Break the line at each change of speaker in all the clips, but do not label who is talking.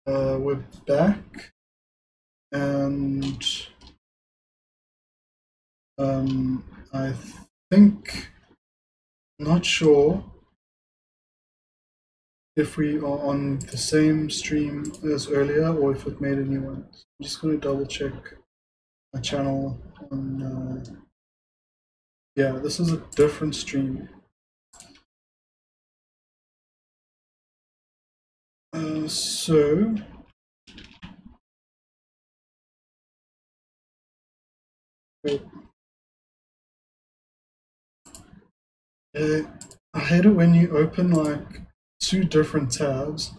We're back, and I think, not sure if we are on the same stream as earlier or if it made a new one. So I'm just going to double check my channel on, yeah, this is a different stream. So wait. I hate it when you open like two different tabs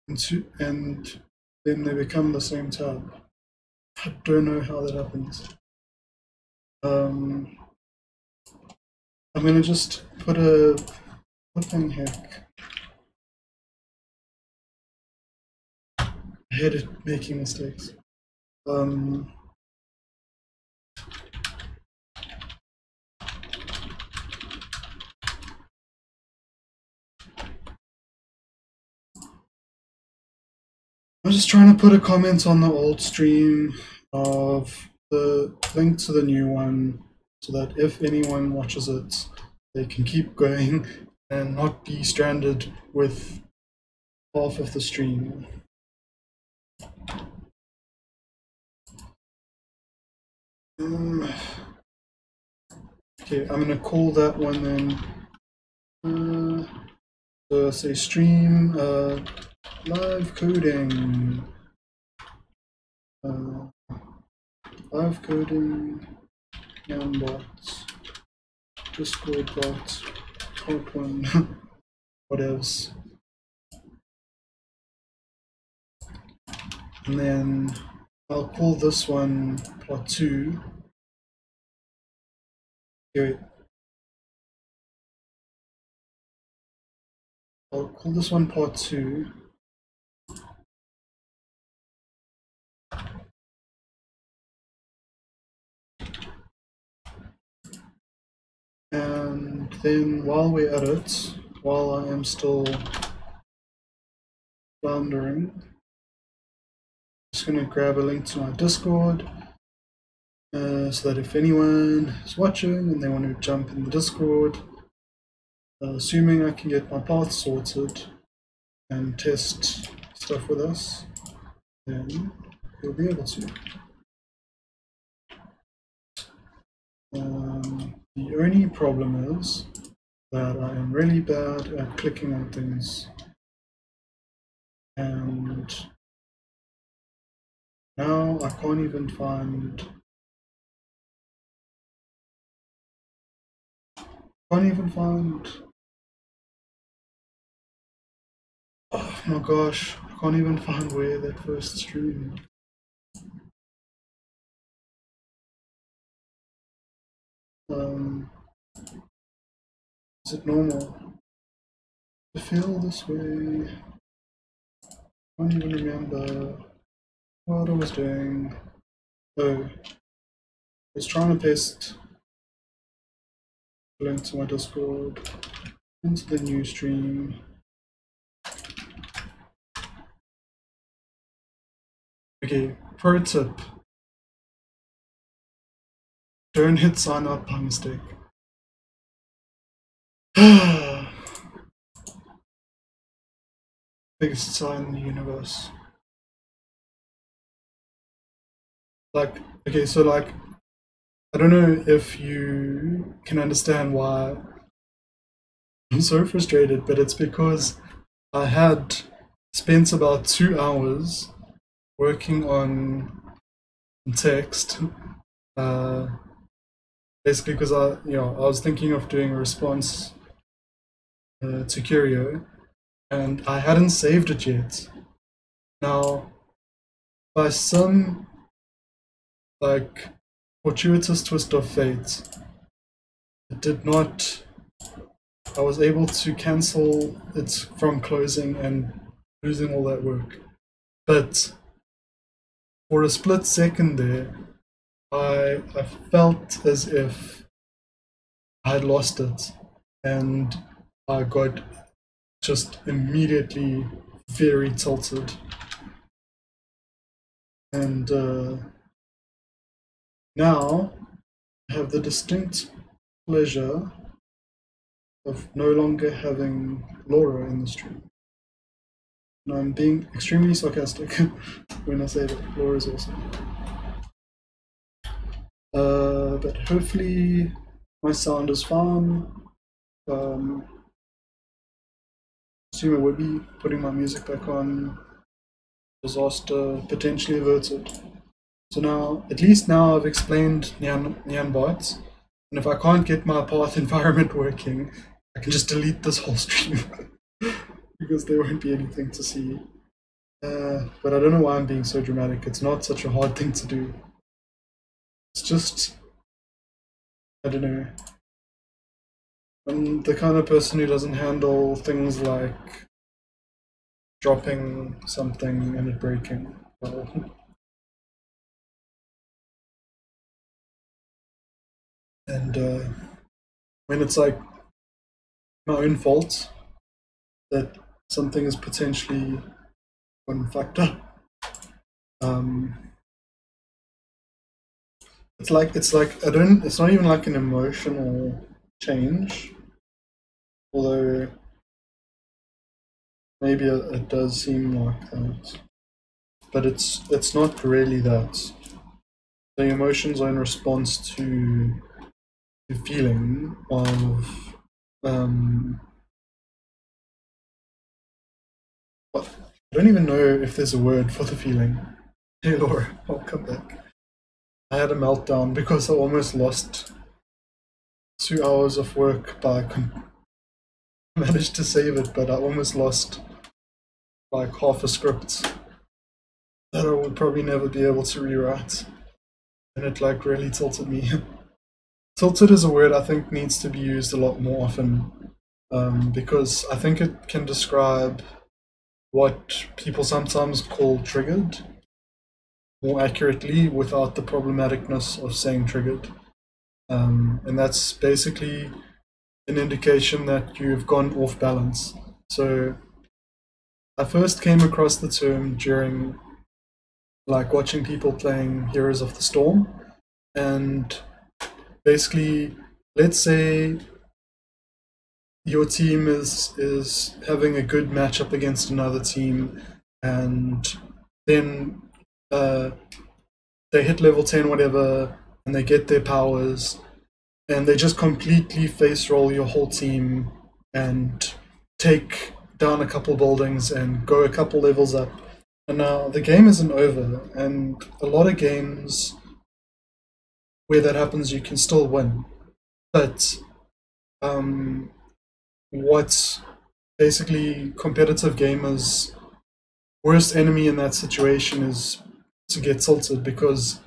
and then they become the same tab. I don't know how that happens. I'm gonna just put a flipping heck. I hate it making mistakes. I'm just trying to put a comment on the old stream of the link to the new one so that if anyone watches it, they can keep going and not be stranded with half of the stream. Okay, I'm gonna call that one then. So say stream live coding. Live coding nyanbot Discord bot part one whatevs. And then I'll call this one part 2. Okay, I'll call this one part 2. And then while we're at it, while I am still floundering, I'm just going to grab a link to my Discord so that if anyone is watching and they want to jump in the Discord, assuming I can get my path sorted and test stuff with us, then you'll be able to. The only problem is that I am really bad at clicking on things, and now I can't even find oh my gosh, I can't even find where that first stream. Is it normal to feel this way? I can't even remember what I was doing. Oh, I was trying to paste a link to my Discord into the new stream. Okay, pro tip. Don't hit sign up by mistake. Biggest sign in the universe. Like, okay, so like, I don't know if you can understand why I'm so frustrated, but it's because I had spent about 2 hours working on text, basically because I was thinking of doing a response to Curio, and I hadn't saved it yet. Now, by some like fortuitous twist of fate, it did not. I was able to cancel it from closing and losing all that work, but for a split second there, I felt as if I had lost it, and I got just immediately very tilted. And now I have the distinct pleasure of no longer having Laura in the stream. And I'm being extremely sarcastic when I say that Laura is awesome. But hopefully my sound is fine. Assume I would be putting my music back on. Disaster potentially averted. So now, at least now I've explained nyanbot, and if I can't get my path environment working, I can just delete this whole stream because there won't be anything to see. But I don't know why I'm being so dramatic. It's not such a hard thing to do. It's just, I don't know. I'm the kind of person who doesn't handle things like dropping something and it breaking well. And when it's like my own fault that something is potentially one factor, it's like I don't. It's not even like an emotional change, although maybe it does seem like that. But it's not really that. The emotions are in response to the feeling of what, I don't even know if there's a word for the feeling. Hey Laura, I'll come back. I had a meltdown because I almost lost 2 hours of work by managed to save it, but I almost lost like half a script that I would probably never be able to rewrite. And it like really tilted me. Tilted is a word I think needs to be used a lot more often, because I think it can describe what people sometimes call triggered more accurately without the problematicness of saying triggered. And that's basically an indication that you've gone off balance. So I first came across the term during like watching people playing Heroes of the Storm, and basically, let's say your team is having a good matchup against another team, and then they hit level 10, whatever, and they get their powers, and they just completely face roll your whole team and take down a couple buildings and go a couple levels up. And now the game isn't over, and a lot of games where that happens, you can still win. But what basically competitive gamers' worst enemy in that situation is to get tilted, because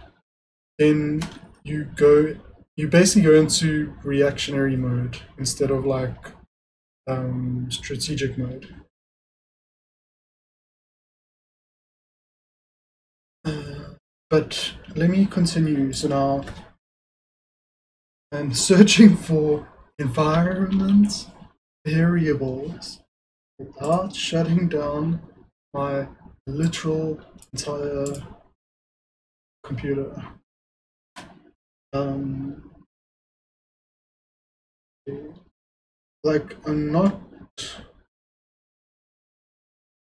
then you basically go into reactionary mode instead of like strategic mode. But let me continue. So now I'm searching for environment variables without shutting down my literal entire computer. Like I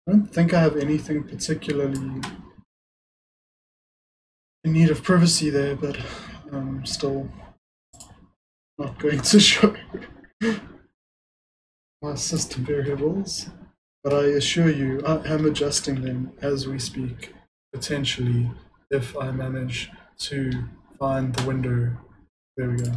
don't think I have anything particularly in need of privacy there, but I'm still not going to show my system variables. But I assure you, I am adjusting them as we speak, potentially, if I manage to find the window. There we go.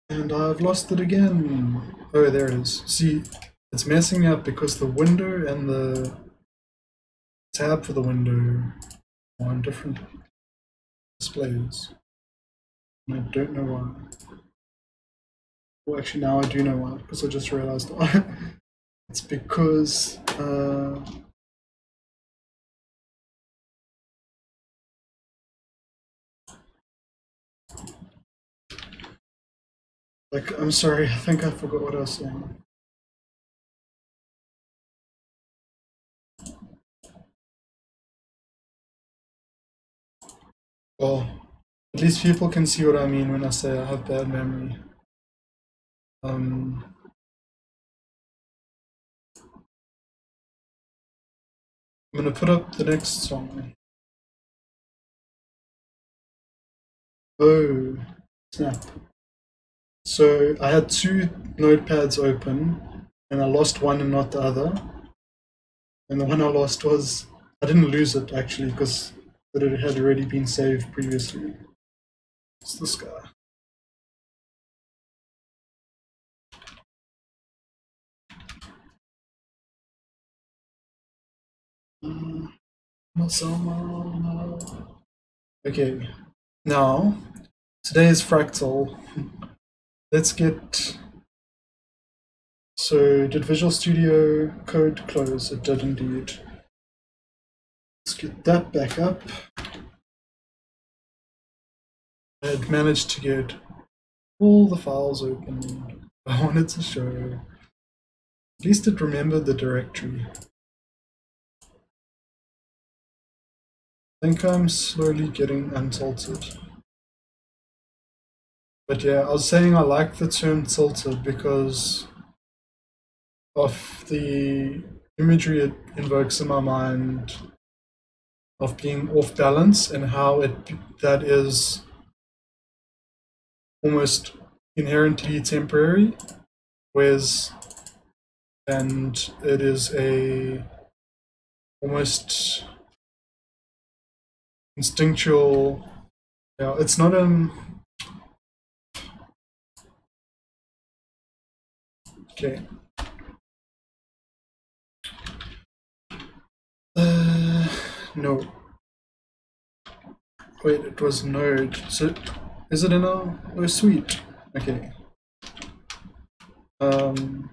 And I've lost it again. Oh, there it is. See, it's messing me up because the window and the tab for the window are on different displays. And I don't know why. Well, actually, now I do know why, because I just realized why. It's because like, I'm sorry, I think I forgot what I was saying. Well, at least people can see what I mean when I say I have bad memory. Um, I'm gonna put up the next song. Oh, snap. So I had two notepads open, and I lost one and not the other. And the one I lost was, I didn't lose it actually, because it had already been saved previously. It's this guy. Okay, now today is fractal. Let's get. So, did Visual Studio Code close? It did indeed. Let's get that back up. I had managed to get all the files open I wanted to show. At least it remembered the directory. I think I'm slowly getting untilted. But yeah, I was saying I like the term tilted because of the imagery it invokes in my mind of being off balance and how that is almost inherently temporary, whereas and it is a almost instinctual. Yeah, it's not okay. No. Wait, it was Node. So is it in a oh sweet? Okay. Um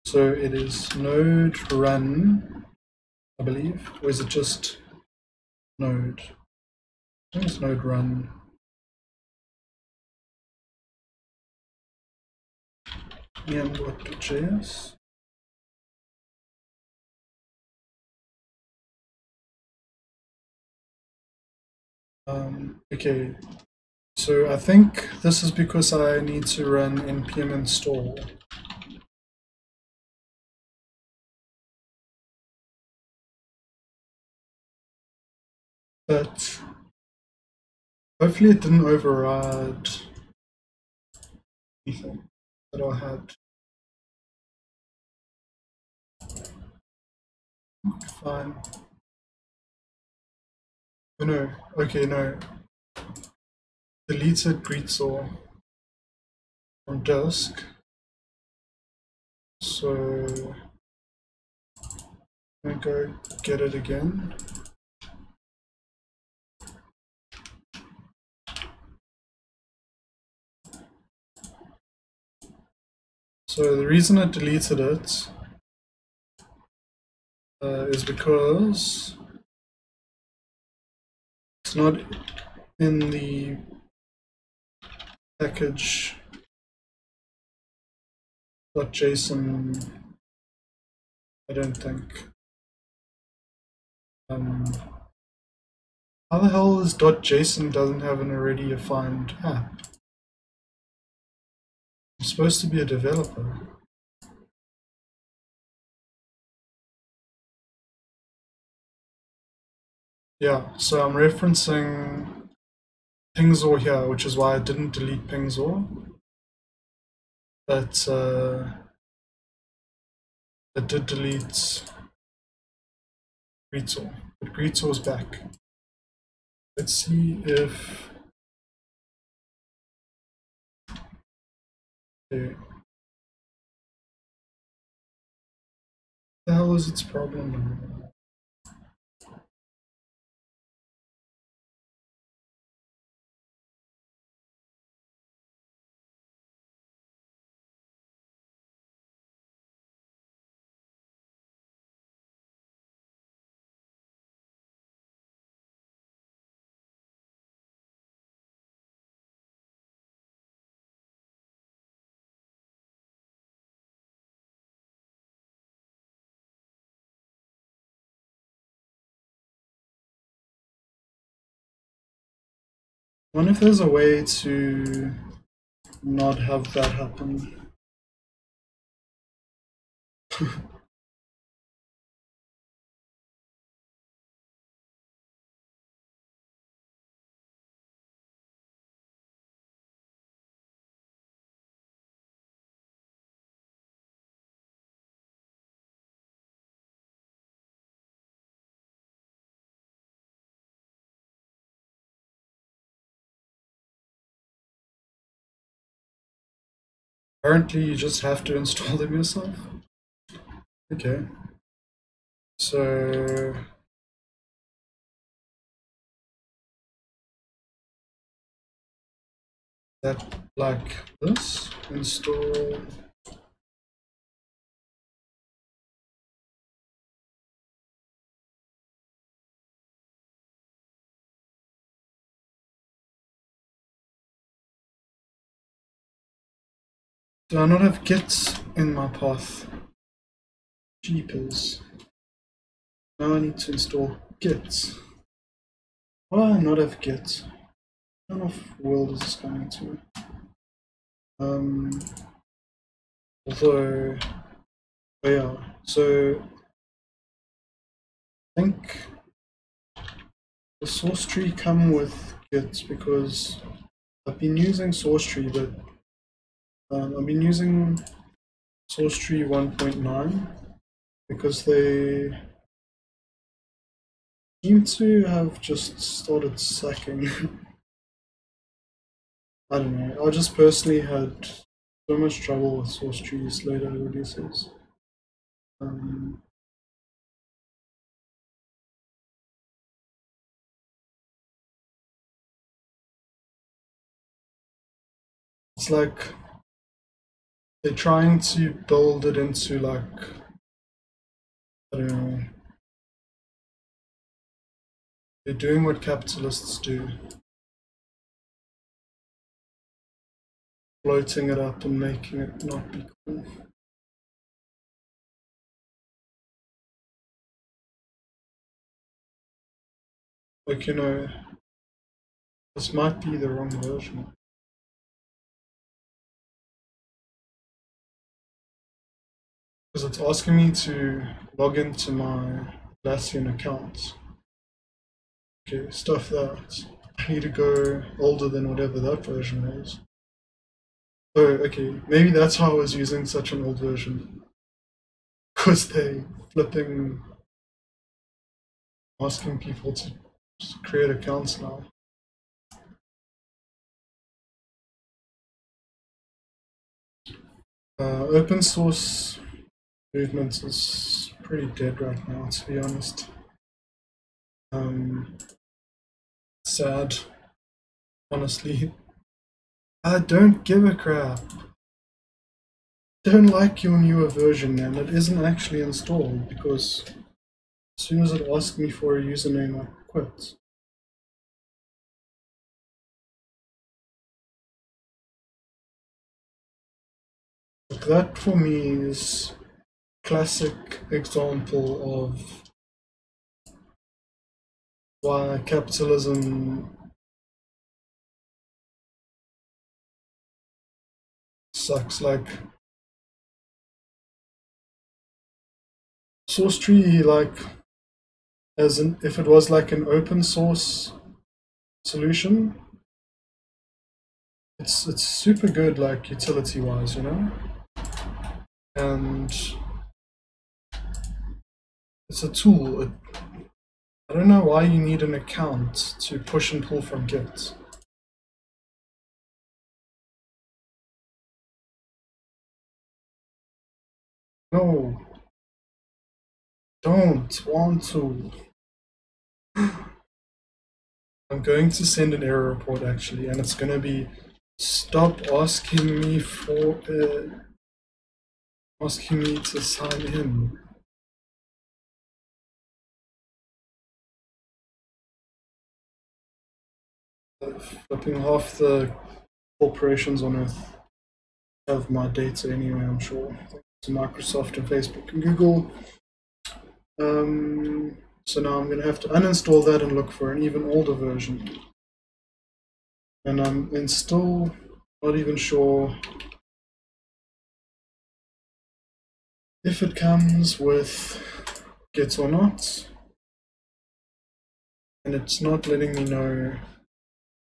so it is Node run, I believe. Or is it just Node? I think it's Node run. nyanbot.js. Okay, so I think this is because I need to run npm install. But hopefully it didn't override anything that I had. Fine. Oh no, okay, no. Deleted greetsaw from disk. So I'm gonna go get it again. So the reason I deleted it is because it's not in the package .json, I don't think. How the hell is .json doesn't have an already defined app? I'm supposed to be a developer. Yeah, so I'm referencing Pingsaw here, which is why I didn't delete Pingsaw. But I did delete Greetsaw. But Greetsaw's back. Let's see if okay. The hell is its problem? I wonder if there's a way to not have that happen. Apparently you just have to install them yourself. Okay. So that like this, install. Do I not have Git in my path? Jeepers. Now I need to install Git. Why do I not have Git? What kind of world is this coming to? Although, oh yeah, so I think the source tree come with Git because I've been using source tree, but I've been using source tree 1.9 because they seem to have just started sucking. I don't know. I just personally had so much trouble with source trees later releases. It's like they're trying to build it into like, I don't know. They're doing what capitalists do. Floating it up and making it not be cool. Like, you know, this might be the wrong version. Because it's asking me to log into my Atlassian account. Okay, stuff that. I need to go older than whatever that version was. Oh, okay, maybe that's how I was using such an old version. Because they flipping asking people to create accounts now. Open source movement is pretty dead right now, to be honest. Sad, honestly. I don't give a crap. Don't like your newer version, and it isn't actually installed because as soon as it asks me for a username, I quit. Like that for me is classic example of why capitalism sucks. Like source tree, like as in if it was like an open source solution, it's super good, like utility wise, you know, and it's a tool. I don't know why you need an account to push and pull from Git. No, don't want to. I'm going to send an error report actually, and it's gonna be stop asking me for asking me to sign in. Flipping half the corporations on Earth have my data anyway, I'm sure. Thanks to Microsoft and Facebook and Google. So now I'm going to have to uninstall that and look for an even older version. and I'm still not even sure if it comes with gets or not, and it's not letting me know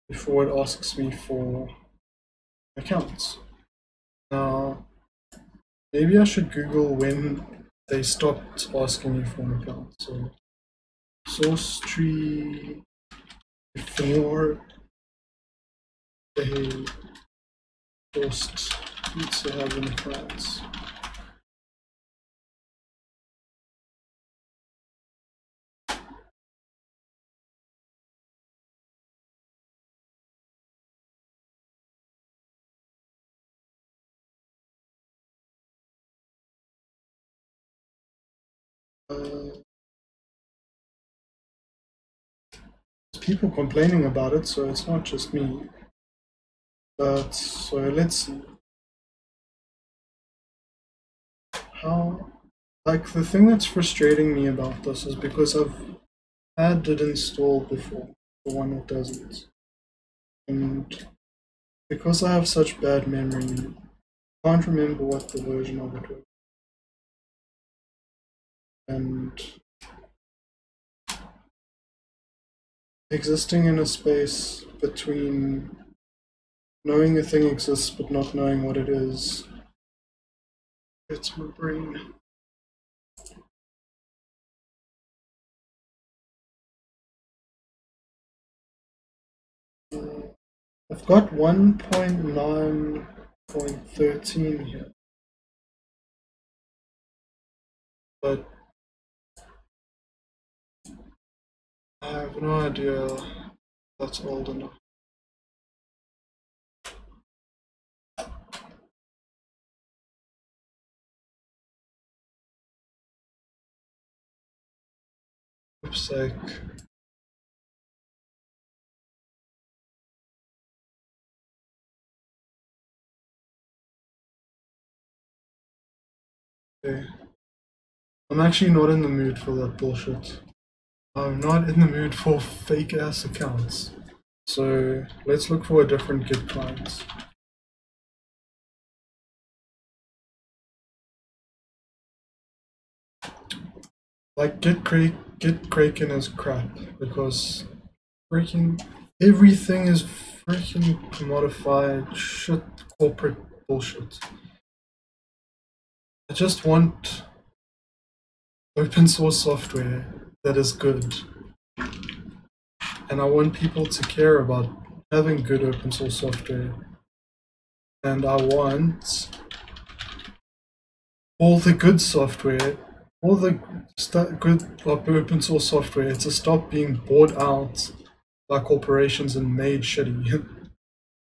before it asks me for accounts. Now, maybe I should Google when they stopped asking me for an account. So, source tree before they forced me to have an account. People complaining about it, so it's not just me. But so let's see how. Like the thing that's frustrating me about this is because I've had it installed before, the one that does it, and because I have such bad memory, I can't remember what the version of it was. And existing in a space between knowing a thing exists but not knowing what it is, it's my brain. I've got 1.9.13 here, but I have no idea if that's old enough. Oops, sake. Okay. I'm actually not in the mood for that bullshit. I'm not in the mood for fake ass accounts. So let's look for a different Git client. Like Git Kraken is crap because freaking everything is freaking commodified shit, corporate bullshit. I just want open source software that is good. And I want people to care about having good open source software. And I want all the good software, all the good open source software to stop being bought out by corporations and made shitty.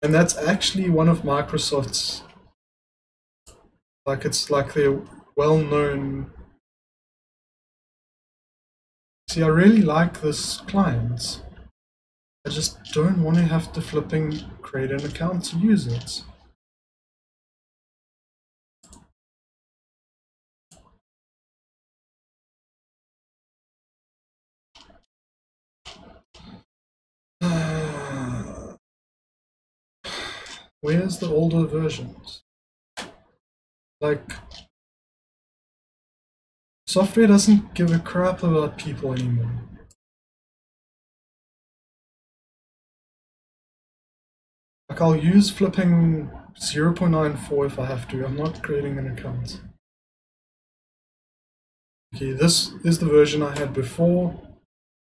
And that's actually one of Microsoft's, like it's like their well-known. See, I really like this client. I just don't want to have to flipping create an account to use it. Where's the older versions? Like, software doesn't give a crap about people anymore. Like, I'll use flipping 0.94 if I have to. I'm not creating an account. Okay, this is the version I had before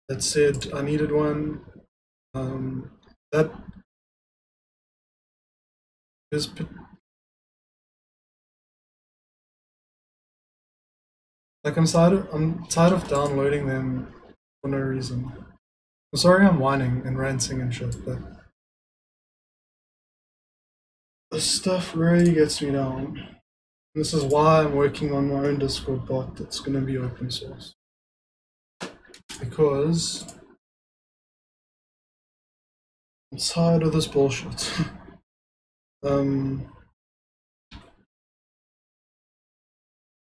that said I needed one. That is like I'm tired of downloading them for no reason. I'm sorry I'm whining and ranting and shit, but this stuff really gets me down. And this is why I'm working on my own Discord bot that's going to be open source. Because I'm tired of this bullshit.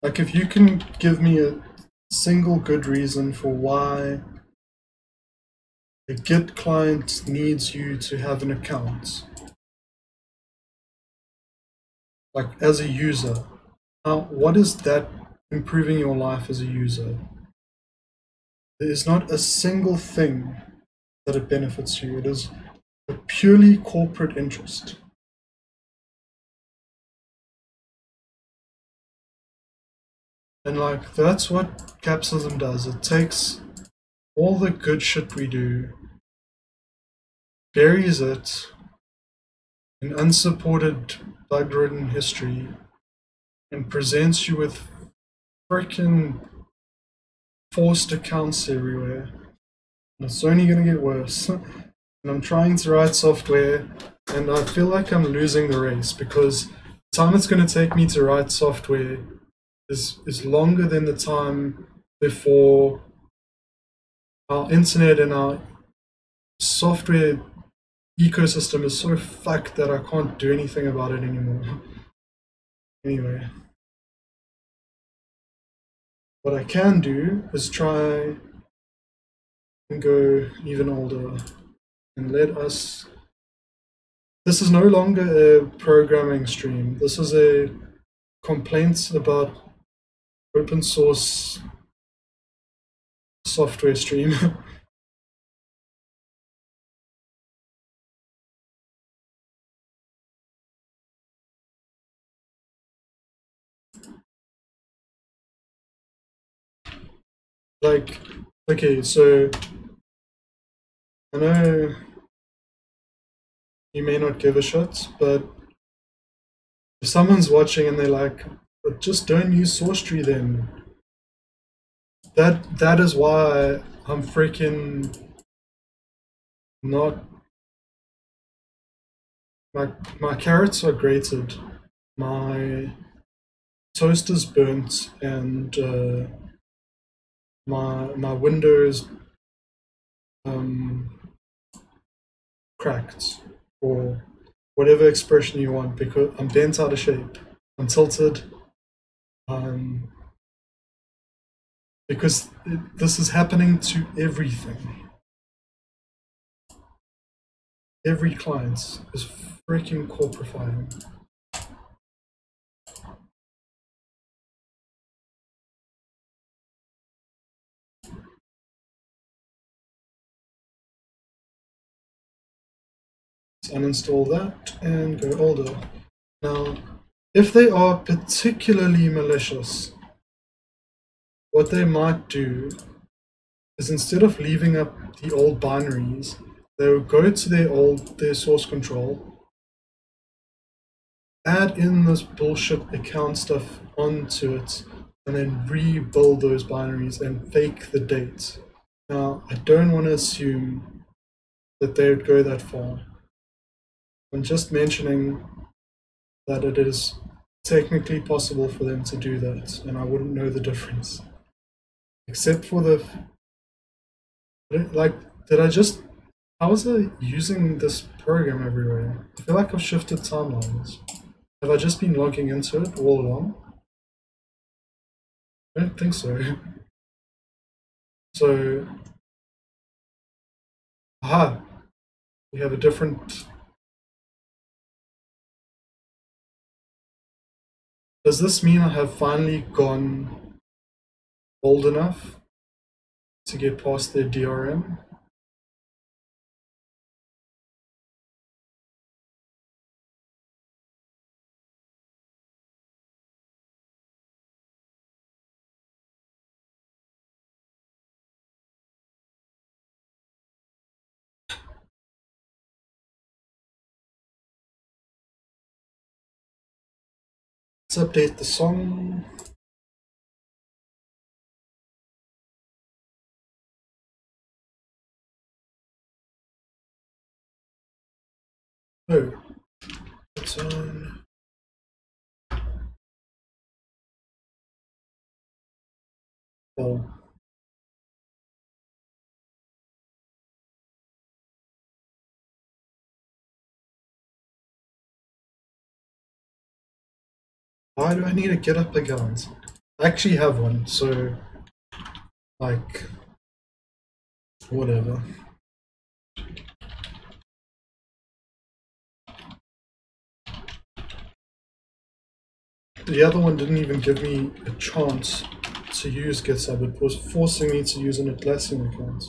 Like if you can give me a single good reason for why a Git client needs you to have an account, like as a user. Now, what is that improving your life as a user? There is not a single thing that it benefits you. It is a purely corporate interest. And like that's what capitalism does. It takes all the good shit we do, buries it in unsupported, blood-ridden history, and presents you with freaking forced accounts everywhere. And it's only going to get worse. And I'm trying to write software, and I feel like I'm losing the race because the time it's going to take me to write software is longer than the time before our internet and our software ecosystem is so fucked that I can't do anything about it anymore. Anyway, what I can do is try and go even older and let us. This is no longer a programming stream. This is a complaints about open source software stream. Like, okay, so I know you may not give a shit, but if someone's watching and they're like, but just don't use source tree then. That is why I'm freaking not. My carrots are grated, my toast is burnt, and my window is cracked, or whatever expression you want, because I'm bent out of shape. I'm tilted. Because this is happening to everything. Every client is freaking corporifying. Let's uninstall that and go older. Now, if they are particularly malicious, what they might do is instead of leaving up the old binaries, they will go to their source control, add in this bullshit account stuff onto it, and then rebuild those binaries and fake the date. Now, I don't want to assume that they would go that far. I'm just mentioning that it is technically possible for them to do that, and I wouldn't know the difference. Except for the, like, how was I using this program everywhere? I feel like I've shifted timelines. Have I just been logging into it all along? I don't think so. So, aha, we have a different. Does this mean I have finally gone old enough to get past their DRM? Let's update the song. Oh, it's on. Oh. Why do I need a GitHub account? I actually have one, so like whatever. the other one didn't even give me a chance to use GitHub. It was forcing me to use an Atlassian account.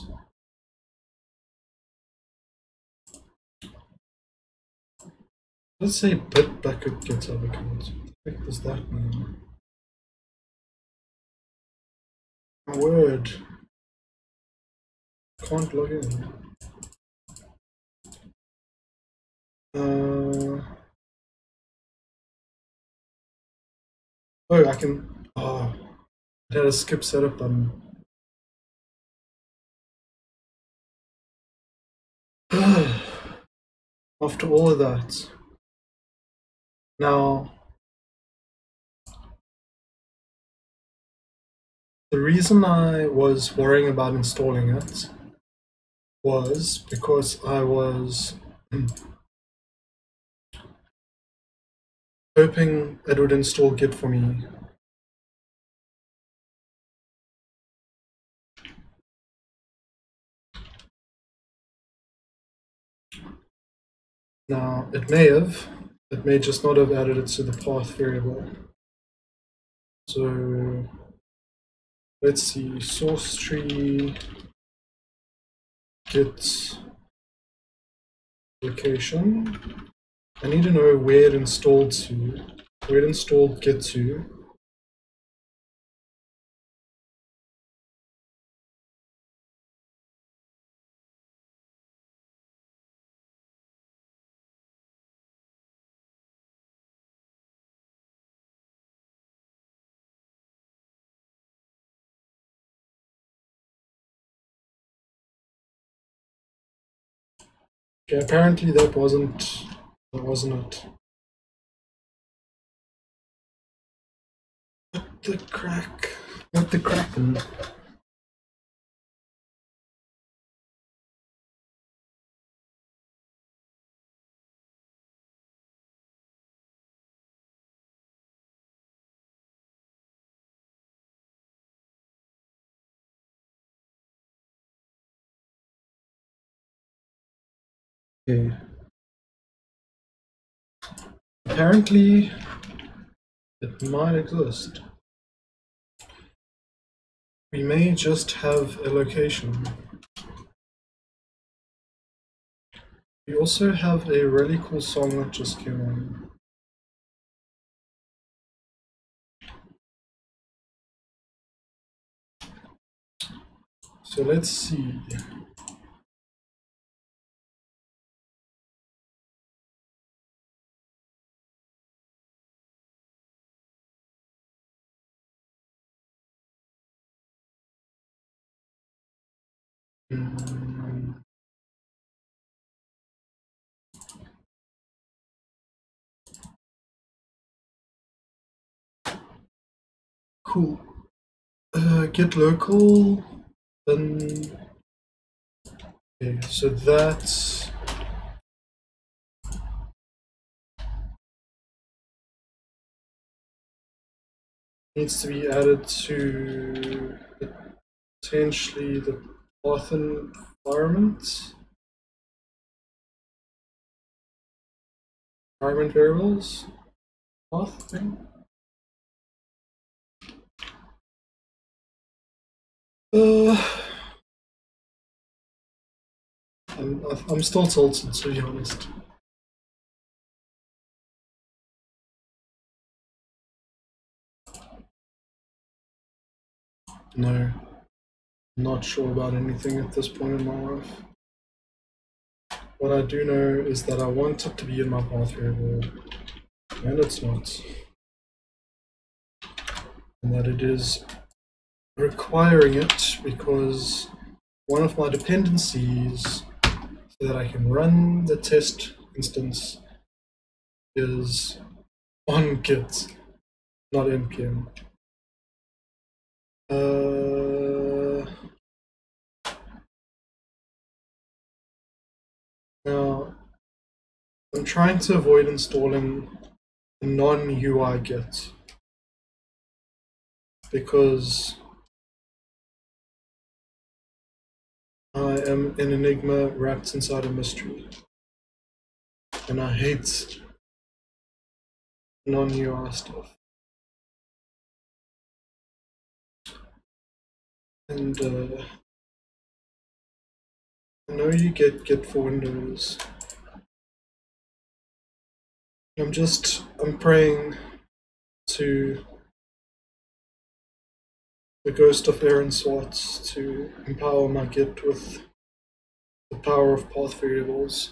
Let's say Bitbucket GitHub account. What the heck does that mean? My word. Can't log in. Oh, I can. Oh, it had a skip setup button. After all of that, now the reason I was worrying about installing it was because I was hoping it would install Git for me. Now, it may just not have added it to the path variable. So let's see, source tree, Git location. I need to know where it installed to, where it installed Git to. Okay, apparently that wasn't it. What the crack? What the kraken? Okay. Apparently, it might exist. We may just have a location. We also have a really cool song that just came on. So let's see. Cool. Get local. Then. Okay, so that needs to be added to potentially the path environment variables path thing. I'm still tilted, to be honest. No, not sure about anything at this point in my life. What I do know is that I want it to be in my path variable, and it's not. And that it is requiring it because one of my dependencies so that I can run the test instance is on Git, not npm. Now, I'm trying to avoid installing a non-UI Git because I am an enigma wrapped inside a mystery, and I hate non-UI stuff. And I know you get for Windows. I'm praying to the ghost of Aaron Swartz to empower my Git with the power of path variables.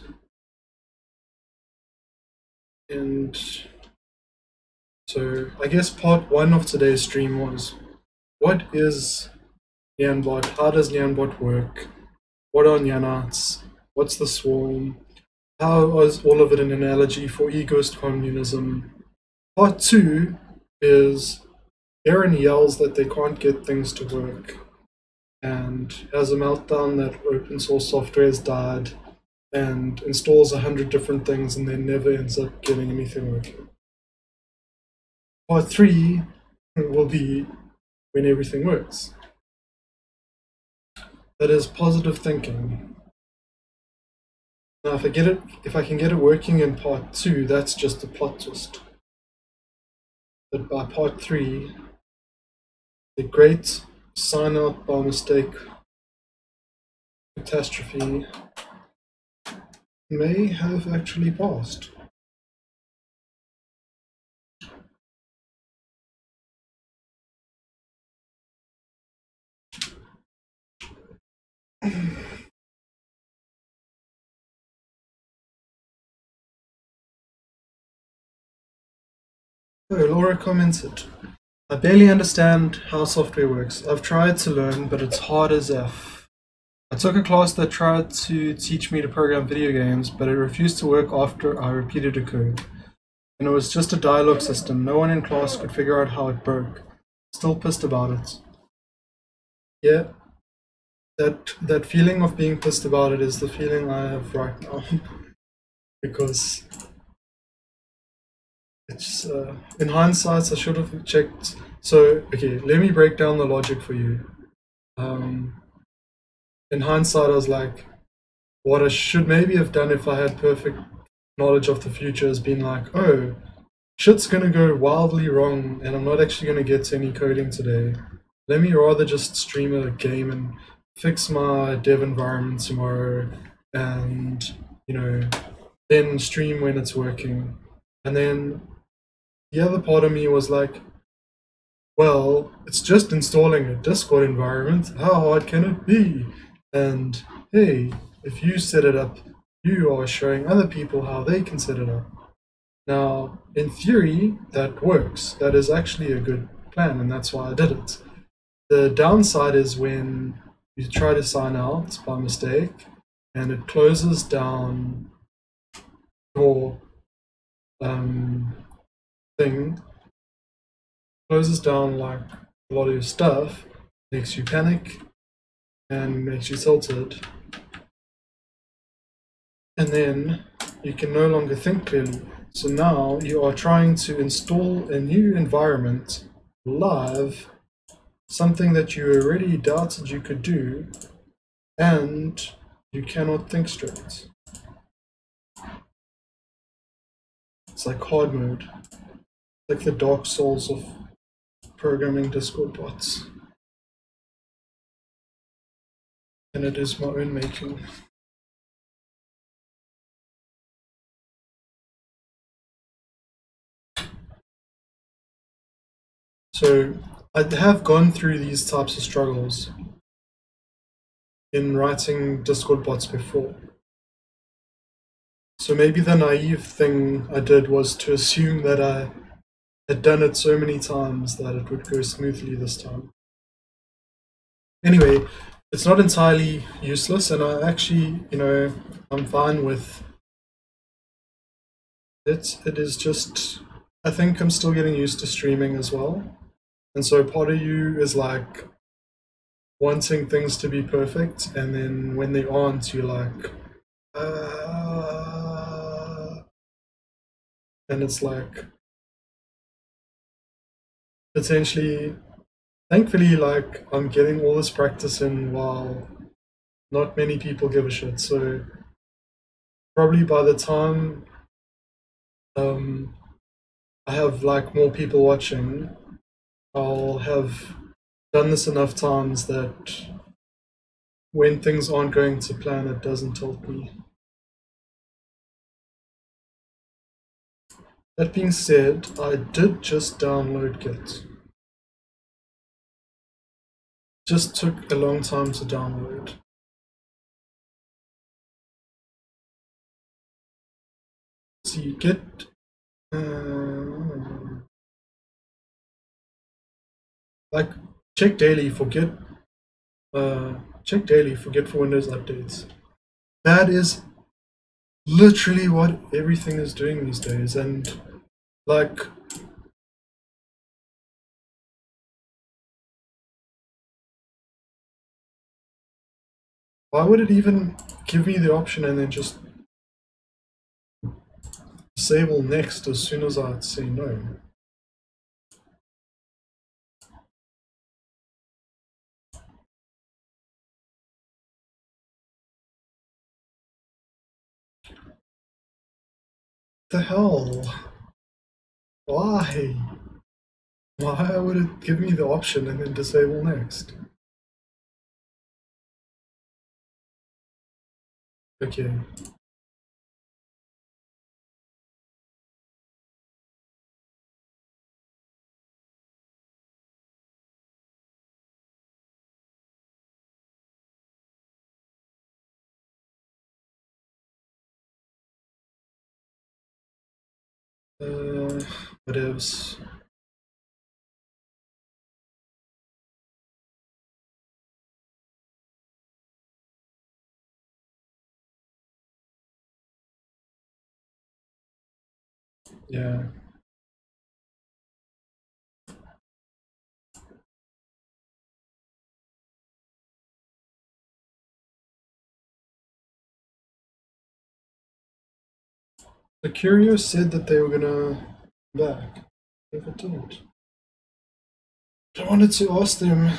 And so I guess part one of today's stream was, what is nyanbot? How does nyanbot work? What are nyanites? What's the swarm? How is all of it an analogy for e-ghost communism? Part two is Aaron yells that they can't get things to work and has a meltdown that open source software has died and installs 100 different things and then never ends up getting anything working. Part three will be when everything works. That is positive thinking. Now, if I can get it working in part two, that's just a plot twist. But by part three, the great sign out by mistake catastrophe may have actually passed. Oh, Laura commented, I barely understand how software works. I've tried to learn, but it's hard as F. I took a class that tried to teach me to program video games, but it refused to work after I repeated a code. And it was just a dialogue system. No one in class could figure out how it broke. Still pissed about it. Yeah, that feeling of being pissed about it is the feeling I have right now. Because it's in hindsight, I should have checked. So, okay, let me break down the logic for you. In hindsight, I was like, what I should maybe have done if I had perfect knowledge of the future is being like, oh, shit's gonna go wildly wrong and I'm not actually gonna get to any coding today. Let me rather just stream a game and fix my dev environment tomorrow and, then stream when it's working. And then the other part of me was like, well, it's just installing a Discord environment. How hard can it be? And hey, if you set it up, you are showing other people how they can set it up. Now, in theory, that works. That is actually a good plan, and that's why I did it. The downside is when you try to sign out by mistake, and it closes down your thing, closes down like a lot of your stuff, makes you panic, and makes you tilted. And then you can no longer think clearly. So now you are trying to install a new environment live, something that you already doubted you could do, and you cannot think straight. It's like hard mode, like the Dark Souls of programming Discord bots. And it is my own making. So I have gone through these types of struggles in writing Discord bots before. So maybe the naive thing I did was to assume that I had done it so many times that it would go smoothly this time. Anyway, it's not entirely useless, and I actually, I'm fine with it. It is just, I think I'm still getting used to streaming as well. And so part of you is like wanting things to be perfect, and then when they aren't, you're like, and it's like potentially, thankfully, like I'm getting all this practice in while not many people give a shit. So probably by the time I have like more people watching, I'll have done this enough times that when things aren't going to plan, it doesn't tilt me. That being said, I did just download Git. Just took a long time to download. See, Git. Like, check daily for Git. Check daily for Git for Windows updates. That is literally what everything is doing these days, and like, why would it even give me the option and then just disable next as soon as I say no? The hell? Why? Why would it give me the option and then disable next? Okay. Whatevs. Yeah. The Curious said that they were gonna come back. If it didn't. I wanted to ask them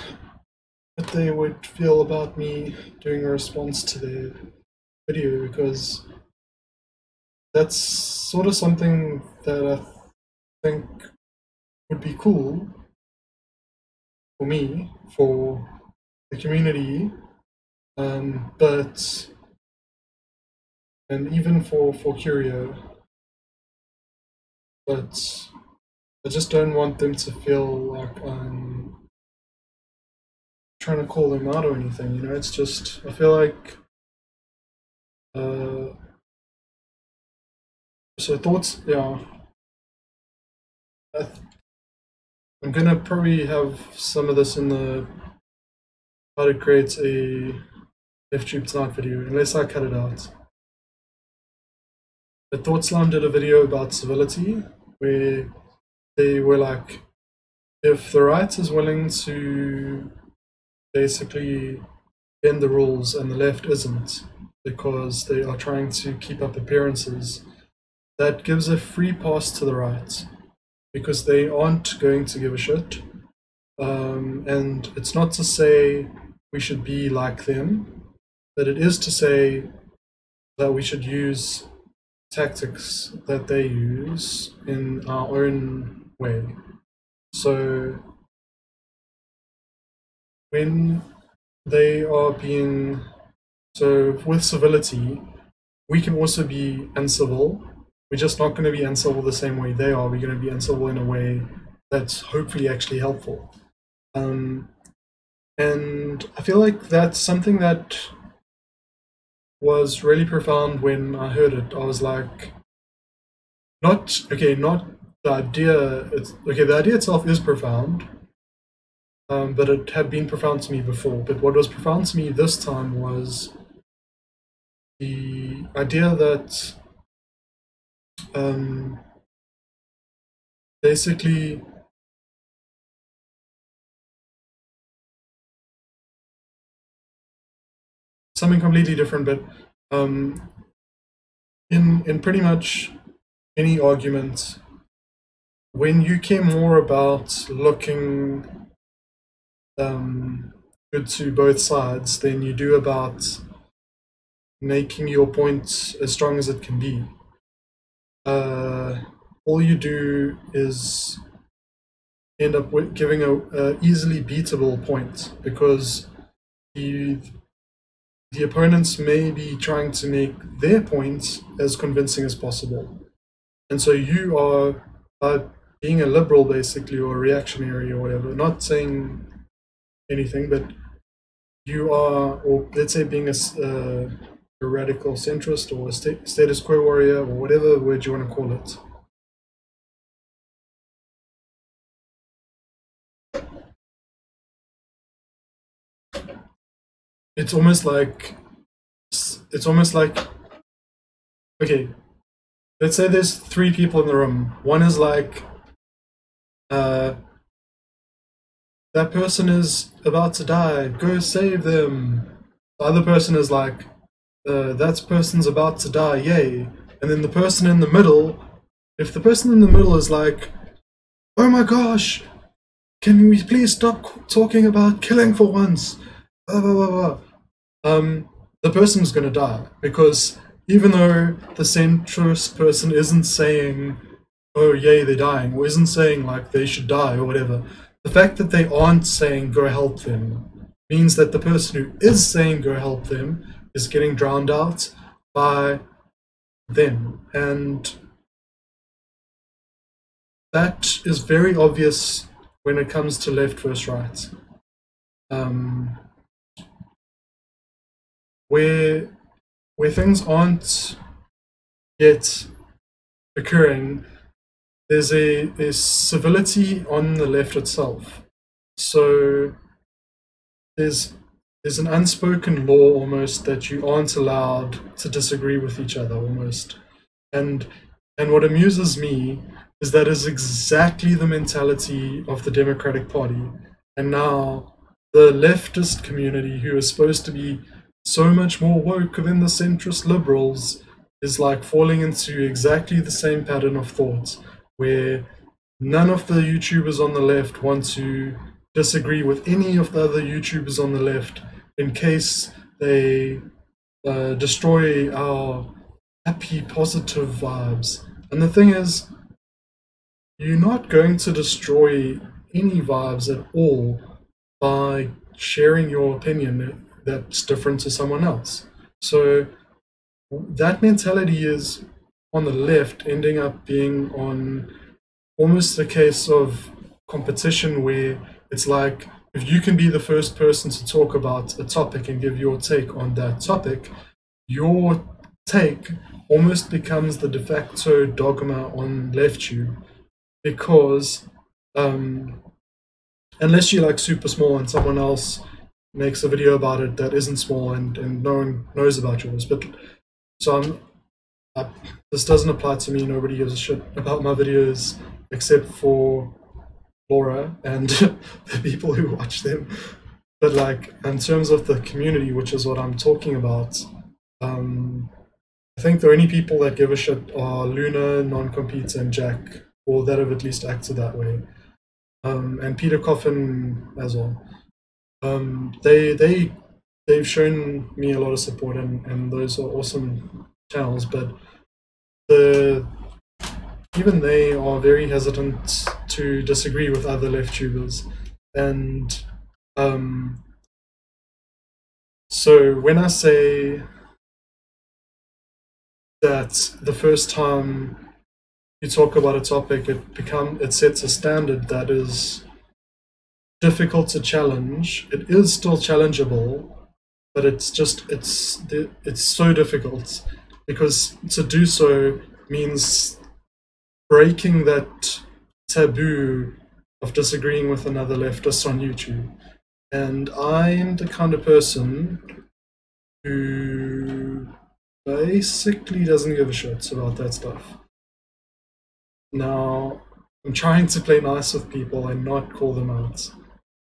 what they would feel about me doing a response to their video, because that's sort of something that I think would be cool for me, for the community, but and even for Curio, but I just don't want them to feel like I'm trying to call them out or anything. You know, it's just I feel like. So thoughts, yeah. I'm gonna probably have some of this in the how to create a FTube Tonight video, unless I cut it out. But ThoughtSlam did a video about civility, where they were like, if the right is willing to basically bend the rules and the left isn't, because they are trying to keep up appearances, that gives a free pass to the right, because they aren't going to give a shit. And it's not to say we should be like them, but it is to say that we should use tactics that they use in our own way. So when they are being, so with civility, we can also be uncivil. We're just not going to be uncivil the same way they are. We're going to be uncivil in a way that's hopefully actually helpful. And I feel like that's something that was really profound when I heard it. I was like, not the idea. It's okay. The idea itself is profound, but it had been profound to me before. But what was profound to me this time was the idea that basically something completely different, but in pretty much any argument, when you care more about looking good to both sides than you do about making your point as strong as it can be, all you do is end up giving a easily beatable point, because the opponents may be trying to make their points as convincing as possible. And so you are, being a liberal basically, or reactionary or whatever, not saying anything, but you are, or let's say being a radical centrist or a status quo warrior, or whatever word you want to call it. It's almost like, okay, let's say there's 3 people in the room. One is like, that person is about to die, go save them. The other person is like, that person's about to die, yay. And then the person in the middle, if the person in the middle is like, oh my gosh, can we please stop talking about killing for once? Blah, blah, blah, blah. The person's going to die, because even though the centrist person isn't saying, oh yay, they're dying, or isn't saying like they should die or whatever, the fact that they aren't saying go help them means that the person who is saying go help them is getting drowned out by them. And that is very obvious when it comes to left versus right. Where things aren't yet occurring, there's civility on the left itself. So there's an unspoken law almost that you aren't allowed to disagree with each other almost. And what amuses me is that is exactly the mentality of the Democratic Party. And now the leftist community, who is supposed to be so much more woke than the centrist liberals, is like falling into exactly the same pattern of thought, where none of the YouTubers on the left want to disagree with any of the other YouTubers on the left in case they destroy our happy, positive vibes. And the thing is, you're not going to destroy any vibes at all by sharing your opinion that's different to someone else. So that mentality is on the left ending up being on almost a case of competition, where it's like, if you can be the first person to talk about a topic and give your take on that topic, your take almost becomes the de facto dogma on LeftTube, because unless you're like super small and someone else makes a video about it that isn't small and no one knows about yours. But so this doesn't apply to me. Nobody gives a shit about my videos except for Laura and the people who watch them. But like, in terms of the community, which is what I'm talking about, I think the only people that give a shit are Luna, Non-Compete, and Jack, or that have at least acted that way, and Peter Coffin as well. They've shown me a lot of support, and those are awesome channels, but even they are very hesitant to disagree with other left tubers. And so when I say that the first time you talk about a topic, it sets a standard that is difficult to challenge. It is still challengeable, but it's so difficult, because to do so means breaking that taboo of disagreeing with another leftist on YouTube. And I'm the kind of person who basically doesn't give a shit about that stuff. Now, I'm trying to play nice with people and not call them out,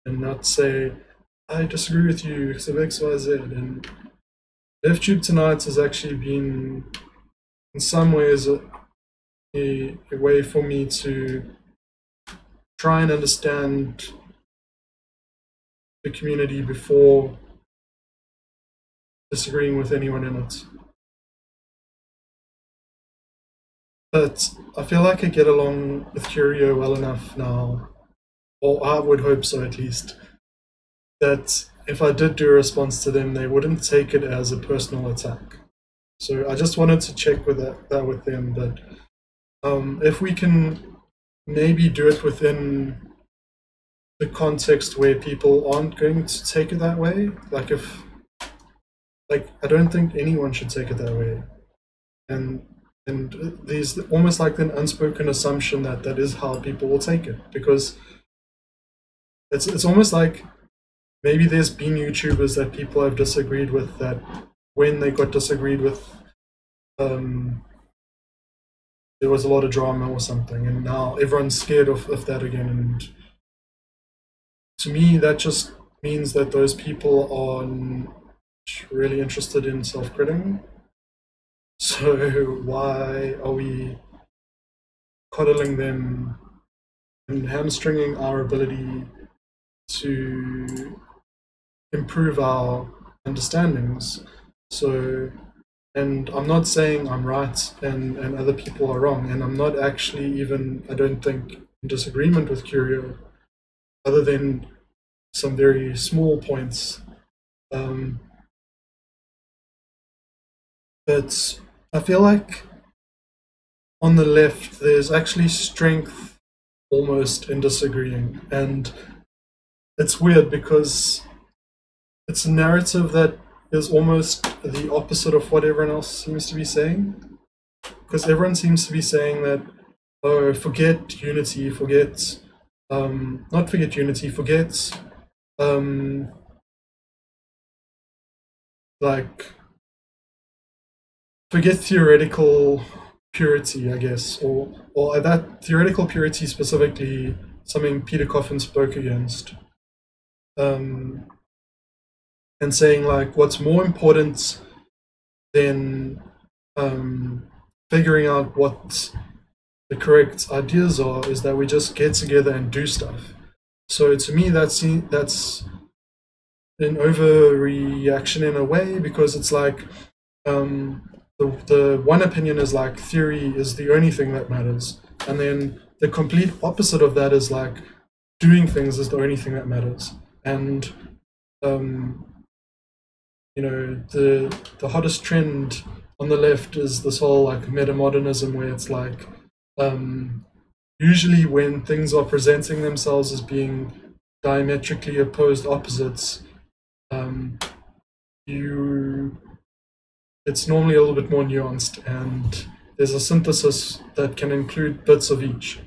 and not say, I disagree with you because of X, Y, Z. And LeftTube tonight has actually been, in some ways, a way for me to try and understand the community before disagreeing with anyone in it. But I feel like I get along with Curio well enough now or I would hope so at least, that if I did do a response to them, they wouldn't take it as a personal attack. So I just wanted to check with that with them, but if we can maybe do it within the context where people aren't going to take it that way, like I don't think anyone should take it that way, and there's almost like an unspoken assumption that that is how people will take it, because it's almost like maybe there's been YouTubers that people have disagreed with, that when they got disagreed with, there was a lot of drama or something, and now everyone's scared of that again. And to me, that just means that those people are really interested in self-criticism. So why are we coddling them and hamstringing our ability to improve our understandings? So, and I'm not saying I'm right and other people are wrong, and I'm not actually even, I don't think, in disagreement with Curio, other than some very small points. But I feel like on the left, there's actually strength almost in disagreeing. And it's weird because it's a narrative that is almost the opposite of what everyone else seems to be saying. Because everyone seems to be saying that, oh, forget unity, forget, not forget unity, forget, like, forget theoretical purity, I guess, or that theoretical purity specifically, something Peter Coffin spoke against, and saying like what's more important than figuring out what the correct ideas are is that we just get together and do stuff. So to me, that's an overreaction in a way, because it's like the one opinion is like theory is the only thing that matters, and then the complete opposite of that is like doing things is the only thing that matters. And you know, the hottest trend on the left is this whole like metamodernism, where it's like usually when things are presenting themselves as being diametrically opposed opposites, it's normally a little bit more nuanced, and there's a synthesis that can include bits of each.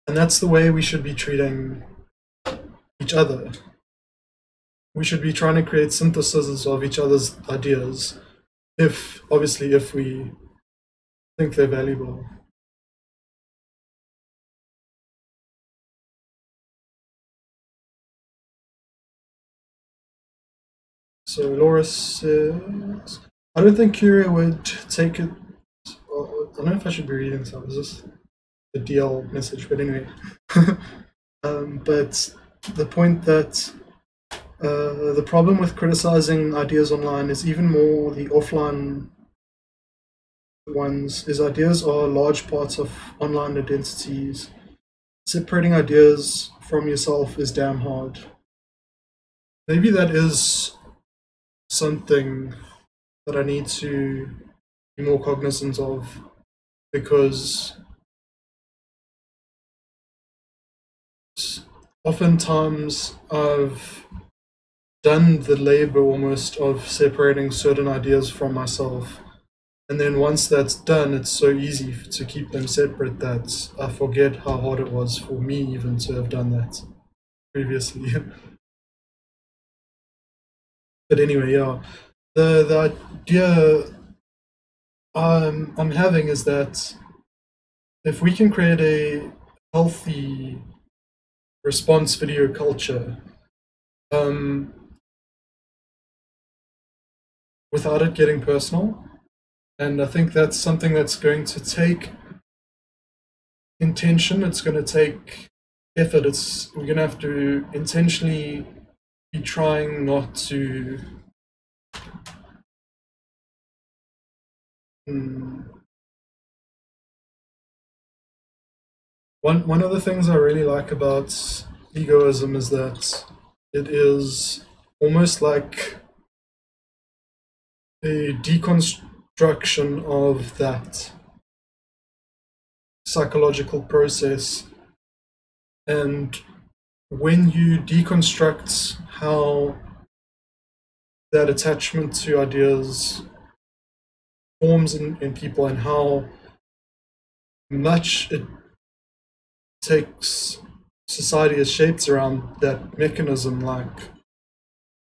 And that's the way we should be treating each other. We should be trying to create syntheses of each other's ideas, obviously if we think they're valuable. So Laura says, I don't think Curia would take it. Well, I don't know if I should be reading some. Is this a DL message? But anyway. But the point that the problem with criticizing ideas online is even more the offline ones, is ideas are large parts of online identities. Separating ideas from yourself is damn hard. Maybe that is something that I need to be more cognizant of, because oftentimes I've done the labor almost of separating certain ideas from myself, and then once that's done, it's so easy to keep them separate that I forget how hard it was for me even to have done that previously. But anyway, yeah, the idea I'm having is that if we can create a healthy response video culture, without it getting personal, and I think that's something that's going to take intention. It's going to take effort. We're going to have to intentionally be trying not to One of the things I really like about egoism is that it is almost like a deconstruction of that psychological process. And when you deconstruct how that attachment to ideas forms in people and how much it takes society is shaped around that mechanism, like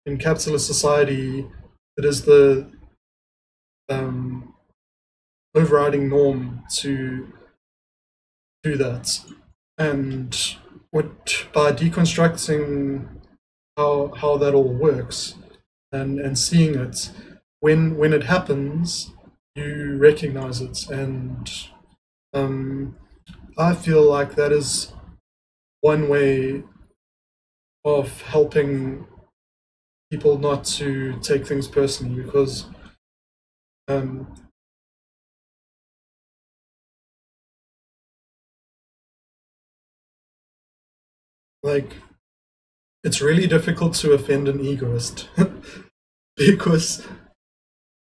in capitalist society, it is the overriding norm to do that. And what by deconstructing how that all works and seeing it, when it happens, you recognize it. And I feel like that is one way of helping people not to take things personally, because like it's really difficult to offend an egoist because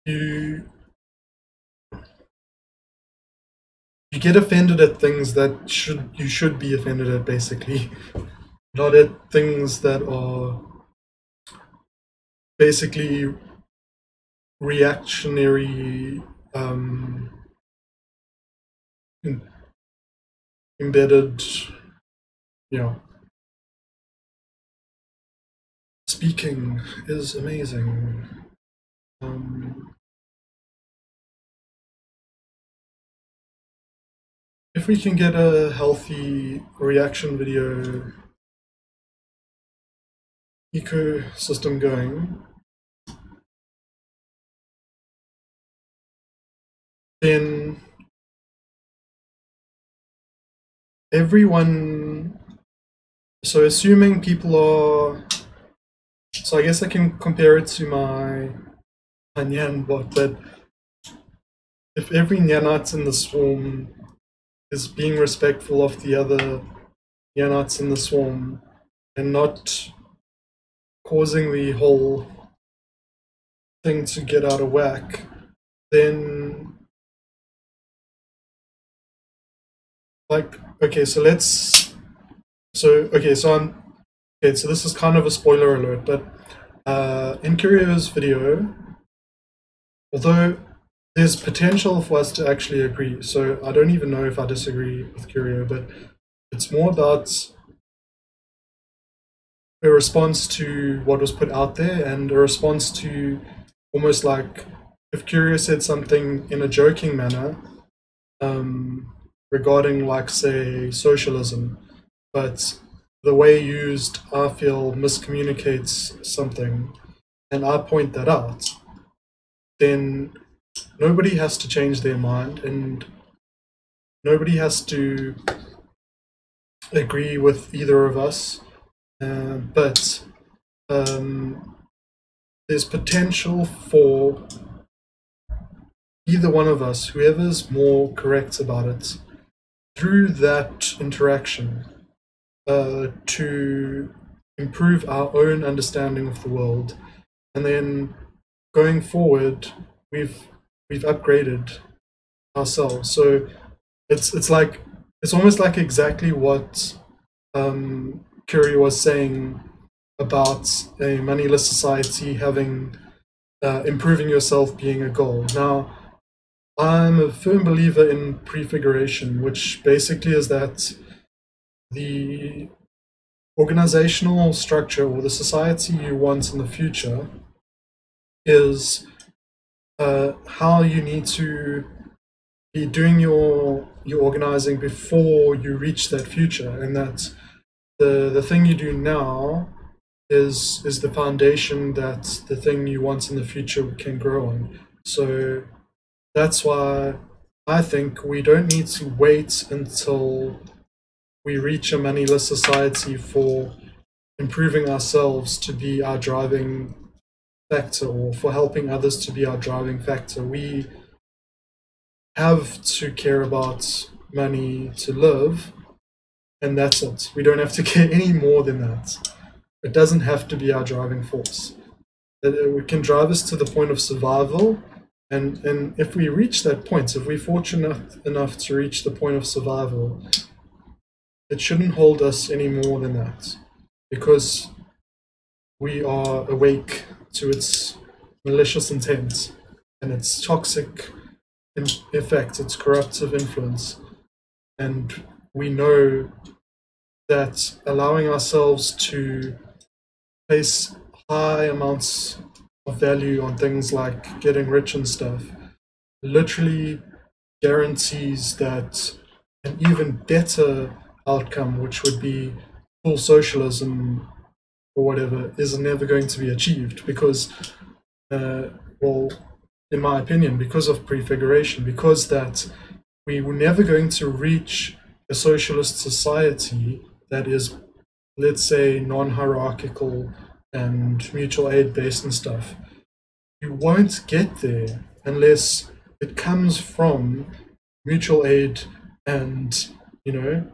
you you get offended at things that you should be offended at, basically, not at things that are basically reactionary, embedded, you know. Speaking is amazing. If we can get a healthy reaction video ecosystem going, then everyone, so assuming people are, so I guess I can compare it to my nyanbot, but if every nyanite in the swarm is being respectful of the other nyanites in the swarm and not causing the whole thing to get out of whack, then like, okay, so let's, so okay, so I'm, okay, so this is kind of a spoiler alert, but in Curio's video, although there's potential for us to actually agree, so I don't even know if I disagree with Curio, but it's more about a response to what was put out there and a response to almost like if Curio said something in a joking manner regarding, like, say, socialism, but the way used, I feel, miscommunicates something, and I point that out, then nobody has to change their mind and nobody has to agree with either of us, but there's potential for either one of us, whoever's more correct about it, through that interaction, to improve our own understanding of the world. And then going forward, we've upgraded ourselves. So it's like, it's almost like exactly what Curie was saying about a moneyless society having improving yourself being a goal. Now, I'm a firm believer in prefiguration, which basically is that the organizational structure or the society you want in the future is how you need to be doing your organizing before you reach that future, and that the thing you do now is the foundation that the thing you want in the future can grow on. So that's why I think we don't need to wait until we reach a moneyless society for improving ourselves to be our driving factor, or for helping others to be our driving factor. We have to care about money to live, and that's it. We don't have to get any more than that. It doesn't have to be our driving force. It can drive us to the point of survival, and if we reach that point, if we're fortunate enough to reach the point of survival, it shouldn't hold us any more than that, because we are awake to its malicious intent and its toxic effect, its corruptive influence. And we know that allowing ourselves to place high amounts of value on things like getting rich and stuff literally guarantees that an even better outcome, which would be full socialism or whatever, is never going to be achieved because, well, in my opinion, because of prefiguration, because that we were never going to reach a socialist society that is, let's say, non-hierarchical and mutual aid based and stuff. You won't get there unless it comes from mutual aid and, you know,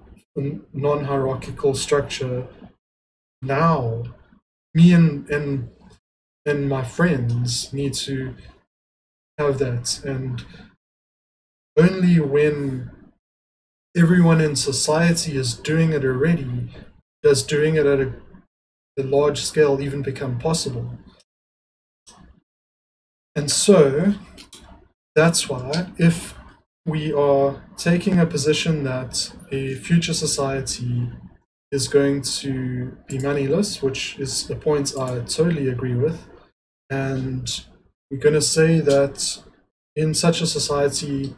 non-hierarchical structure. Now me and my friends need to have that, and only when everyone in society is doing it already does doing it at a large scale even become possible. And so that's why, if we are taking a position that a future society is going to be moneyless, which is a point I totally agree with, and we're going to say that in such a society,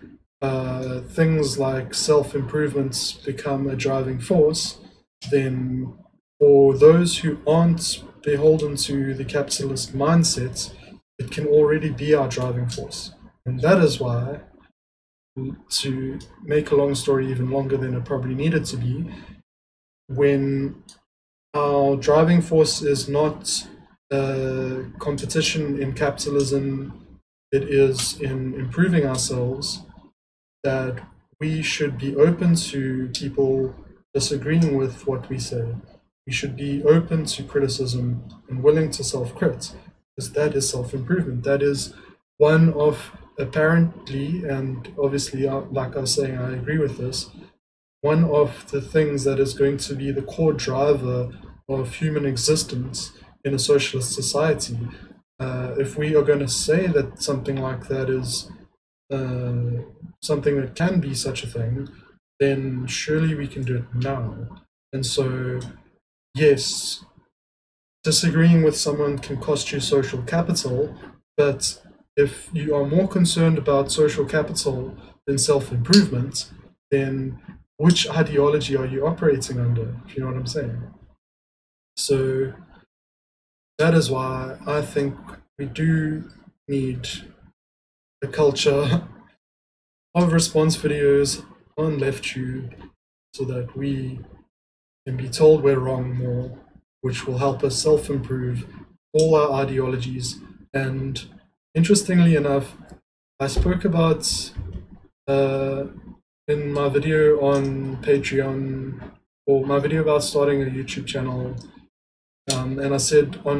things like self-improvements become a driving force, then for those who aren't beholden to the capitalist mindset, it can already be our driving force. And that is why, to make a long story even longer than it probably needed to be, when our driving force is not competition in capitalism, it is in improving ourselves, that we should be open to people disagreeing with what we say. We should be open to criticism and willing to self-crit, because that is self-improvement. That is one of, apparently, and obviously, like I was saying, I agree with this, one of the things that is going to be the core driver of human existence in a socialist society. If we are going to say that something like that is something that can be such a thing, then surely we can do it now. And so, yes, disagreeing with someone can cost you social capital, but if you are more concerned about social capital than self-improvement, then which ideology are you operating under, if you know what I'm saying? So that is why I think we do need a culture of response videos on LeftTube so that we can be told we're wrong more, which will help us self-improve all our ideologies. And interestingly enough, I spoke about in my video on Patreon, or my video about starting a YouTube channel, and I said I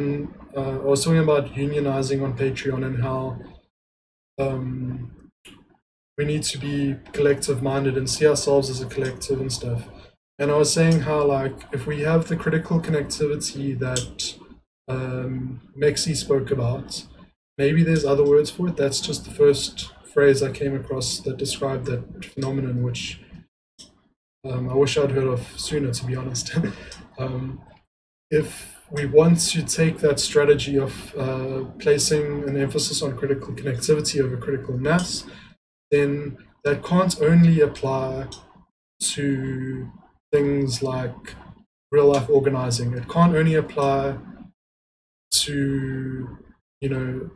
was talking about unionizing on Patreon and how we need to be collective minded and see ourselves as a collective and stuff. And I was saying how, like, if we have the critical connectivity that Mexi spoke about, maybe there's other words for it. That's just the first phrase I came across that described that phenomenon, which I wish I'd heard of sooner, to be honest. If we want to take that strategy of placing an emphasis on critical connectivity over critical mass, then that can't only apply to things like real life organizing. It can't only apply to, you know,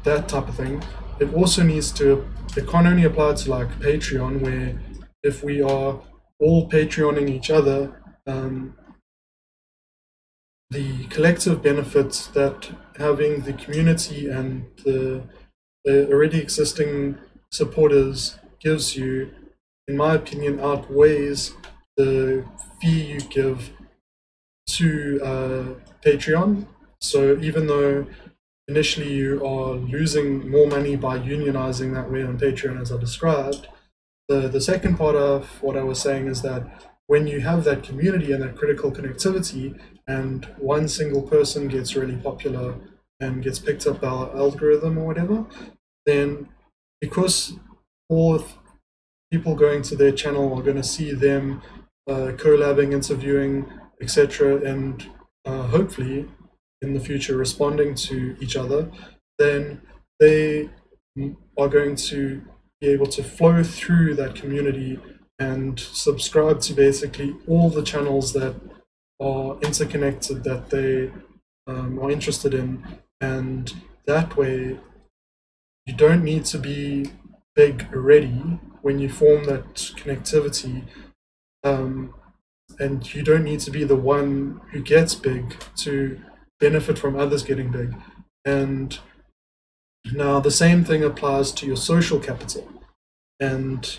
that type of thing. It also needs to, it can't only apply to like Patreon, where if we are all Patreoning each other, the collective benefits that having the community and the already existing supporters gives you, in my opinion, outweighs the fee you give to Patreon. So even though initially you are losing more money by unionizing that way on Patreon, as I described, the second part of what I was saying is that when you have that community and that critical connectivity, and one single person gets really popular and gets picked up by our algorithm or whatever, then because all people going to their channel are going to see them collabing, interviewing, etc., and hopefully in the future responding to each other, then they are going to be able to flow through that community and subscribe to basically all the channels that are interconnected that they are interested in. And that way, you don't need to be big already when you form that connectivity. And you don't need to be the one who gets big to benefit from others getting big. And now the same thing applies to your social capital. And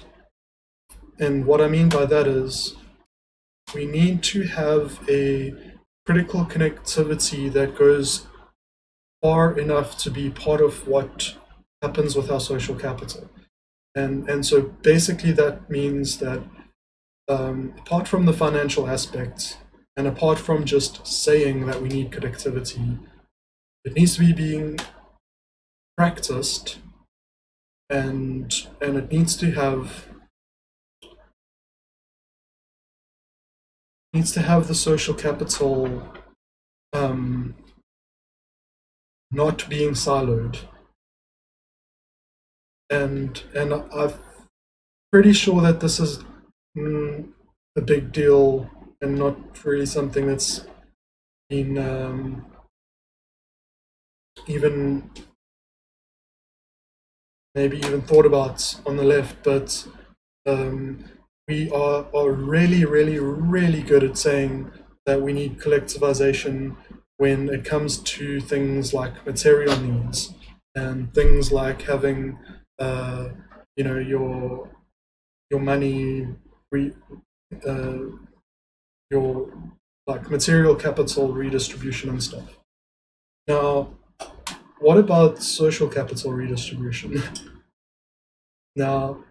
what I mean by that is we need to have a critical connectivity that goes far enough to be part of what happens with our social capital. And so basically that means that apart from the financial aspect, and apart from just saying that we need connectivity, it needs to be being practiced, and it needs to have the social capital not being siloed. And I'm pretty sure that this is a big deal and not really something that's been even maybe even thought about on the left, but we are really, really, really good at saying that we need collectivization when it comes to things like material needs and things like having your money, your like material capital redistribution and stuff. Now, what about social capital redistribution? Now,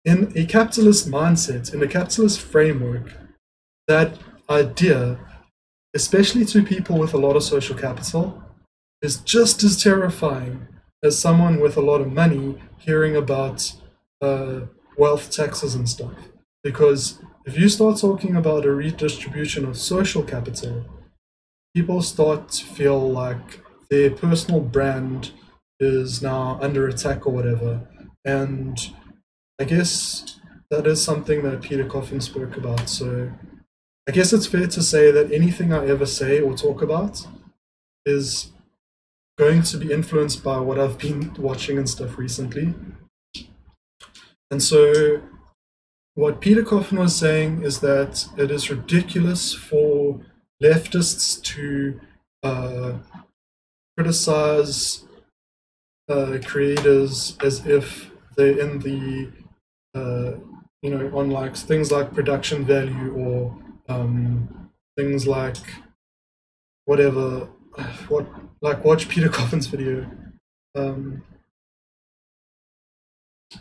in a capitalist mindset, in a capitalist framework, that idea, especially to people with a lot of social capital, is just as terrifying as someone with a lot of money hearing about wealth taxes and stuff. Because if you start talking about a redistribution of social capital, people start to feel like their personal brand is now under attack or whatever. And I guess that is something that Peter Coffin spoke about. So I guess it's fair to say that anything I ever say or talk about is going to be influenced by what I've been watching and stuff recently. And so what Peter Coffin was saying is that it is ridiculous for leftists to criticize creators as if they're in the on like things like production value or things like whatever, watch Peter Coffin's video.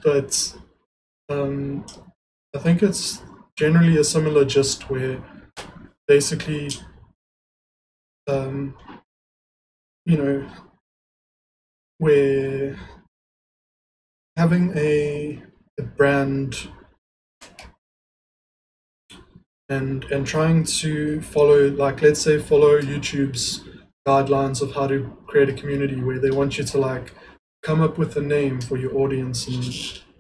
But I think it's generally a similar gist where basically we're having a brand and trying to follow, like, let's say follow YouTube's guidelines of how to create a community, where they want you to like come up with a name for your audience and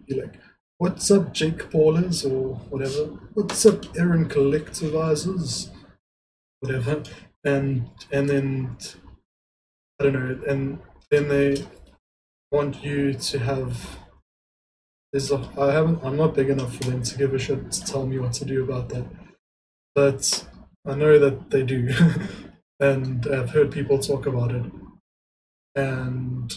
be like, what's up Jake Paulers or whatever, what's up Aaron Collectivizers, whatever, and then I don't know, and then they want you to have I'm not big enough for them to give a shit to tell me what to do about that, but I know that they do. And I've heard people talk about it, and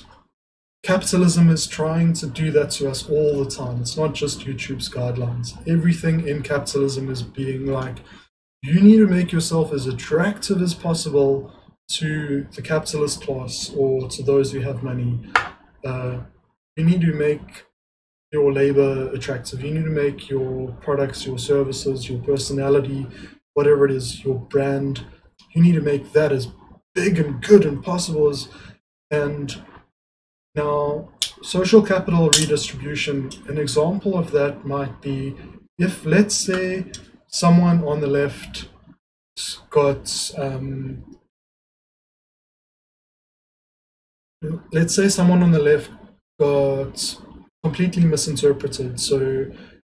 capitalism is trying to do that to us all the time. It's not just YouTube's guidelines. Everything in capitalism is being like, you need to make yourself as attractive as possible to the capitalist class or to those who have money. You need to make your labor attractive. You need to make your products, your services, your personality, whatever it is, your brand, you need to make that as big and good and possible as. And now, social capital redistribution, an example of that might be if, let's say, someone on the left got, let's say someone on the left got completely misinterpreted. So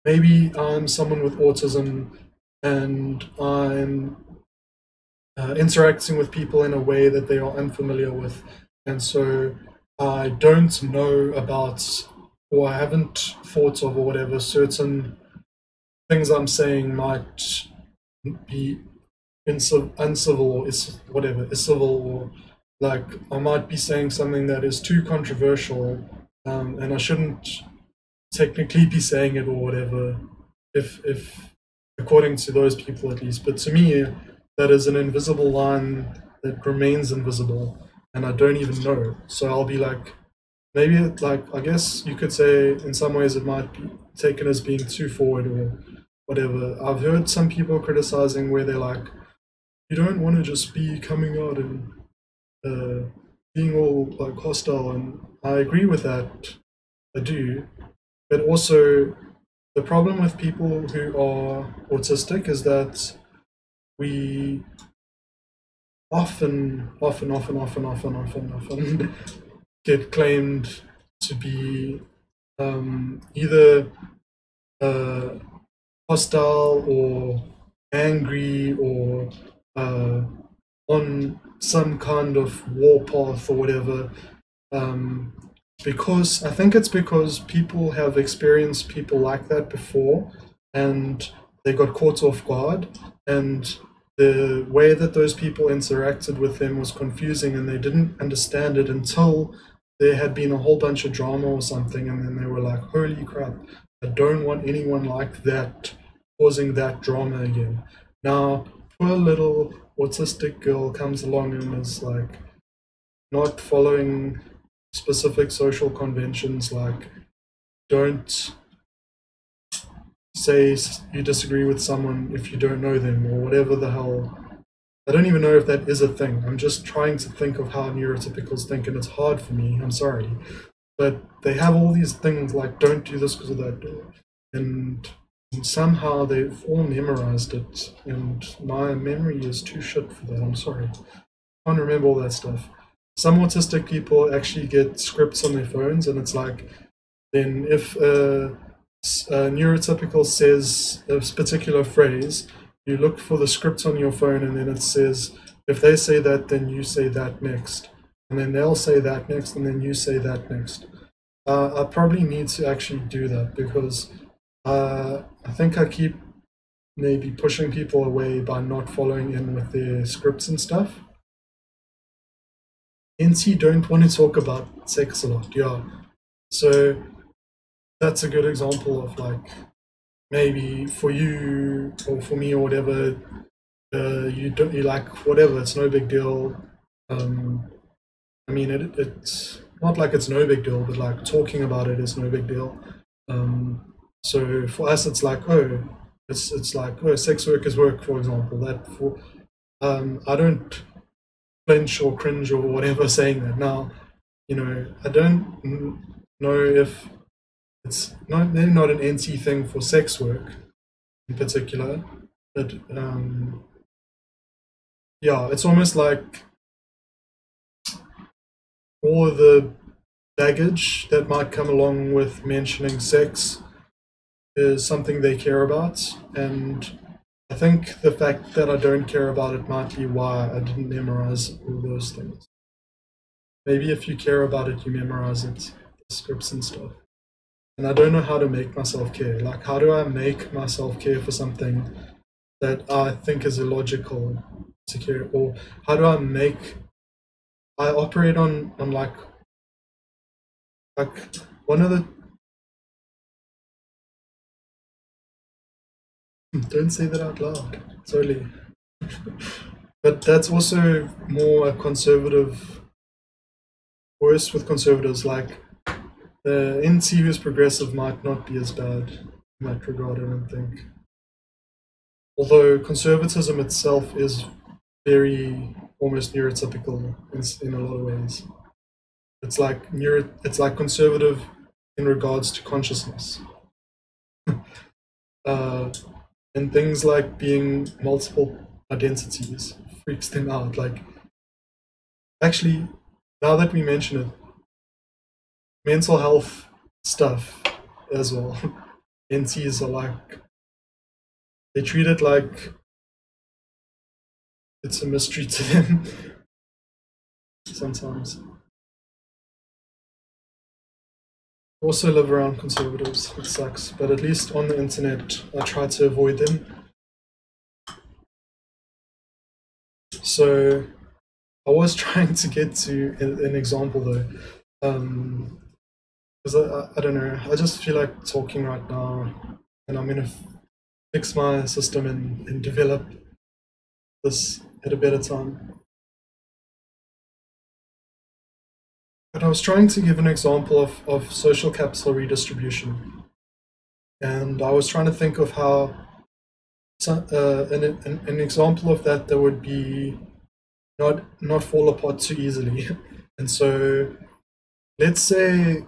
maybe I'm someone with autism and I'm interacting with people in a way that they are unfamiliar with. And so I don't know about, or I haven't thought of, or whatever, certain things I'm saying might be uncivil or whatever, civil, or like I might be saying something that is too controversial, and I shouldn't technically be saying it or whatever, if according to those people at least. But to me, that is an invisible line that remains invisible, and I don't even know. So I'll be like, maybe like, I guess you could say in some ways it might be taken as being too forward or whatever. I've heard some people criticizing where they're like, you don't want to just be coming out and being all like hostile, and I agree with that. I do. But also, the problem with people who are autistic is that we often get claimed to be either hostile or angry or on some kind of warpath or whatever. Because I think it's because people have experienced people like that before and they got caught off guard, and the way that those people interacted with them was confusing and they didn't understand it until there had been a whole bunch of drama or something, and then they were like, holy crap, I don't want anyone like that causing that drama again. Now, poor little autistic girl comes along and is like not following specific social conventions, like don't say you disagree with someone if you don't know them or whatever the hell. I don't even know if that is a thing. I'm just trying to think of how neurotypicals think, and it's hard for me. I'm sorry. But they have all these things like don't do this because of that. And somehow they've all memorized it, and my memory is too shit for that. I'm sorry. I can't remember all that stuff. Some autistic people actually get scripts on their phones, and it's like, then if a neurotypical says a particular phrase, you look for the script on your phone, and then it says, if they say that, then you say that next. And then they'll say that next, and then you say that next. I probably need to actually do that because I think I keep maybe pushing people away by not following in with their scripts and stuff. NC don't want to talk about sex a lot, yeah. So that's a good example of like, maybe for you or for me or whatever, you like whatever, it's no big deal. I mean, it's not like it's no big deal, but like talking about it is no big deal. So for us, it's like, oh, it's like, oh, sex work is work, for example. That for I don't flinch or cringe or whatever saying that. Now, you know, I don't know if it's maybe not an NC thing for sex work in particular, but yeah, it's almost like all the baggage that might come along with mentioning sex is something they care about, and I think the fact that I don't care about it might be why I didn't memorize all those things. Maybe if you care about it, you memorize it, the scripts and stuff. And I don't know how to make myself care. Like, how do I make myself care for something that I think is illogical to care? Or how do I operate on like Like one of the don't say that out loud, sorry. But that's also more a conservative, worse with conservatives. Like the NT who's progressive might not be as bad in that regard, I don't think. Although conservatism itself is very almost neurotypical in a lot of ways. It's like conservative in regards to consciousness. uh, and things like being multiple identities freaks them out. Like, actually, now that we mention it, mental health stuff as well. NTs are like, they treat it like it's a mystery to them sometimes. Also live around conservatives, it sucks, but at least on the internet I try to avoid them. So I was trying to get to an example though, because I don't know, I just feel like talking right now, and I'm gonna fix my system and develop this at a better time. But I was trying to give an example of social capital redistribution, and I was trying to think of how an example of that would be not fall apart too easily. And so let's say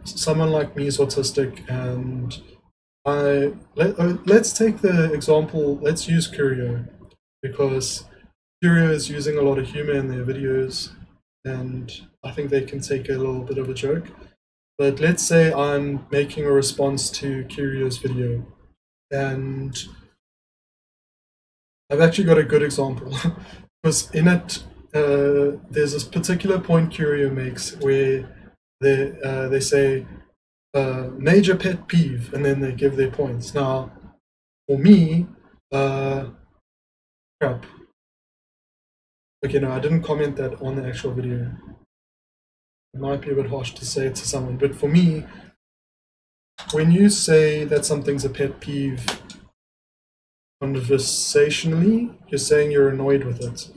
someone like me is autistic, and let's take the example, let's use Curio, because Curio is using a lot of humor in their videos, and I think they can take a little bit of a joke. But let's say I'm making a response to Curio's video, and I've actually got a good example. Because in it, there's this particular point Curio makes where they say major pet peeve, and then they give their points. Now, for me, crap. Okay, no, I didn't comment that on the actual video. It might be a bit harsh to say it to someone, but for me, when you say that something's a pet peeve conversationally, you're saying you're annoyed with it.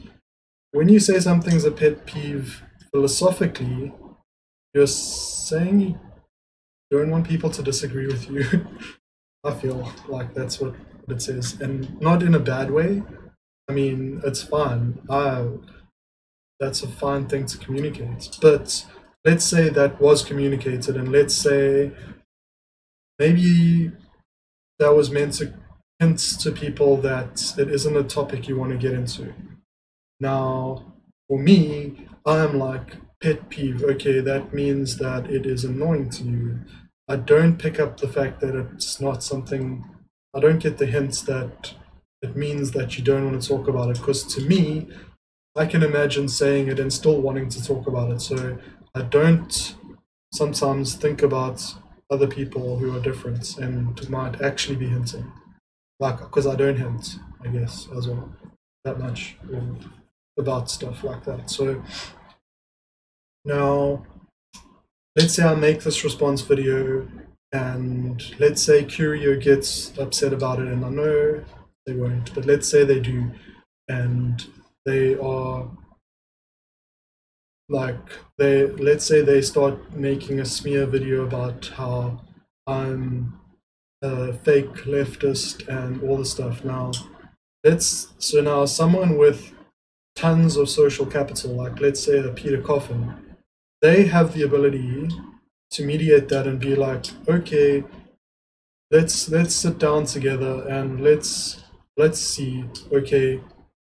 When you say something's a pet peeve philosophically, you're saying you don't want people to disagree with you. I feel like that's what it says, and not in a bad way. I mean, it's fine. That's a fine thing to communicate. But let's say that was communicated, and let's say maybe that was meant to hint to people that it isn't a topic you want to get into. Now, for me, I'm like, pet peeve, okay, that means that it is annoying to you. I don't pick up the fact that it's not something, I don't get the hints that it means that you don't want to talk about it, because to me, I can imagine saying it and still wanting to talk about it. So I don't sometimes think about other people who are different and might actually be hinting. Like, because I don't hint, I guess, as well, that much about stuff like that. So now, let's say I make this response video, and let's say Curio gets upset about it, and I know they won't, but let's say they do, and they are like, let's say they start making a smear video about how I'm a fake leftist and all this stuff. Now, so now someone with tons of social capital, like let's say a Peter Coffin, they have the ability to mediate that and be like, okay, let's sit down together and let's see, okay,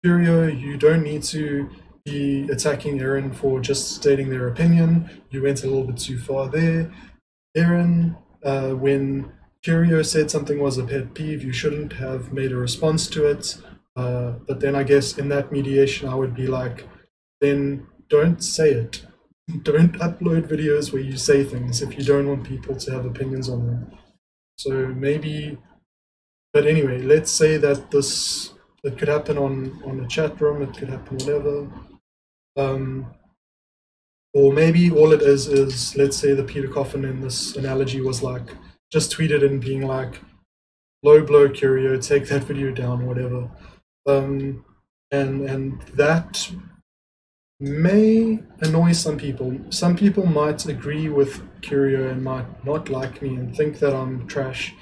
Curio, you don't need to be attacking Aaron for just stating their opinion. You went a little bit too far there. Aaron, when Curio said something was a pet peeve, you shouldn't have made a response to it. But then I guess in that mediation, I would be like, then don't say it. Don't upload videos where you say things if you don't want people to have opinions on them. So maybe, but anyway, let's say that it could happen on a chat room, it could happen whatever. Or maybe all it is, let's say the Peter Coffin in this analogy was like, just tweeted in being like, low blow Curio, take that video down, whatever. And that may annoy some people. Some people might agree with Curio and might not like me and think that I'm trash.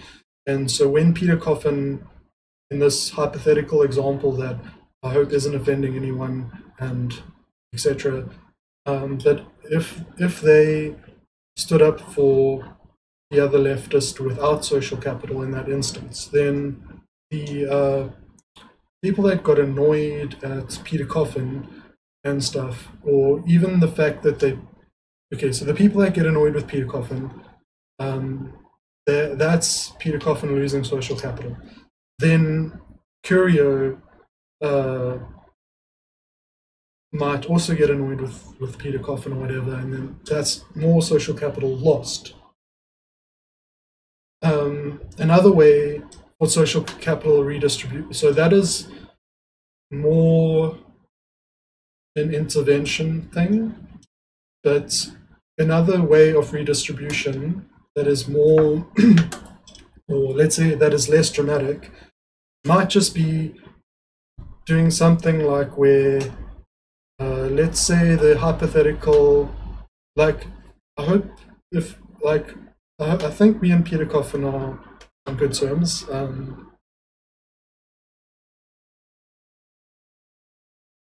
And so when Peter Coffin, in this hypothetical example that I hope isn't offending anyone and etc., that if they stood up for the other leftist without social capital in that instance, then the people that got annoyed at Peter Coffin and stuff, or even the fact that so the people that get annoyed with Peter Coffin, that's Peter Coffin losing social capital. Then Curio might also get annoyed with Peter Coffin or whatever, and then that's more social capital lost. Another way for social capital redistribute, so that is more an intervention thing, but another way of redistribution that is more, or let's say that is less dramatic, might just be doing something like where, let's say the hypothetical, like, I hope if, like, I think me and Peter Coffin are on good terms.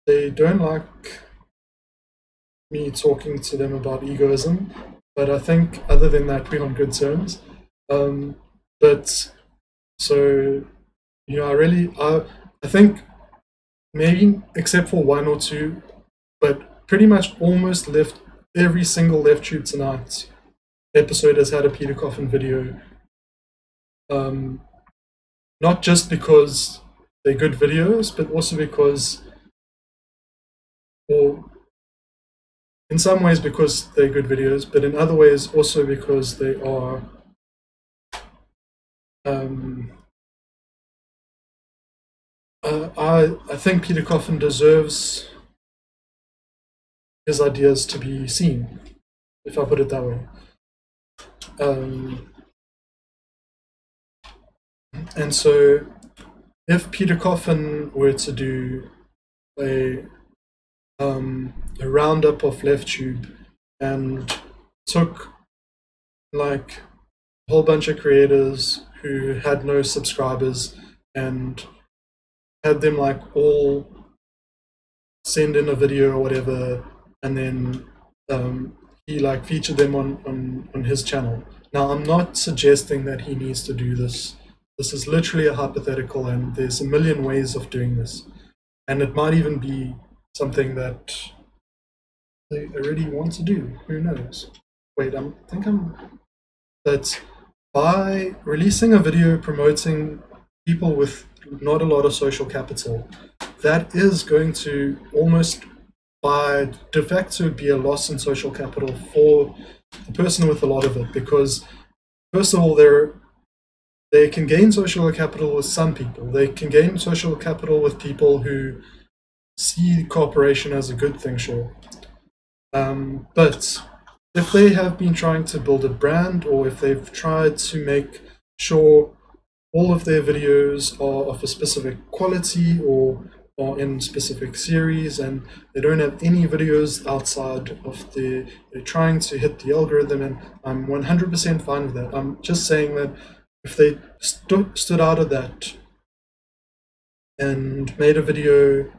They don't like me talking to them about egoism, but I think other than that, we're on good terms. But so, you know, I think maybe except for one or two, but pretty much almost every single Left Tube Tonight episode has had a Peter Coffin video. Not just because they're good videos, but also because, or in some ways because they're good videos, but in other ways also because they are I think Peter Coffin deserves his ideas to be seen, if I put it that way. And so if Peter Coffin were to do a roundup of LeftTube and took like a whole bunch of creators who had no subscribers and had them like all send in a video or whatever, and then he like featured them on his channel. Now, I'm not suggesting that he needs to do this. This is literally a hypothetical, and there's a million ways of doing this. And it might even be something that they already want to do. Who knows? Wait, that by releasing a video promoting people with not a lot of social capital, that is going to almost by de facto be a loss in social capital for the person with a lot of it, because first of all, they can gain social capital with some people. They can gain social capital with people who see cooperation as a good thing, sure. But if they have been trying to build a brand, or if they've tried to make sure all of their videos are of a specific quality or are in specific series, and they don't have any videos outside of they're trying to hit the algorithm, and I'm 100% fine with that. I'm just saying that if they stood out of that and made a video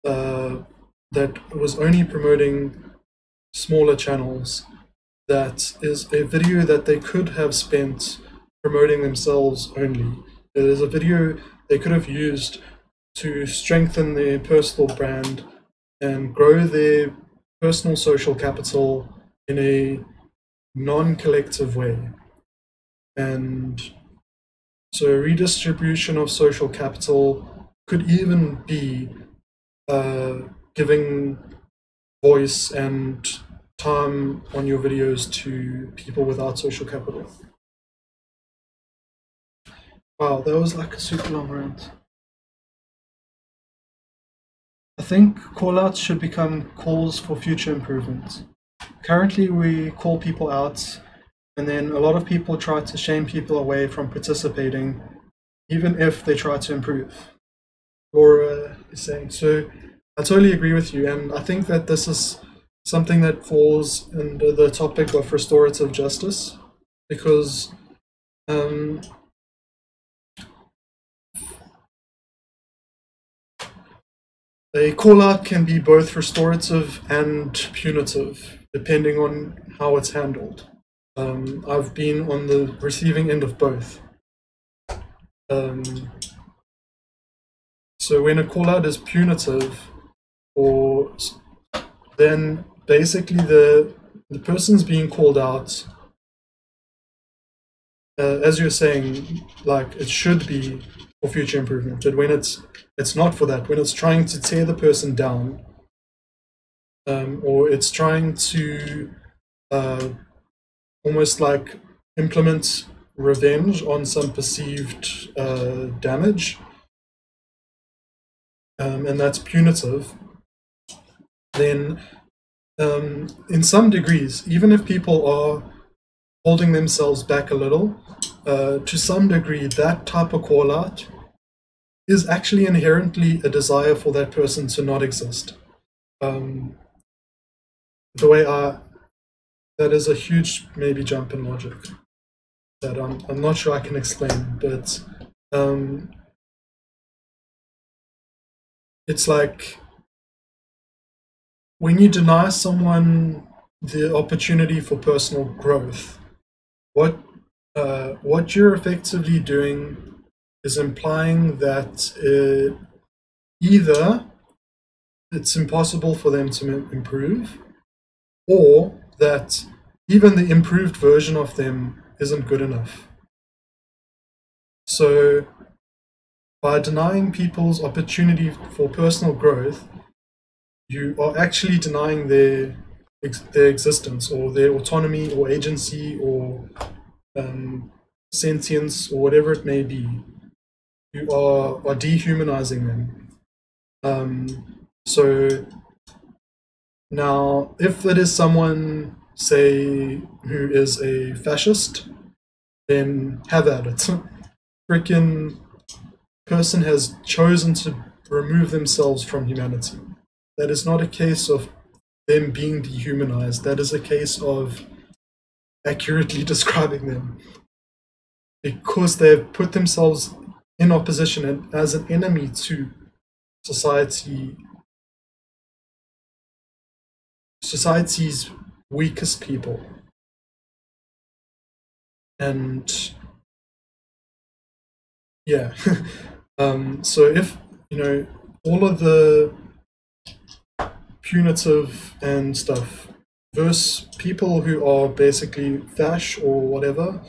that was only promoting smaller channels, that is a video that they could have spent promoting themselves only. It is a video they could have used to strengthen their personal brand and grow their personal social capital in a non-collective way. And so redistribution of social capital could even be giving voice and time on your videos to people without social capital. Wow, that was like a super long rant. I think callouts should become calls for future improvements. currently we call people out, and then a lot of people try to shame people away from participating, even if they try to improve. Laura is saying. So I totally agree with you, and I think that this is something that falls under the topic of restorative justice, because um, a call out can be both restorative and punitive, depending on how it's handled. I've been on the receiving end of both. Um, so when a call out is punitive, or then basically the person's being called out, as you're saying, like it should be for future improvement, but when it's not for that, when it's trying to tear the person down, or it's trying to almost like implement revenge on some perceived damage, and that's punitive, then in some degrees, even if people are holding themselves back a little, to some degree, that type of call out is actually inherently a desire for that person to not exist. The way that is a huge maybe jump in logic that I'm not sure I can explain, but it's like when you deny someone the opportunity for personal growth, what you're effectively doing is implying that either it's impossible for them to improve, or that even the improved version of them isn't good enough. So by denying people's opportunity for personal growth, you are actually denying their existence, or their autonomy, or agency, or sentience, or whatever it may be. You are dehumanizing them. So now, if it is someone, say, who is a fascist, then have at it. Freaking person has chosen to remove themselves from humanity. That is not a case of them being dehumanized. That is a case of accurately describing them, because they've put themselves in opposition and as an enemy to society's weakest people. And yeah, so if all of the punitive and stuff versus people who are basically fash or whatever,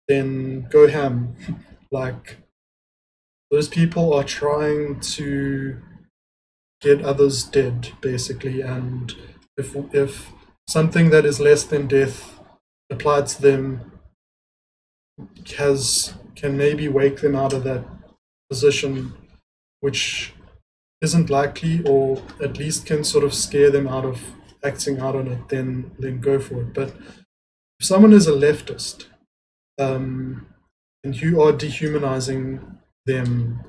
then go ham. Like, those people are trying to get others dead, basically, and if something that is less than death applied to them can maybe wake them out of that position, which isn't likely, or at least can sort of scare them out of acting out on it, then go for it. But if someone is a leftist, and you are dehumanizing them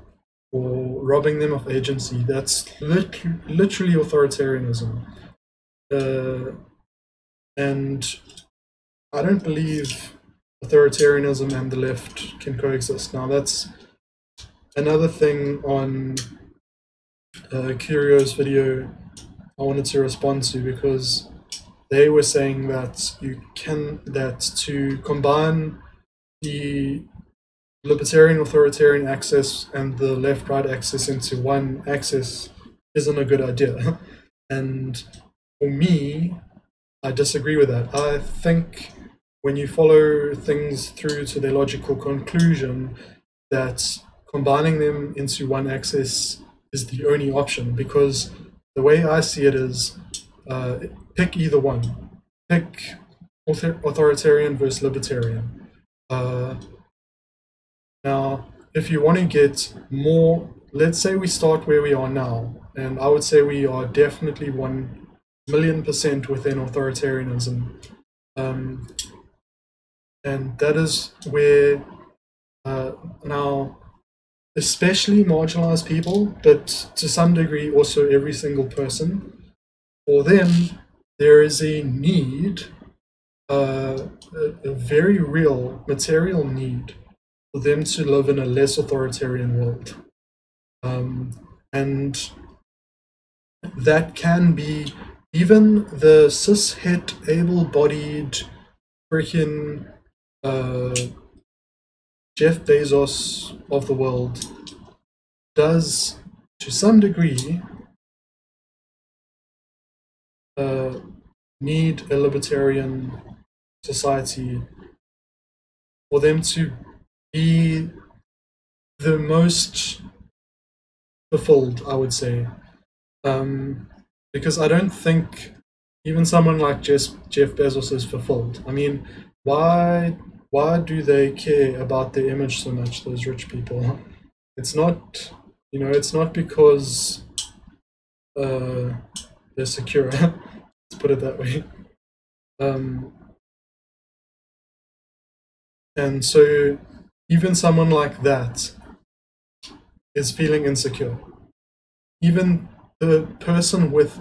or robbing them of agency, that's literally authoritarianism. And I don't believe authoritarianism and the left can coexist. Now, that's another thing on Curio's video I wanted to respond to, because they were saying that to combine the libertarian authoritarian axis and the left-right axis into one axis isn't a good idea. And for me, I disagree with that. I think when you follow things through to their logical conclusion, that combining them into one axis is the only option, because the way I see it is, pick either one. Pick authoritarian versus libertarian. Now, if you want to get more, let's say we start where we are now, and I would say we are definitely one 1,000,000% within authoritarianism. And that is where now, especially marginalized people, but to some degree also every single person, for them, there is a need, a very real material need for them to live in a less authoritarian world. And that can be even the cis-het, able-bodied, freaking Jeff Bezos of the world does, to some degree, need a libertarian society for them to be the most fulfilled, I would say. Because I don't think even someone like Jeff Bezos is fulfilled. I mean, why do they care about their image so much, those rich people? It's not, it's not because they're secure. Let's put it that way. And so even someone like that is feeling insecure. Even the person with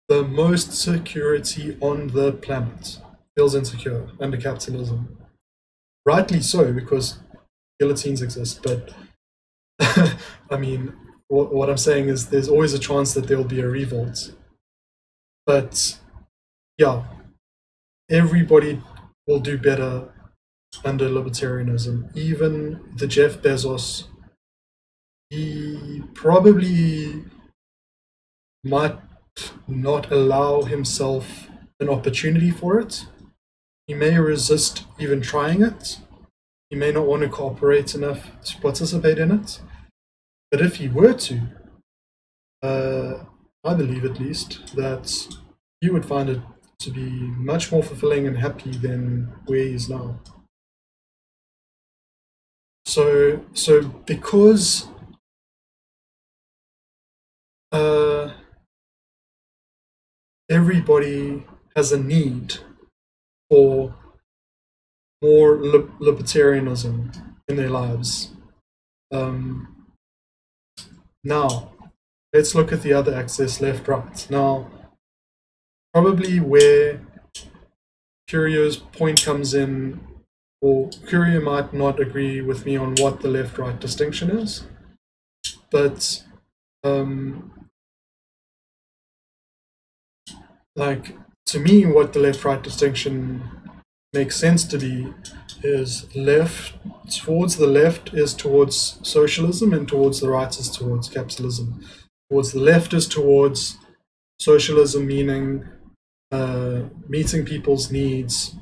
the most security on the planet feels insecure under capitalism. Rightly so, because guillotines exist, but I mean, what I'm saying is there's always a chance that there will be a revolt. But yeah, everybody will do better under libertarianism. Even the Jeff Bezos, he probably might not allow himself an opportunity for it. He may resist even trying it. He may not want to cooperate enough to participate in it. But if he were to, I believe at least that he would find it to be much more fulfilling and happy than where he is now. So because everybody has a need for more libertarianism in their lives. Now, let's look at the other axis, left, right. Now, probably where Curio's point comes in, or Curio might not agree with me on what the left-right distinction is, but like, to me, what the left-right distinction makes sense to be is towards the left is towards socialism and towards the right is towards capitalism. Towards the left is towards socialism, meaning meeting people's needs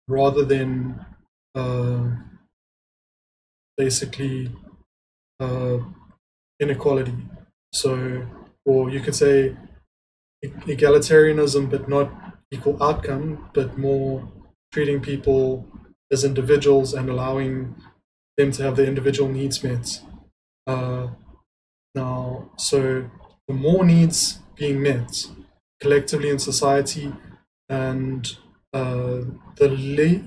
rather than basically inequality. So, or you could say egalitarianism, but not equal outcome, but more treating people as individuals and allowing them to have their individual needs met. Now, so the more needs being met collectively in society, and the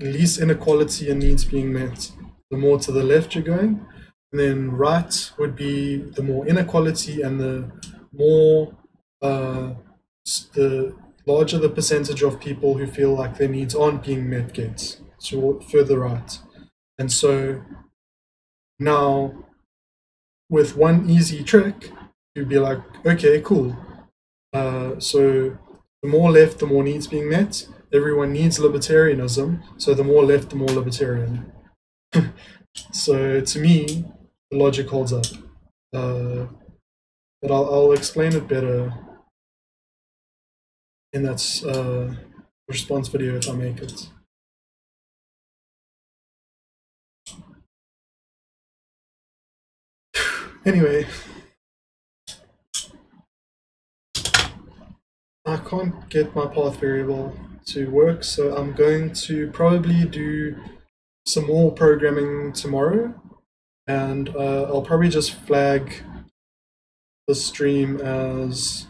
least inequality and needs being met, the more to the left you're going. And then right would be the more inequality, and the more the larger the percentage of people who feel like their needs aren't being met gets, so further right. And so now, with one easy trick, you'd be like, okay, cool. So the more left, the more needs being met. Everyone needs libertarianism, so the more left, the more libertarian. So to me, the logic holds up. But I'll explain it better in that response video if I make it. Anyway, I can't get my path variable to work, so I'm going to probably do some more programming tomorrow, and I'll probably just flag the stream as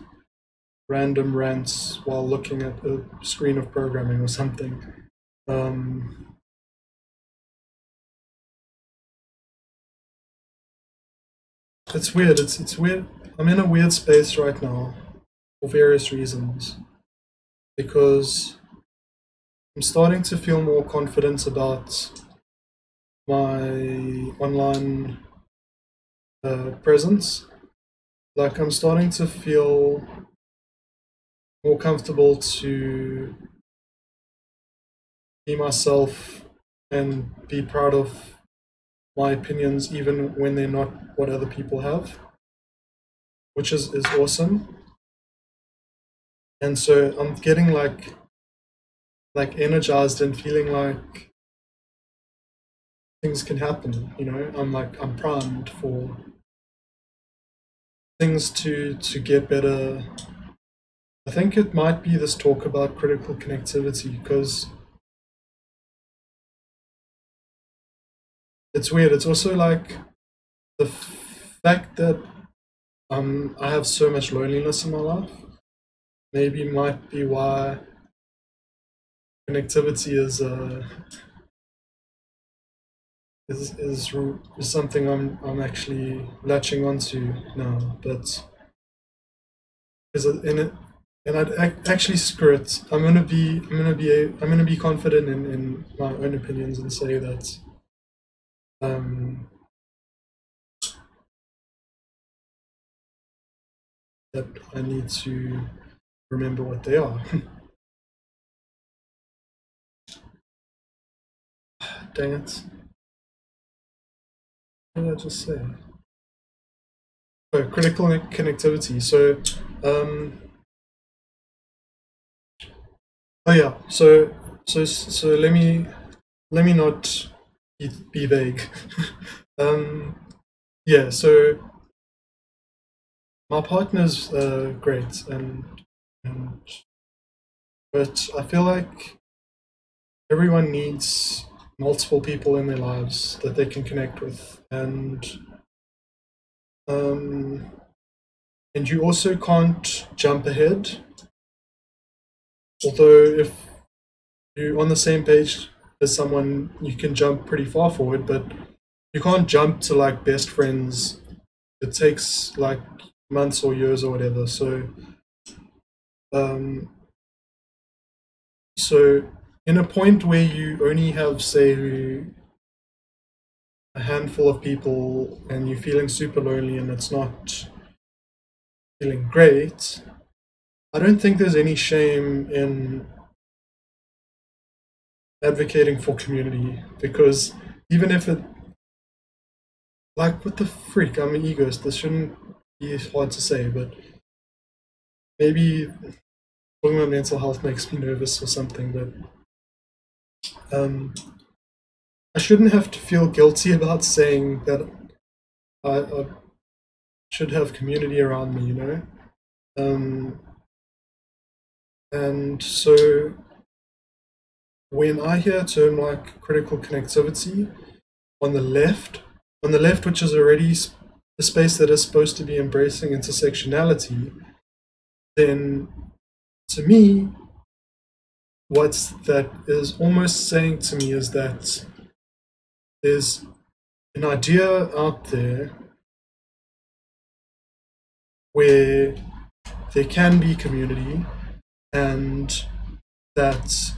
random rants while looking at a screen of programming or something. It's weird. It's weird. I'm in a weird space right now for various reasons because I'm starting to feel more confident about my online presence. Like I'm starting to feel more comfortable to be myself and be proud of my opinions even when they're not what other people have, which is awesome. And so I'm getting like energized and feeling like things can happen, you know. I'm primed for things to get better. I think it might be this talk about critical connectivity because it's weird. It's also like the fact that I have so much loneliness in my life. Maybe might be why connectivity is something I'm actually latching onto now. But is it in it? And actually screw it. I'm gonna be confident in my own opinions and say that that I need to remember what they are. Dang it. What did I just say? Oh, critical connectivity. So, oh yeah. So let me not be vague. Yeah. So my partner's great, and but I feel like everyone needs multiple people in their lives that they can connect with, and you also can't jump ahead. Although if you're on the same page as someone, you can jump pretty far forward, but you can't jump to like best friends. It takes like months or years or whatever. Um, so in a point where you only have, say, a handful of people and you're feeling super lonely and it's not feeling great, I don't think there's any shame in advocating for community because even if it, like, what the freak, I'm an egoist. This shouldn't be hard to say, but maybe talking about mental health makes me nervous or something, but I shouldn't have to feel guilty about saying that I should have community around me, you know? And so when I hear a term like critical connectivity on the left, which is already a space that is supposed to be embracing intersectionality, then to me, what that is almost saying to me is that there's an idea out there where there can be community and that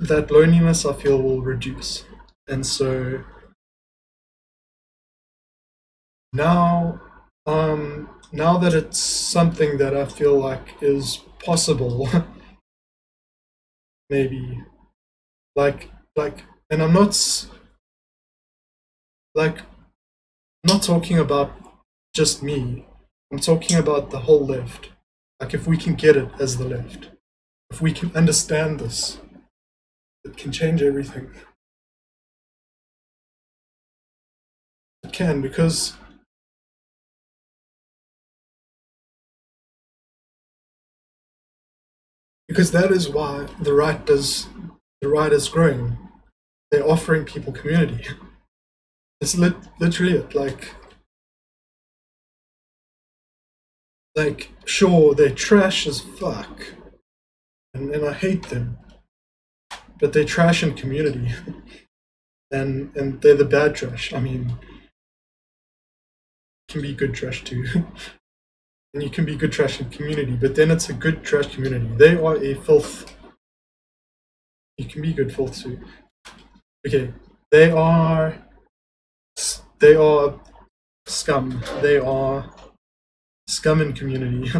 loneliness I feel will reduce. And so now now that it's something that I feel like is possible, maybe like and I'm like not talking about just me. I'm talking about the whole left. Like if we can get it as the left, if we can understand this, it can change everything. It can because that is why the right is growing. They're offering people community. It's literally it. Like like, sure, they're trash as fuck, and I hate them, but they're trash in community, and they're the bad trash. I mean, can be good trash too, and you can be good trash in community, but then it's a good trash community. They are a filth. You can be good filth too. Okay, they are scum. They are scum in community.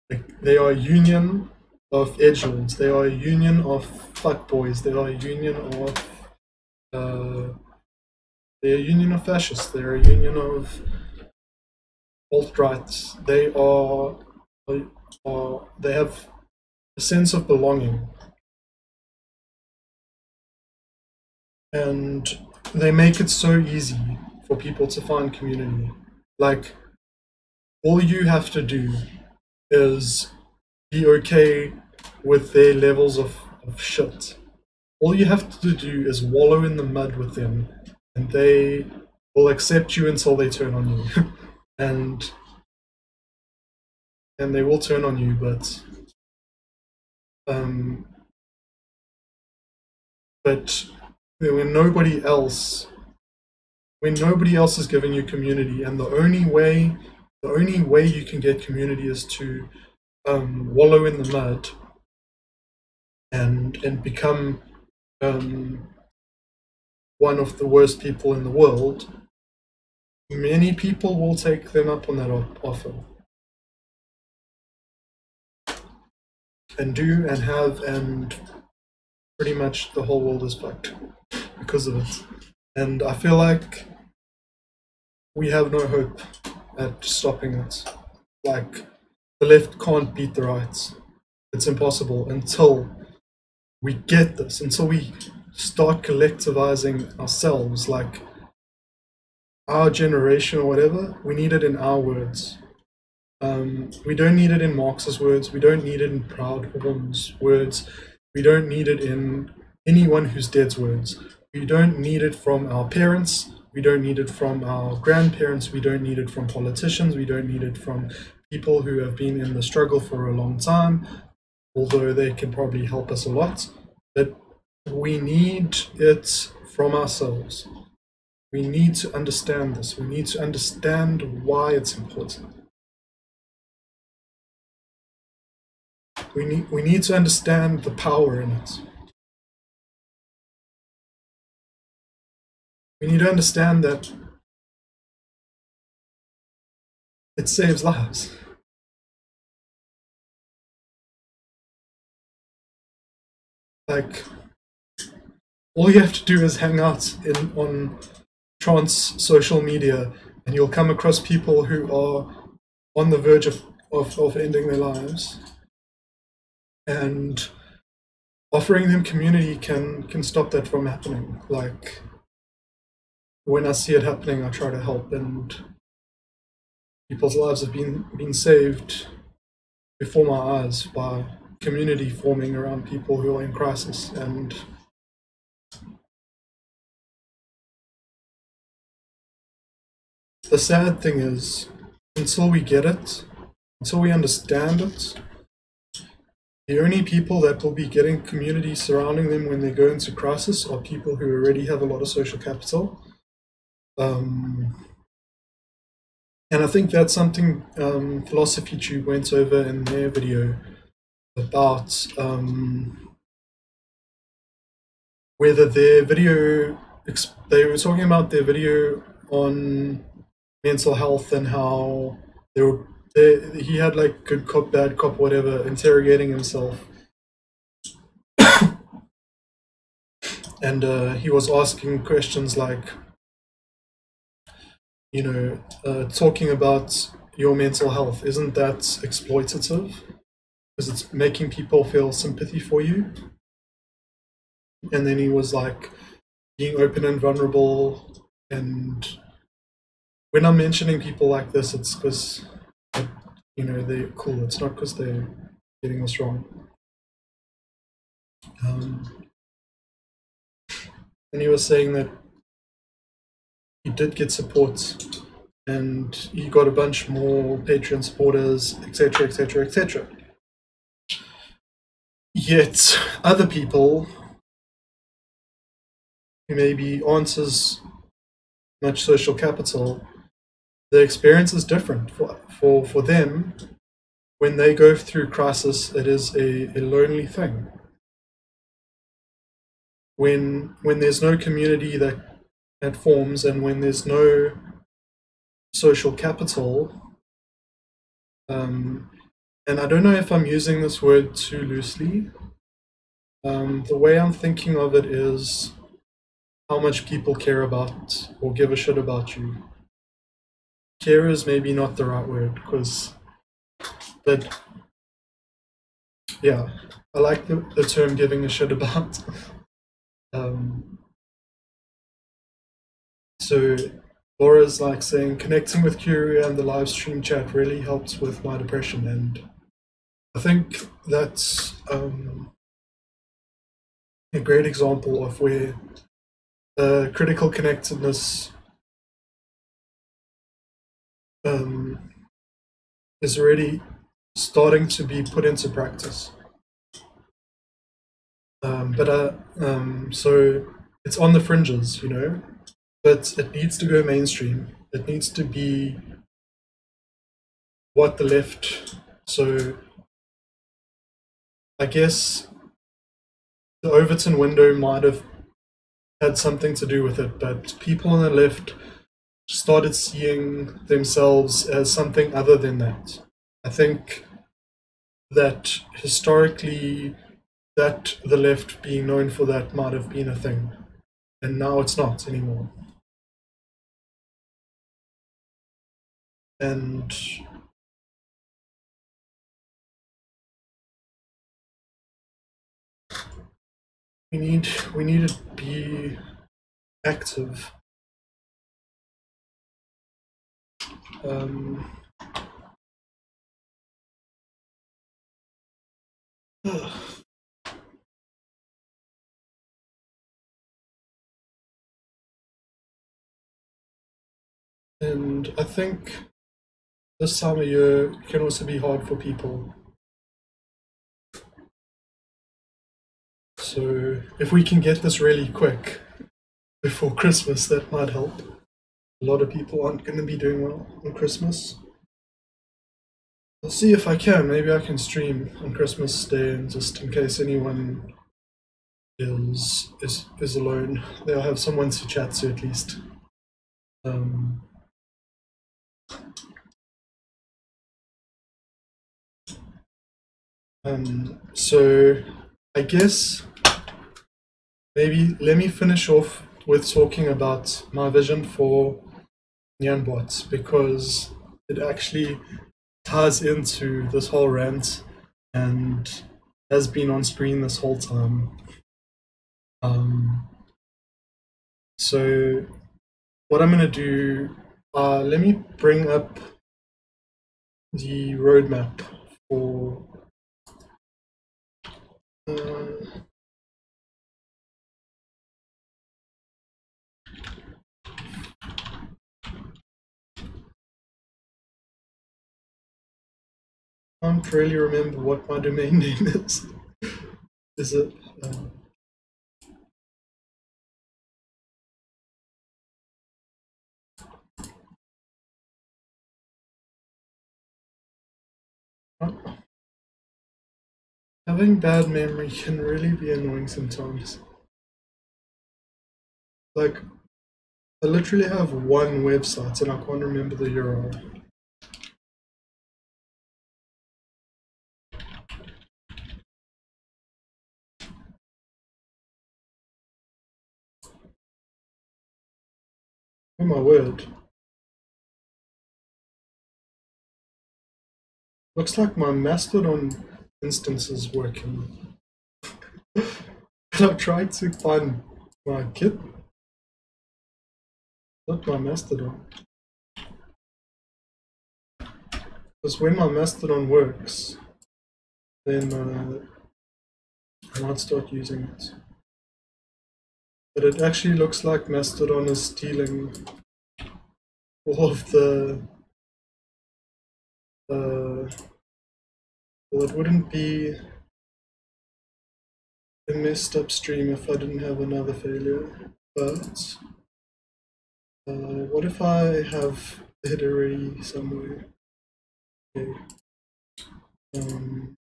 Like, they are a union of edgelords. They are a union of fuckboys. They are a union of they're a union of fascists. They're a union of alt-rights. They have a sense of belonging, and they make it so easy for people to find community. Like, all you have to do is be okay with their levels of shit. All you have to do is wallow in the mud with them, and they will accept you until they turn on you. and they will turn on you, but when nobody else is giving you community, and the only way you can get community is to wallow in the mud and become one of the worst people in the world, many people will take them up on that offer and do and have, and pretty much the whole world is fucked because of it. And I feel like we have no hope at stopping it. Like, the left can't beat the right. It's impossible until we get this, until we start collectivizing ourselves, like our generation or whatever. We need it in our words. We don't need it in Marx's words. We don't need it in Proudhon's words. We don't need it in anyone who's dead's words. We don't need it from our parents. We don't need it from our grandparents. We don't need it from politicians. We don't need it from people who have been in the struggle for a long time, although they can probably help us a lot. But we need it from ourselves. We need to understand this. We need to understand why it's important. We need to understand the power in it. We need to understand that it saves lives. Like, all you have to do is hang out on trans social media, and you'll come across people who are on the verge of ending their lives. And offering them community can stop that from happening. Like, when I see it happening, I try to help, and people's lives have been saved before my eyes by community forming around people who are in crisis. And the sad thing is, until we get it, until we understand it, the only people that will be getting community surrounding them when they go into crisis are people who already have a lot of social capital. And I think that's something Philosophy Tube went over in their video about whether their video, they were talking about their video on mental health and how he had like good cop, bad cop, whatever, interrogating himself. And he was asking questions like, talking about your mental health, isn't that exploitative? Because it's making people feel sympathy for you. And then he was like, being open and vulnerable. And when I'm mentioning people like this, it's because, they're cool. It's not because they're getting this wrong. And he was saying that he did get support and he got a bunch more Patreon supporters, etc., etc., etc. Yet other people who maybe aren't as much social capital, the experience is different. For them, when they go through crisis, it is a lonely thing. When there's no community that forms, and when there's no social capital, and I don't know if I'm using this word too loosely. The way I'm thinking of it is how much people care about or give a shit about you. Care is maybe not the right word, but yeah, I like the term giving a shit about. So Laura's like saying connecting with Curia and the live stream chat really helps with my depression, and I think that's a great example of where critical connectedness is already starting to be put into practice. So it's on the fringes, you know, but it needs to go mainstream. It needs to be what the left. So I guess the Overton window might have had something to do with it, but people on the left started seeing themselves as something other than that. I think that historically, that the left being known for that might have been a thing, and now it's not anymore. And we need to be active. And I think this time of year can also be hard for people. So if we can get this really quick before Christmas, that might help. A lot of people aren't going to be doing well on Christmas. I'll see if I can. Maybe I can stream on Christmas Day, and just in case anyone is alone, they'll have someone to chat to at least. So I guess maybe let me finish off with talking about my vision for nyanbot, because it actually ties into this whole rant and has been on screen this whole time. So what I'm going to do, let me bring up the roadmap for I can't really remember what my domain name is. Is it? Having bad memory can really be annoying sometimes. Like, I literally have one website and I can't remember the URL. Oh my word. Looks like my Mastodon instance is working. And I tried to find my Git. Not my Mastodon. Because when my Mastodon works, then I might start using it. But it actually looks like Mastodon is stealing all of the well, it wouldn't be a messed up stream if I didn't have another failure. But what if I have it already somewhere? Okay. Um,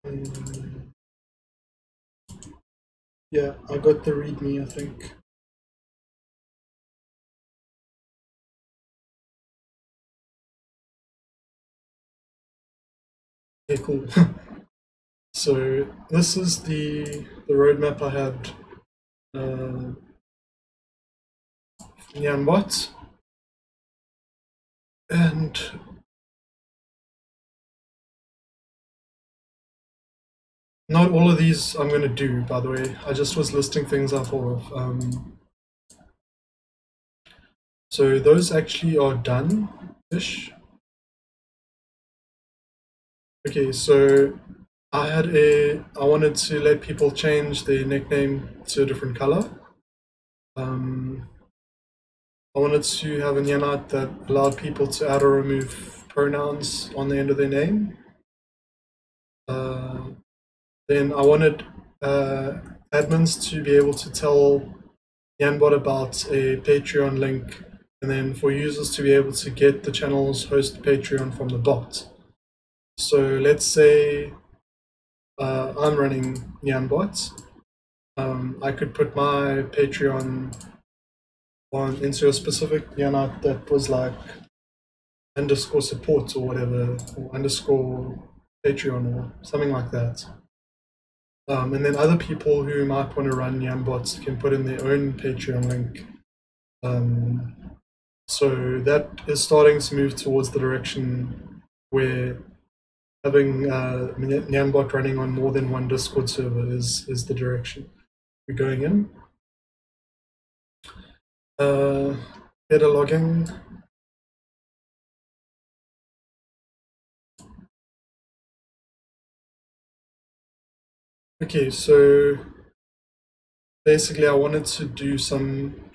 um, yeah, I got the README, I think. Okay, cool. So this is the roadmap I had. Nyanbot, and not all of these I'm going to do, by the way. I just was listing things I thought of. So those actually are done-ish. Okay, so I wanted to let people change their nickname to a different color. I wanted to have a nyanat that allowed people to add or remove pronouns on the end of their name. Then I wanted admins to be able to tell nyanbot about a Patreon link, and then for users to be able to get the channel's host Patreon from the bot. So let's say I'm running nyanbot. I could put my Patreon into a specific nyanat that was like underscore support or whatever, or underscore Patreon or something like that. And then other people who might want to run nyanbots can put in their own Patreon link. So that is starting to move towards the direction where having nyanbot running on more than one Discord server is the direction we're going in. Better logging. Okay, so basically I wanted to do some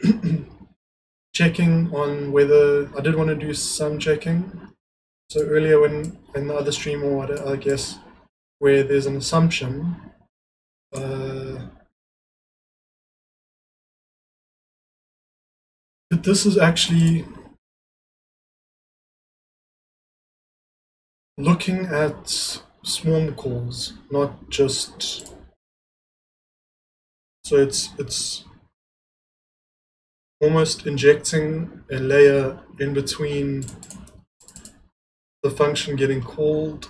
checking on whether I did want to do some checking. So earlier when in the other stream or what, I guess, where there's an assumption, but this is actually looking at swarm calls, not just. So it's almost injecting a layer in between the function getting called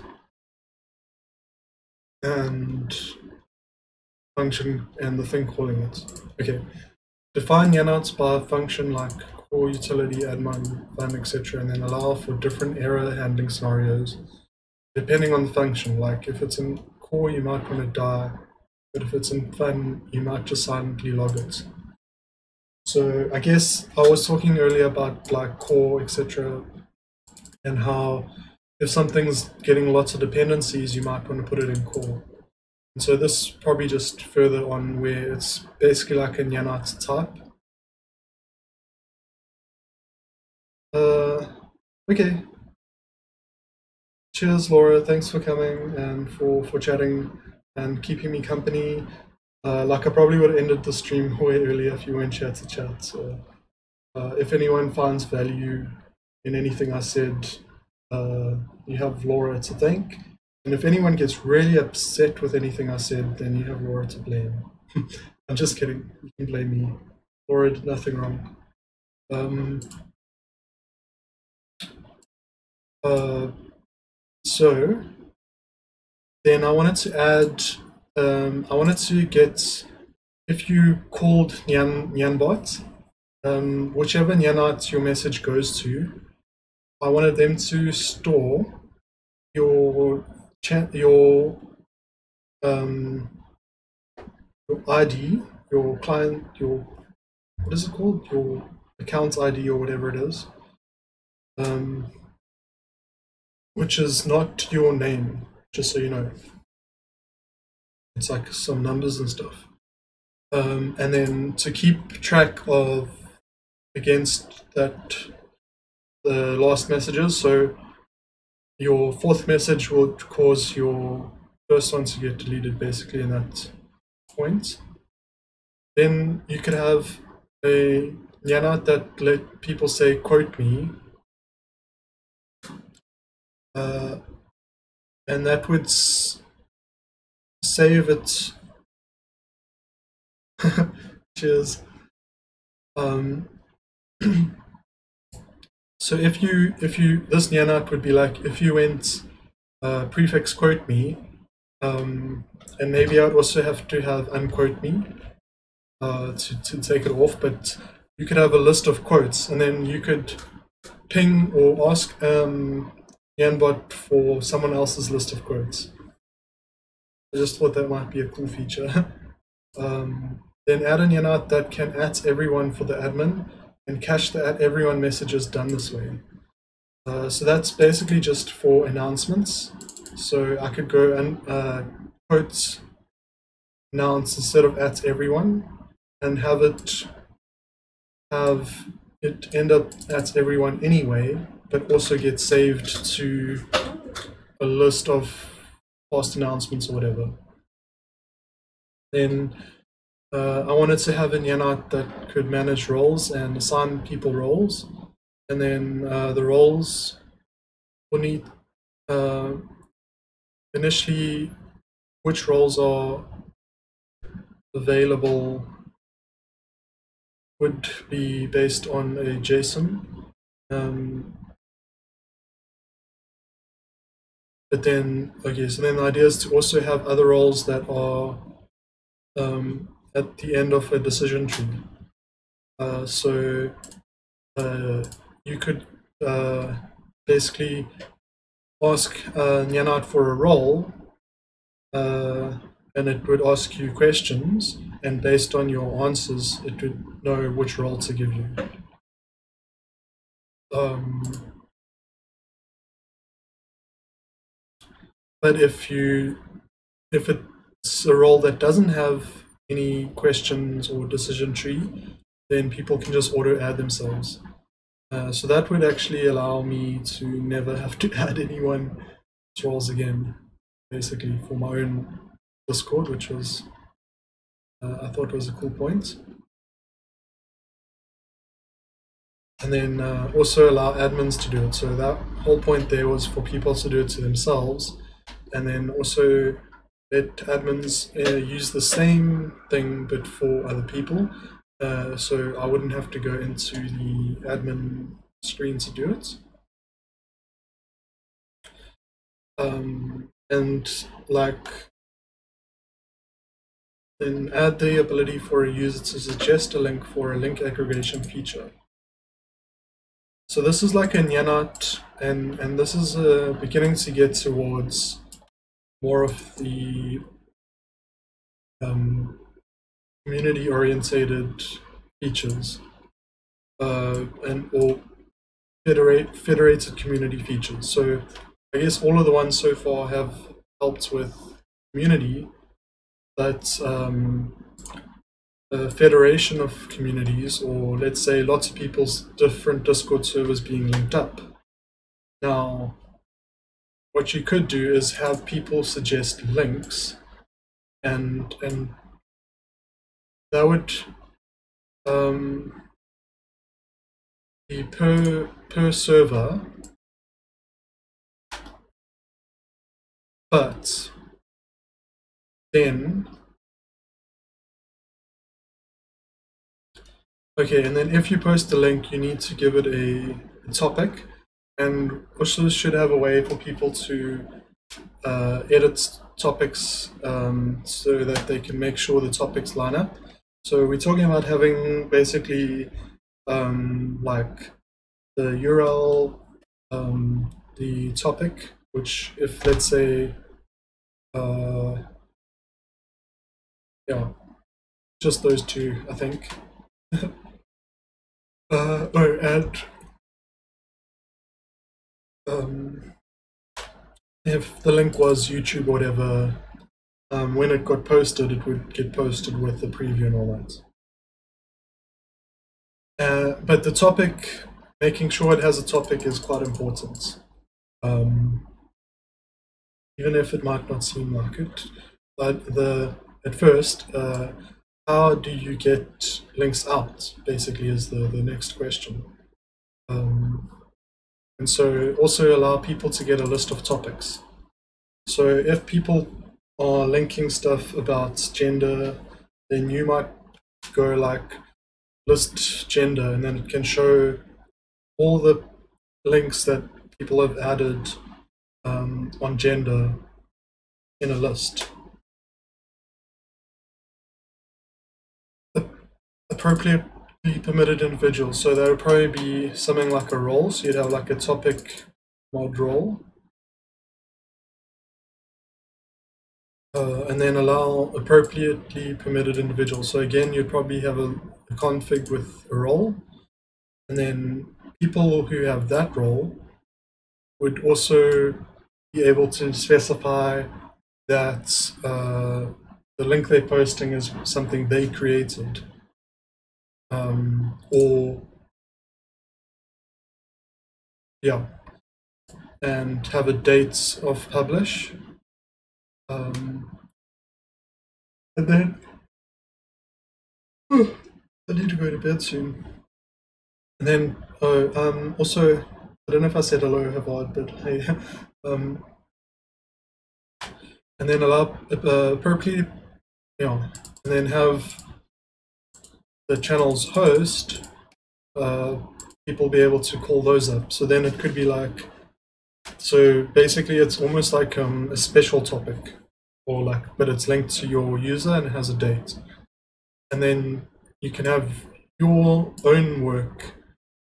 and function and the thing calling it. Okay. Define nyanouts by a function like core utility, admin, fun, etc., and then allow for different error handling scenarios depending on the function. Like if it's in core, you might want to die, but if it's in fun, you might just silently log it. So I guess I was talking earlier about like core, etc., and how if something's getting lots of dependencies, you might want to put it in core. And so this probably just further on where it's basically like a nyanat type. Okay. Cheers, Laura. Thanks for coming and for chatting and keeping me company. Like I probably would have ended the stream way earlier if you weren't chat to chat. So if anyone finds value in anything I said, you have Laura to thank. And if anyone gets really upset with anything I said, then you have Laura to blame. I'm just kidding. You can blame me. Laura did nothing wrong. So then I wanted to add, I wanted to get, if you called nyanbot, whichever nyanat your message goes to, I wanted them to store your ID, your client, your, what is it called? Your account ID or whatever it is, which is not your name, just so you know. It's like some numbers and stuff. And then to keep track of against that the last messages, so your fourth message would cause your first one to get deleted basically in that point. Then you could have a nyanbot that let people say quote me, and that would save it. Cheers. So if you this nyanbot would be like if you went prefix quote me, and maybe I'd also have to have unquote me to take it off, but you could have a list of quotes, and then you could ping or ask nyanbot for someone else's list of quotes. I just thought that might be a cool feature. Then add a nyanbot that can @ everyone for the admin and cache the @ everyone messages done this way. So that's basically just for announcements. So I could go and quote announce instead of @ everyone, and have it end up @ everyone anyway, but also get saved to a list of past announcements or whatever. Then I wanted to have a nyanbot that could manage roles and assign people roles, and then the roles will need initially which roles are available would be based on a JSON. But then, okay, so then the idea is to also have other roles that are at the end of a decision tree. So you could basically ask nyanbot for a role, and it would ask you questions, and based on your answers, it would know which role to give you. But if it's a role that doesn't have any questions or decision tree, then people can just auto add themselves. So that would actually allow me to never have to add anyone's roles again, basically, for my own Discord, which was I thought was a cool point. And then also allow admins to do it. So that whole point there was for people to do it to themselves, and then also let admins use the same thing but for other people. So I wouldn't have to go into the admin screen to do it. And like, then add the ability for a user to suggest a link for a link aggregation feature. So this is like a nyanbot, and this is beginning to get towards more of the community-orientated features, or federated community features. So I guess all of the ones so far have helped with community, but a federation of communities, or let's say lots of people's different Discord servers being linked up. Now, what you could do is have people suggest links, and that would be per server, but then okay, and then if you post a link, you need to give it a topic, and also should have a way for people to edit topics so that they can make sure the topics line up. So we're talking about having basically like the URL, the topic, which if let's say yeah, just those two, I think. And if the link was YouTube or whatever, when it got posted, it would get posted with the preview and all that. But the topic, making sure it has a topic is quite important. Even if it might not seem like it. But at first, how do you get links out, basically, is the next question. And so also allow people to get a list of topics. So if people are linking stuff about gender, then you might go like list gender, and then it can show all the links that people have added on gender in a list. Appropriately permitted individuals, so that would probably be something like a role, so you'd have like a topic mod role. And then allow appropriately permitted individuals. So again, you'd probably have a config with a role, and then people who have that role would also be able to specify that the link they're posting is something they created, and have a date of publish. And then I need to go to bed soon. And then also, I don't know if I said hello, Havard, but hey, and then allow appropriately, and then have the channel's host, people be able to call those up. So then it could be like, so basically it's almost like a special topic, or like, but it's linked to your user and it has a date. And then you can have your own work,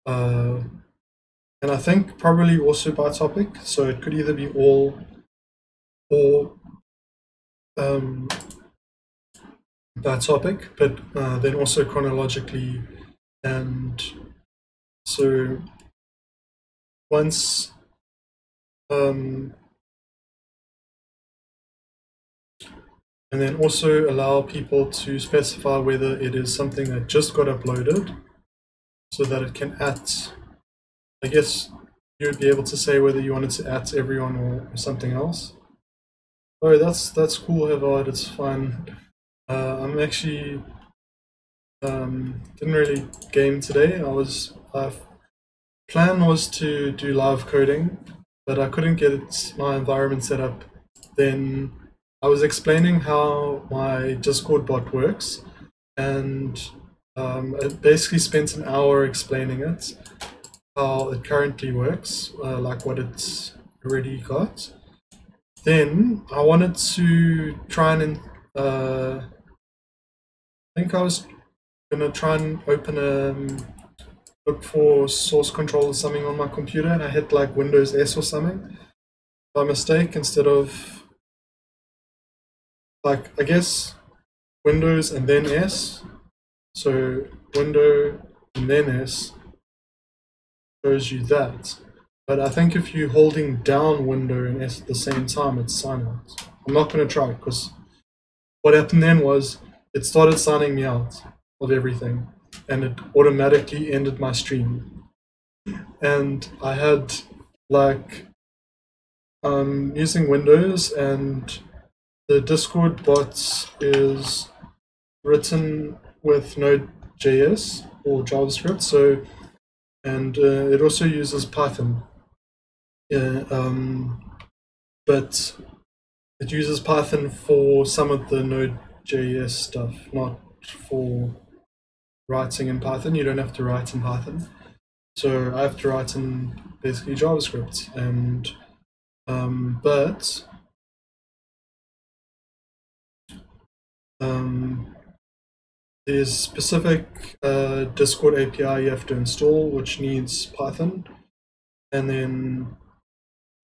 and I think probably also by topic. So it could either be all or by topic, but then also chronologically. And so once and then also allow people to specify whether it is something that just got uploaded, so that it can at, I guess you'd be able to say whether you wanted to at everyone or something else. Oh, that's cool, Havard, it's fine. I'm actually didn't really game today. Plan was to do live coding, but I couldn't get my environment set up. Then I was explaining how my Discord bot works, and I basically spent an hour explaining it, how it currently works, like what it's already got. Then I wanted to try and I think I was gonna try and open look for source control or something on my computer, and I hit like Windows S or something by mistake instead of, like, I guess Windows and then S. So window and then S shows you that. But I think if you're holding down window and S at the same time, it's sign out. I'm not going to try it, because what happened then was it started signing me out of everything, and it automatically ended my stream. And I had like using Windows, and the Discord bot is written with Node.js or JavaScript, so, and it also uses Python. But it uses Python for some of the Node.js stuff, not for writing in Python. You don't have to write in Python. So I have to write in basically JavaScript, and but there's specific Discord API you have to install, which needs Python, and then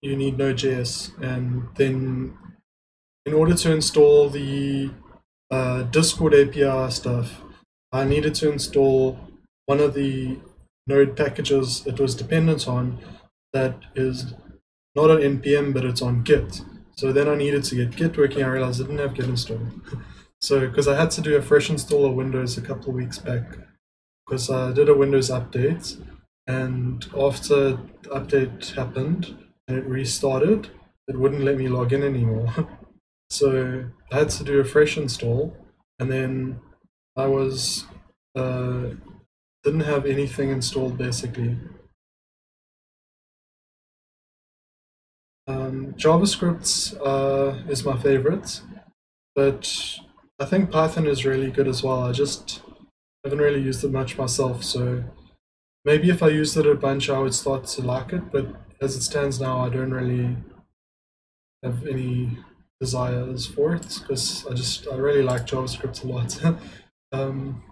you need Node.js, and then in order to install the Discord API stuff, I needed to install one of the Node packages it was dependent on, that is not on NPM, but it's on Git. So then I needed to get Git working. I realized I didn't have Git installed. So, because I had to do a fresh install of Windows a couple of weeks back, because I did a Windows update, and after the update happened and it restarted, it wouldn't let me log in anymore. So I had to do a fresh install, and then I didn't have anything installed basically. JavaScript is my favorite, but I think Python is really good as well. I just haven't really used it much myself, so maybe if I used it a bunch, I would start to like it, but as it stands now, I don't really have any desires for it, because I really like JavaScript a lot. And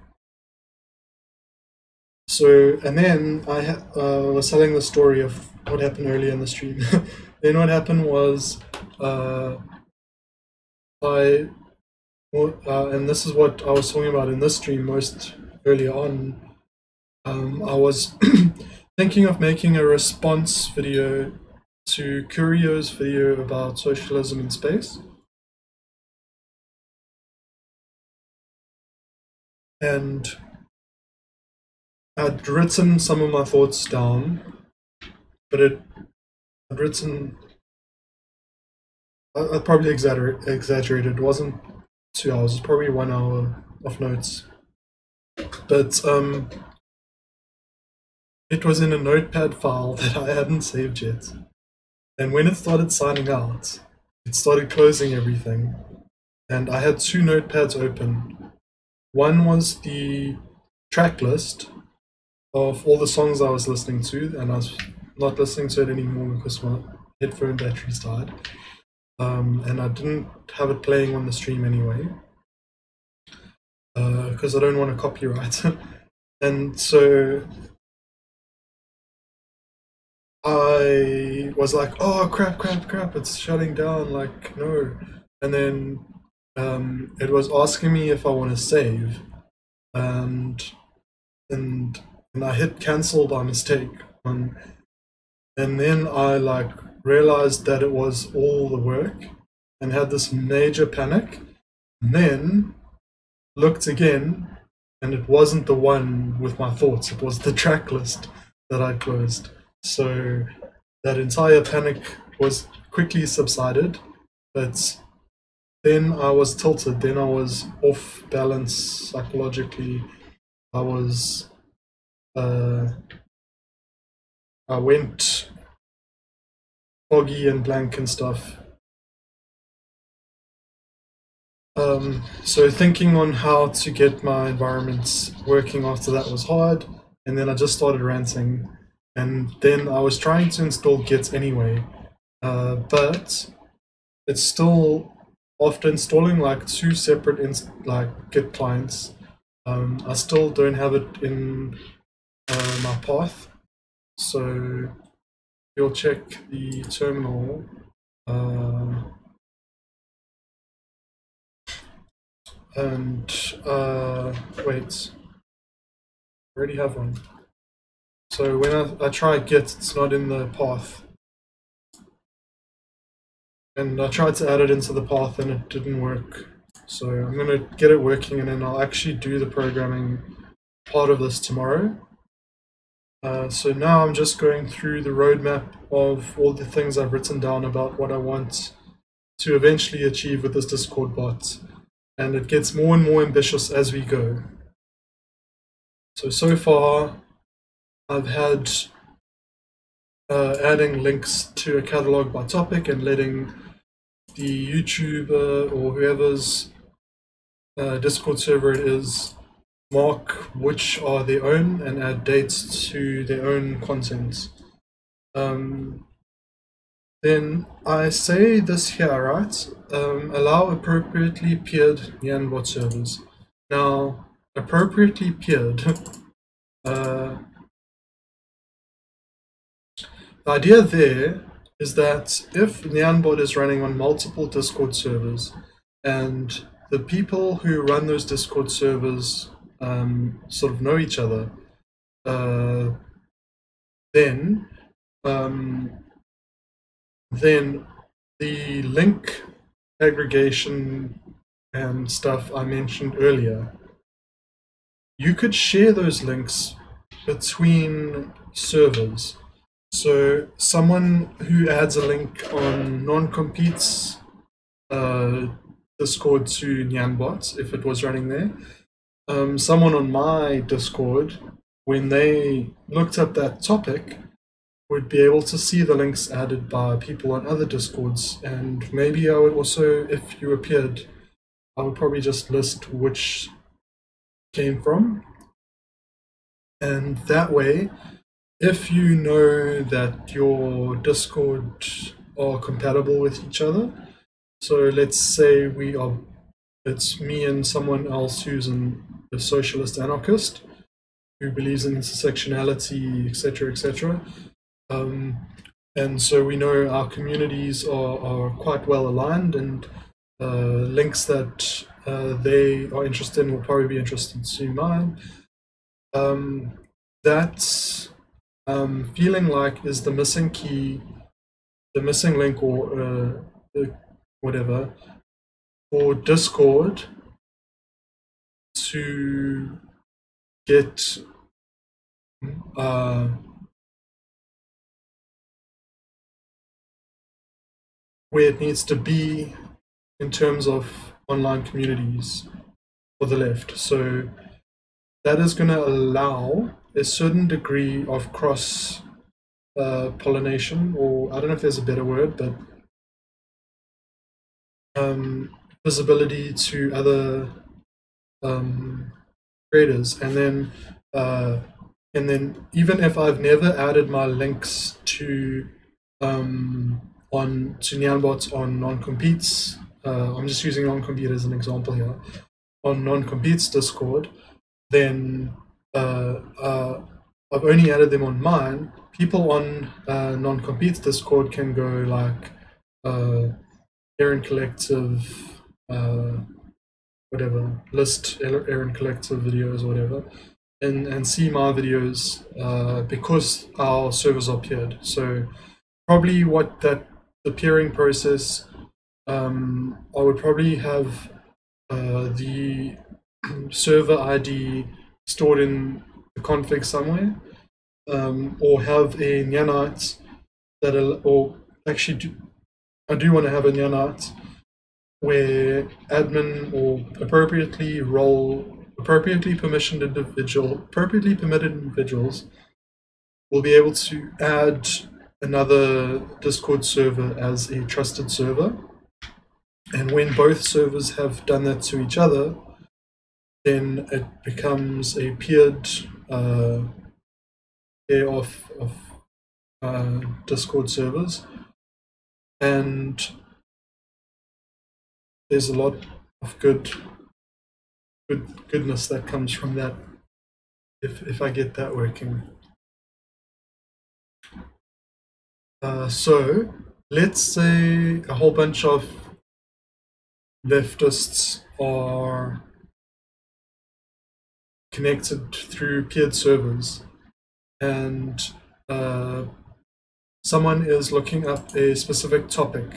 then I was telling the story of what happened earlier in the stream. Then what happened was, and this is what I was talking about in this stream most earlier on, I was thinking of making a response video to Curio's video about socialism in space. And I'd written some of my thoughts down, but I'd written, I probably exaggerated. It wasn't 2 hours, it was probably 1 hour of notes. But it was in a notepad file that I hadn't saved yet. And when it started signing out, it started closing everything. And I had 2 notepads open. One was the track list of all the songs I was listening to, and I was not listening to it anymore because my headphone batteries died. And I didn't have it playing on the stream anyway, because I don't want to copyright. And so I was like, oh crap, it's shutting down, like no. And then it was asking me if I want to save, and I hit cancel by mistake. And then I like realized that it was all the work and had this major panic. And then looked again, and it wasn't the one with my thoughts, it was the track list that I closed. So that entire panic was quickly subsided, but then I was tilted, then I was off balance psychologically. I went foggy and blank and stuff. So thinking on how to get my environments working after that was hard, and then I just started ranting, and then I was trying to install Git anyway, but it's still, after installing like 2 separate Git clients, I still don't have it in my path. So you'll check the terminal. And wait, I already have one. So when I try Git, it's not in the path. And I tried to add it into the path and it didn't work. So I'm going to get it working, and then I'll actually do the programming part of this tomorrow. So now I'm just going through the roadmap of all the things I've written down about what I want to eventually achieve with this Discord bot. And it gets more and more ambitious as we go. So far, I've had adding links to a catalog by topic and letting the YouTuber or whoever's Discord server it is mark which are their own and add dates to their own content. Then I say this here, right? Allow appropriately peered nyanbot servers. Now, appropriately peered. The idea there is that if nyanbot is running on multiple Discord servers, and the people who run those Discord servers sort of know each other, then the link aggregation and stuff I mentioned earlier, you could share those links between servers. So someone who adds a link on non-compete's Discord to nyanbot, if it was running there, someone on my Discord, when they looked up that topic, would be able to see the links added by people on other Discords. And maybe I would also, if you appeared, I would probably just list which came from. And that way, if you know that your Discord are compatible with each other, so let's say it's me and someone else who's a socialist anarchist who believes in intersectionality, etc., etc. And so we know our communities are quite well aligned, and links that they are interested in will probably be interested to mine. That's feeling like is the missing key, the missing link, or whatever, for Discord to get where it needs to be in terms of online communities for the left. So that is going to allow a certain degree of cross pollination, or I don't know if there's a better word, but visibility to other creators. And then even if I've never added my links to nyanbots on non-competes, I'm just using non-compete as an example here, on non-competes Discord, then I've only added them on mine. People on non-competes Discord can go like Aaron Collective, whatever, list Aaron Collective videos or whatever, and see my videos because our servers are peered. So probably what the peering process, I would probably have the server ID stored in the config somewhere, or have a nyanite or actually I do want to have a nyanite where admin or appropriately permitted individuals will be able to add another Discord server as a trusted server. And when both servers have done that to each other, then it becomes a peered pair of Discord servers. And there's a lot of goodness that comes from that if I get that working. So let's say a whole bunch of leftists are connected through peered servers, and someone is looking up a specific topic.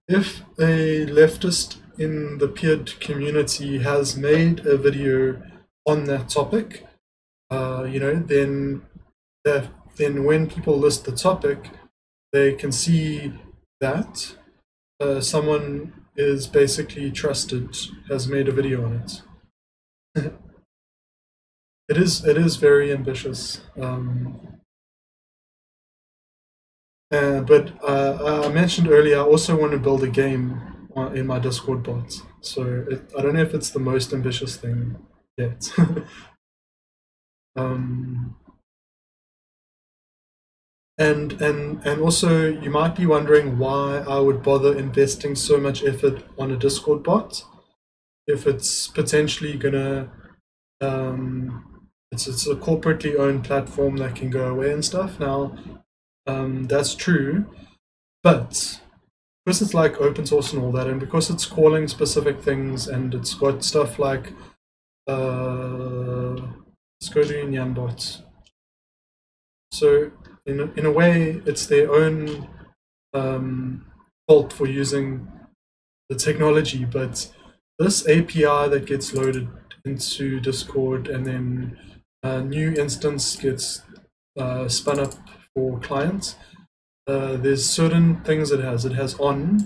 If a leftist in the peered community has made a video on that topic, then when people list the topic, they can see that someone is basically trusted, has made a video on it. It is very ambitious. But I mentioned earlier, I also want to build a game in my Discord bot. So I don't know if it's the most ambitious thing yet. And also, you might be wondering why I would bother investing so much effort on a Discord bot if it's potentially gonna it's a corporately owned platform that can go away and stuff. Now, that's true, but because it's like open source and all that, and because it's calling specific things, and it's got stuff like let's go to nyanbot. So in a way, it's their own fault for using the technology, but this API that gets loaded into Discord and then a new instance gets spun up for clients, there's certain things it has. It has on,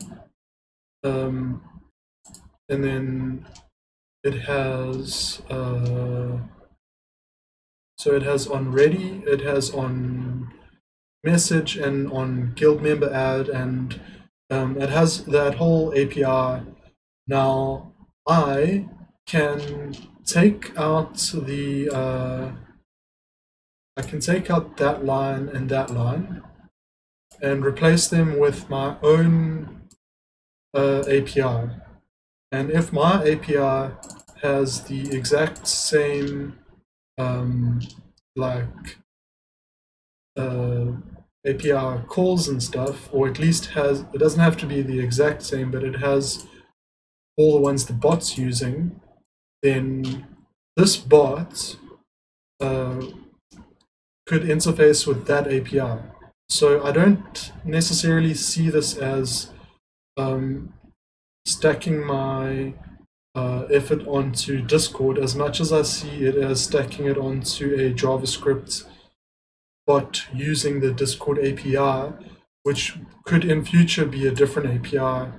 and then it has so it has on ready, it has on message, and on guild member add, and it has that whole API. Now I can take out the I can take out that line and that line and replace them with my own API. And if my API has the exact same like API calls and stuff, or at least has, it doesn't have to be the exact same, but it has all the ones the bot's using, then this bot could interface with that API. So I don't necessarily see this as stacking my effort onto Discord as much as I see it as stacking it onto a JavaScript bot using the Discord API, which could in future be a different API.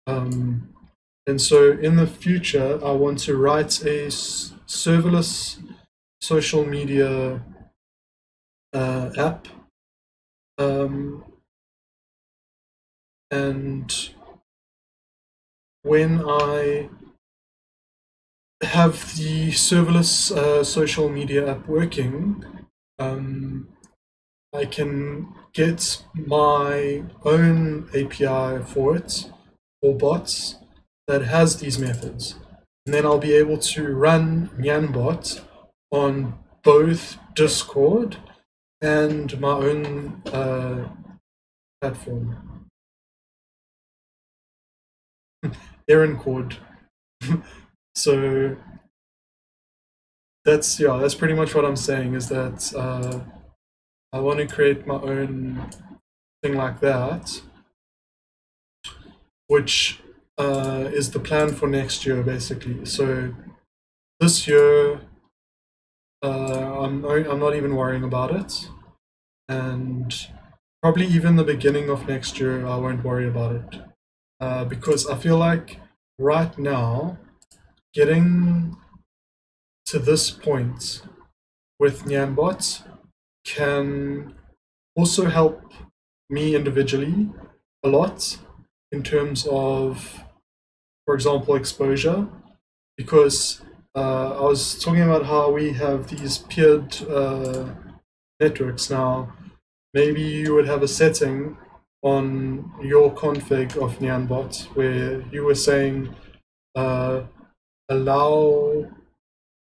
And so in the future, I want to write a serverless social media app. And when I have the serverless social media app working, I can get my own API for it, for bots, that has these methods. And then I'll be able to run nyanbot on both Discord and my own platform. Errand code. So that's pretty much what I'm saying, is that I want to create my own thing like that, which is the plan for next year, basically. So this year, I'm not even worrying about it, and probably even the beginning of next year, I won't worry about it, because I feel like right now, getting to this point with nyanbot can also help me individually a lot in terms of, for example, exposure, because I was talking about how we have these peered networks now. Maybe you would have a setting on your config of nyanbot where you were saying allow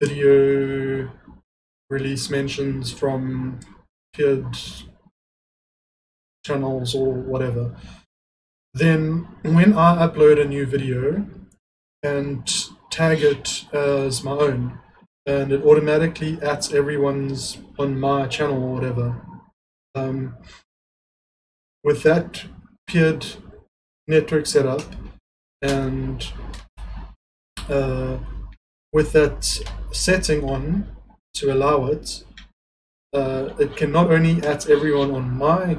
video release mentions from peered channels or whatever. Then when I upload a new video and tag it as my own, and it automatically adds everyone's on my channel or whatever, with that peered network setup and with that setting on to allow it, it can not only add everyone on my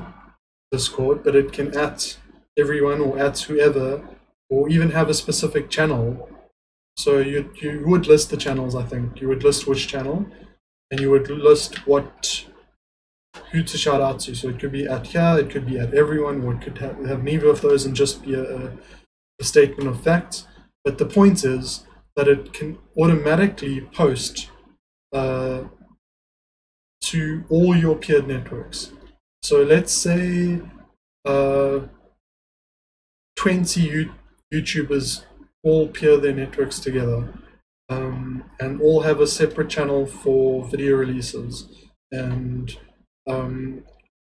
Discord, but it can add everyone or add whoever, or even have a specific channel. So you would list the channels, I think. You would list which channel, and you would list who to shout out to. So it could be at here, it could be at everyone, or it could have neither of those and just be a statement of fact. But the point is that it can automatically post to all your peered networks. So let's say 20 YouTubers all peer their networks together, and all have a separate channel for video releases. And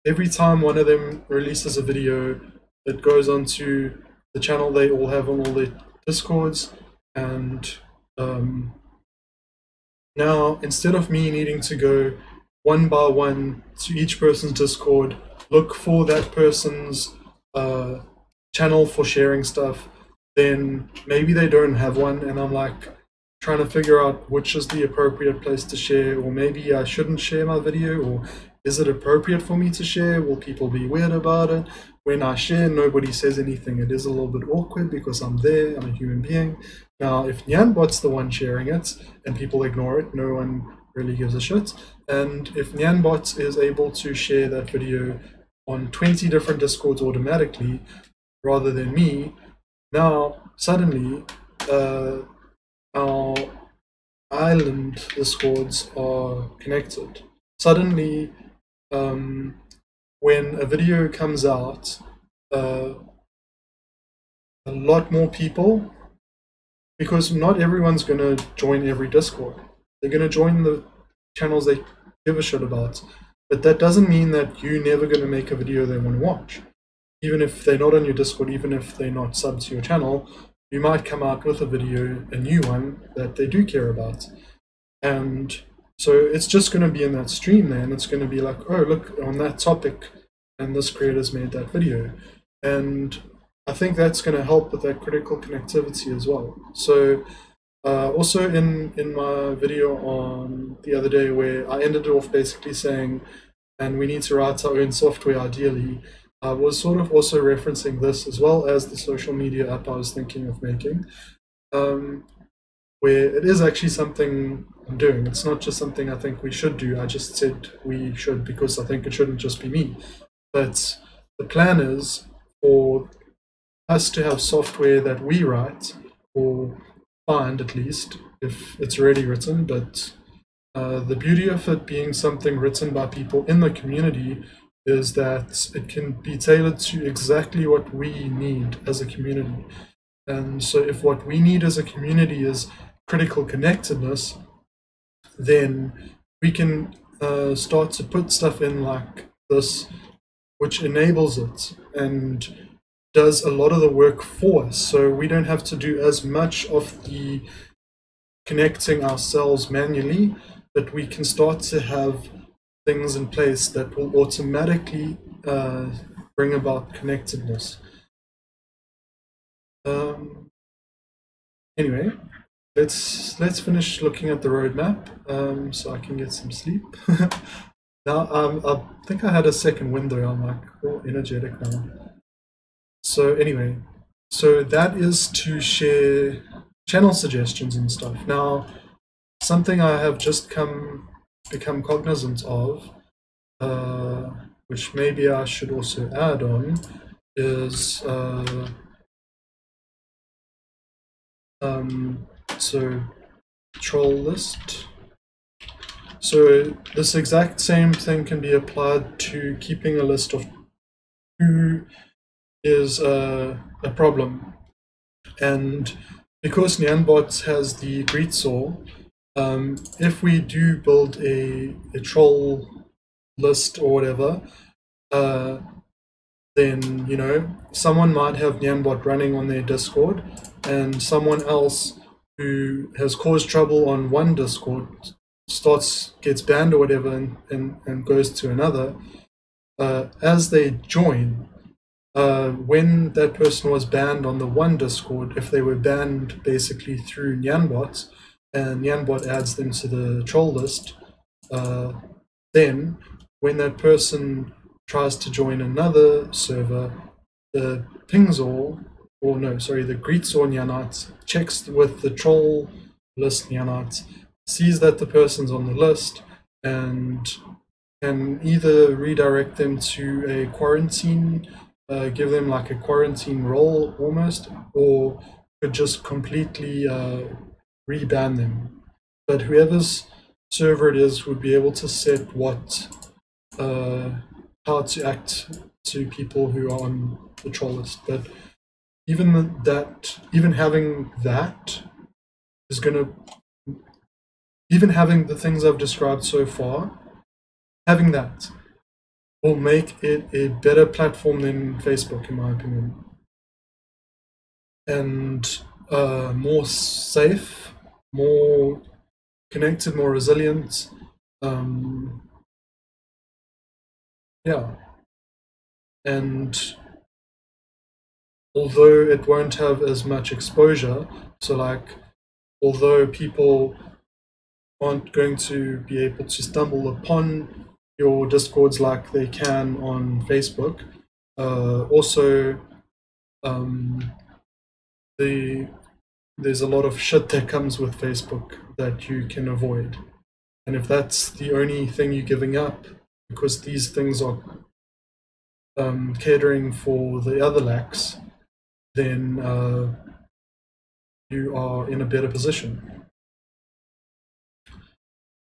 every time one of them releases a video, it goes onto the channel they all have on all their Discords. And now, instead of me needing to go one by one to each person's Discord, look for that person's channel for sharing stuff, then maybe they don't have one, and I'm like trying to figure out which is the appropriate place to share, or maybe I shouldn't share my video, or is it appropriate for me to share? Will people be weird about it? When I share, nobody says anything. It is a little bit awkward because I'm there, I'm a human being. Now, if nyanbot's the one sharing it and people ignore it, no one really gives a shit. And if nyanbot is able to share that video on 20 different Discords automatically, rather than me, now suddenly our island Discords are connected. Suddenly, when a video comes out, a lot more people, because not everyone's going to join every Discord. They're going to join the channels they give a shit about. But that doesn't mean that you're never going to make a video they want to watch. Even if they're not on your Discord, even if they're not subbed to your channel, you might come out with a video, a new one, that they do care about. And so it's just going to be in that stream there, and it's going to be like, oh, look, on that topic, and this creator's made that video. And I think that's going to help with that critical connectivity as well. So also in my video on the other day, where I ended it off basically saying, and we need to write our own software ideally, I was sort of also referencing this as well as the social media app I was thinking of making, where it is actually something I'm doing. It's not just something I think we should do. I just said we should because I think it shouldn't just be me. But the plan is for us to have software that we write, or find at least, if it's already written. But the beauty of it being something written by people in the community is that it can be tailored to exactly what we need as a community. And so if what we need as a community is critical connectedness, then we can start to put stuff in like this, which enables it and does a lot of the work for us. So we don't have to do as much of the connecting ourselves manually, but we can start to have things in place that will automatically bring about connectedness. Anyway, let's finish looking at the roadmap so I can get some sleep. Now I think I had a second window. I'm like all energetic now. So anyway, so that is to share channel suggestions and stuff. Now, something I have just become cognizant of, which maybe I should also add on, is so troll list. So this exact same thing can be applied to keeping a list of who is a problem. And because nyanbot has the greet saw, if we do build a troll list or whatever, then, you know, someone might have nyanbot running on their Discord, and someone else who has caused trouble on one Discord gets banned or whatever and goes to another. As they join, when that person was banned on the one Discord, if they were banned basically through nyanbot, and nyanbot adds them to the troll list, then when that person tries to join another server, the pingzor, or no, sorry, the greetzor nyanite checks with the troll list nyanite, sees that the person's on the list, and can either redirect them to a quarantine, give them like a quarantine role almost, or could just completely reban them. But whoever's server it is would be able to set how to act to people who are on the troll list. But even having that is gonna, even having the things I've described so far, having that will make it a better platform than Facebook, in my opinion, and more safe, more connected, more resilient. Yeah, and although it won't have as much exposure, so like, although people aren't going to be able to stumble upon your discords like they can on Facebook, also um, there's a lot of shit that comes with Facebook that you can avoid. And if that's the only thing you're giving up, because these things are catering for the other lacks, then you are in a better position.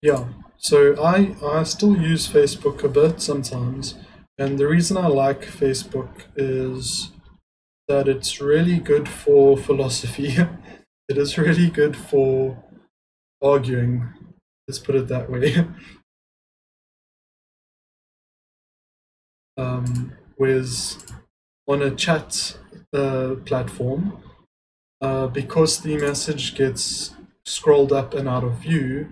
Yeah, so I still use Facebook a bit sometimes, and the reason I like Facebook is that it's really good for philosophy. It is really good for arguing, let's put it that way. Whereas on a chat platform, because the message gets scrolled up and out of view,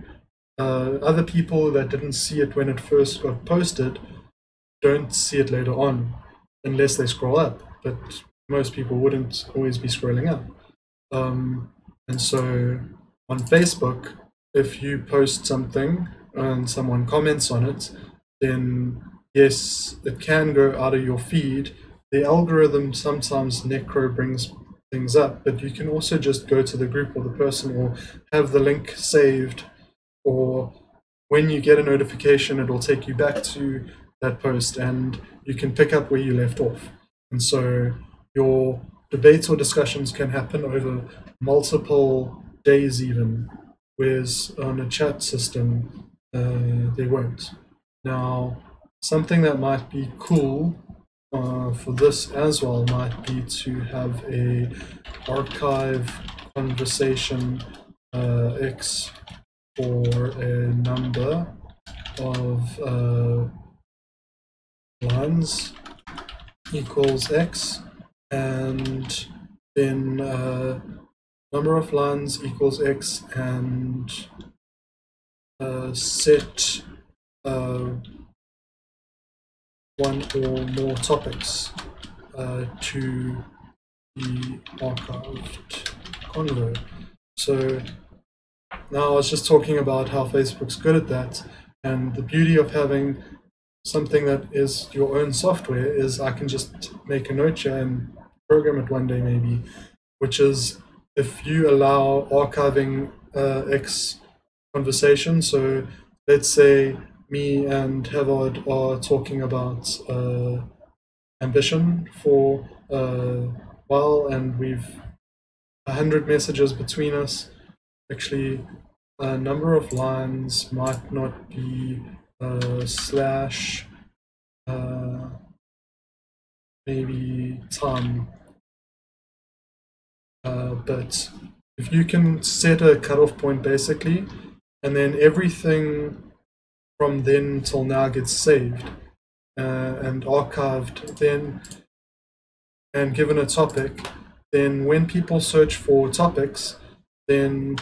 other people that didn't see it when it first got posted don't see it later on, unless they scroll up. But most people wouldn't always be scrolling up. And so on Facebook, if you post something and someone comments on it, then yes, it can go out of your feed. The algorithm sometimes necro brings things up, but you can also just go to the group or the person or have the link saved, or when you get a notification, it will take you back to that post and you can pick up where you left off. And so your debates or discussions can happen over multiple days even, whereas on a chat system, they won't. Now, something that might be cool for this as well might be to have a archive conversation X for a number of lines equals X, and then number of lines equals X, and set one or more topics to the archived convo. So now I was just talking about how Facebook's good at that, and the beauty of having something that is your own software is I can just make a note here and program it one day maybe, which is if you allow archiving X conversation. So let's say me and Havard are talking about ambition for a while, and we've 100 messages between us. Actually, a number of lines might not be slash maybe time, but if you can set a cutoff point basically, and then everything from then till now gets saved and archived, then and given a topic, then when people search for topics, then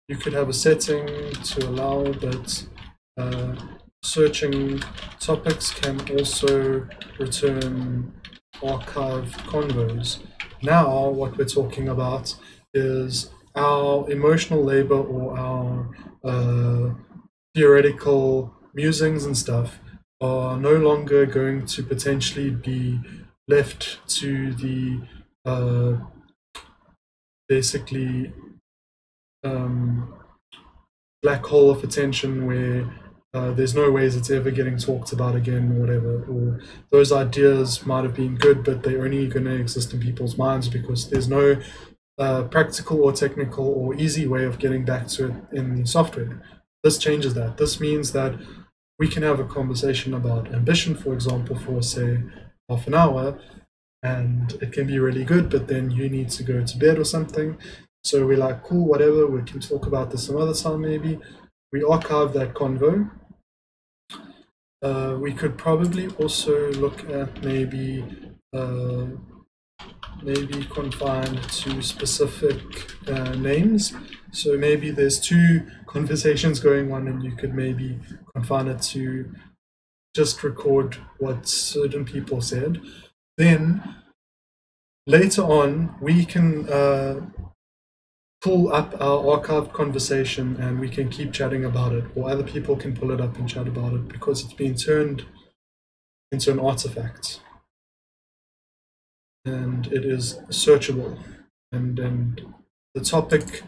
you could have a setting to allow that searching topics can also return archived convos. Now what we're talking about is our emotional labor or our theoretical musings and stuff are no longer going to potentially be left to the basically black hole of attention where there's no ways it's ever getting talked about again or whatever, or those ideas might have been good but they're only going to exist in people's minds because there's no practical or technical or easy way of getting back to it in the software. This changes that. This means that we can have a conversation about ambition, for example, for say half an hour, and it can be really good, but then you need to go to bed or something. So we're like, cool, whatever, we can talk about this some other time maybe. We archive that convo. We could probably also look at maybe confined to specific names. So maybe there's two conversations going on and you could maybe confine it to just record what certain people said. Then later on we can pull up our archived conversation and we can keep chatting about it, or other people can pull it up and chat about it because it's been turned into an artifact and it is searchable. And the topic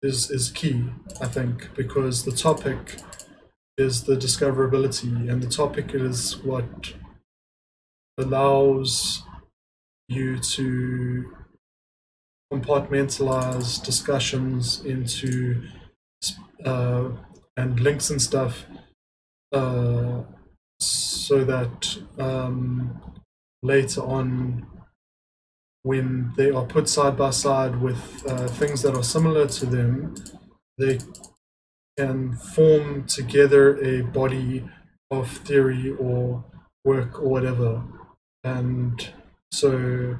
is key, I think, because the topic is the discoverability, and the topic is what allows you to compartmentalize discussions into and links and stuff, so that later on, when they are put side by side with things that are similar to them, they can form together a body of theory or work or whatever. And so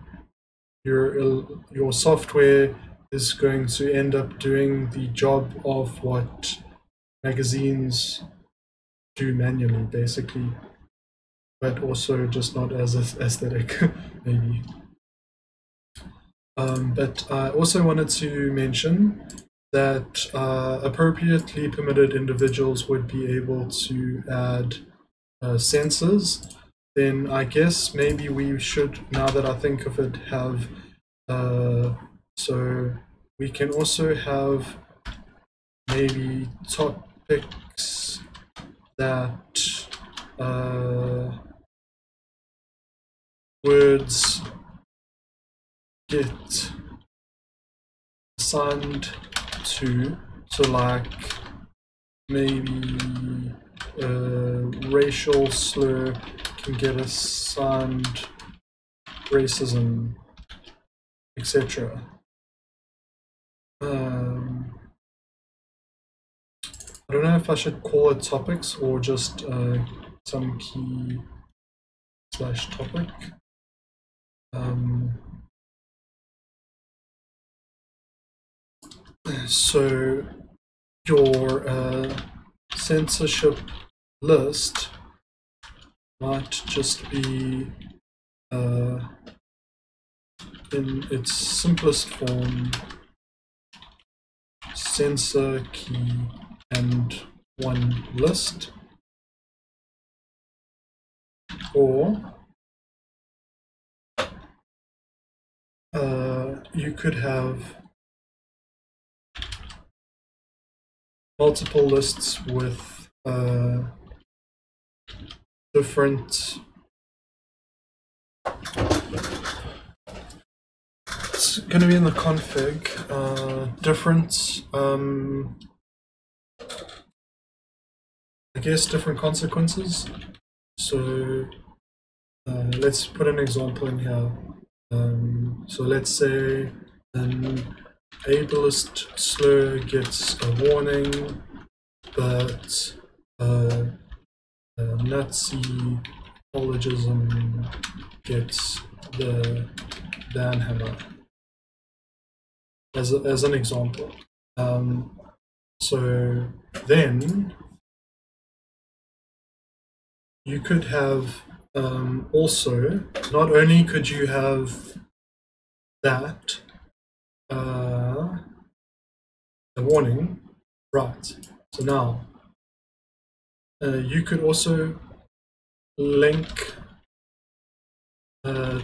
your software is going to end up doing the job of what magazines do manually, basically, but also just not as aesthetic, maybe. But I also wanted to mention that appropriately permitted individuals would be able to add sensors. Then I guess maybe we should, now that I think of it, have so we can also have maybe topics that words get assigned to, so like maybe racial slur can get assigned racism, etc. I don't know if I should call it topics or just some key / topic. So your censorship list might just be in its simplest form, censor key and one list, or you could have multiple lists with different, it's going to be in the config, different, I guess different consequences. So let's put an example in here. So let's say an ableist slur gets a warning, but Nazi apologism gets the banhammer, as an example. So then you could have also, not only could you have that, a warning, right? So now you could also link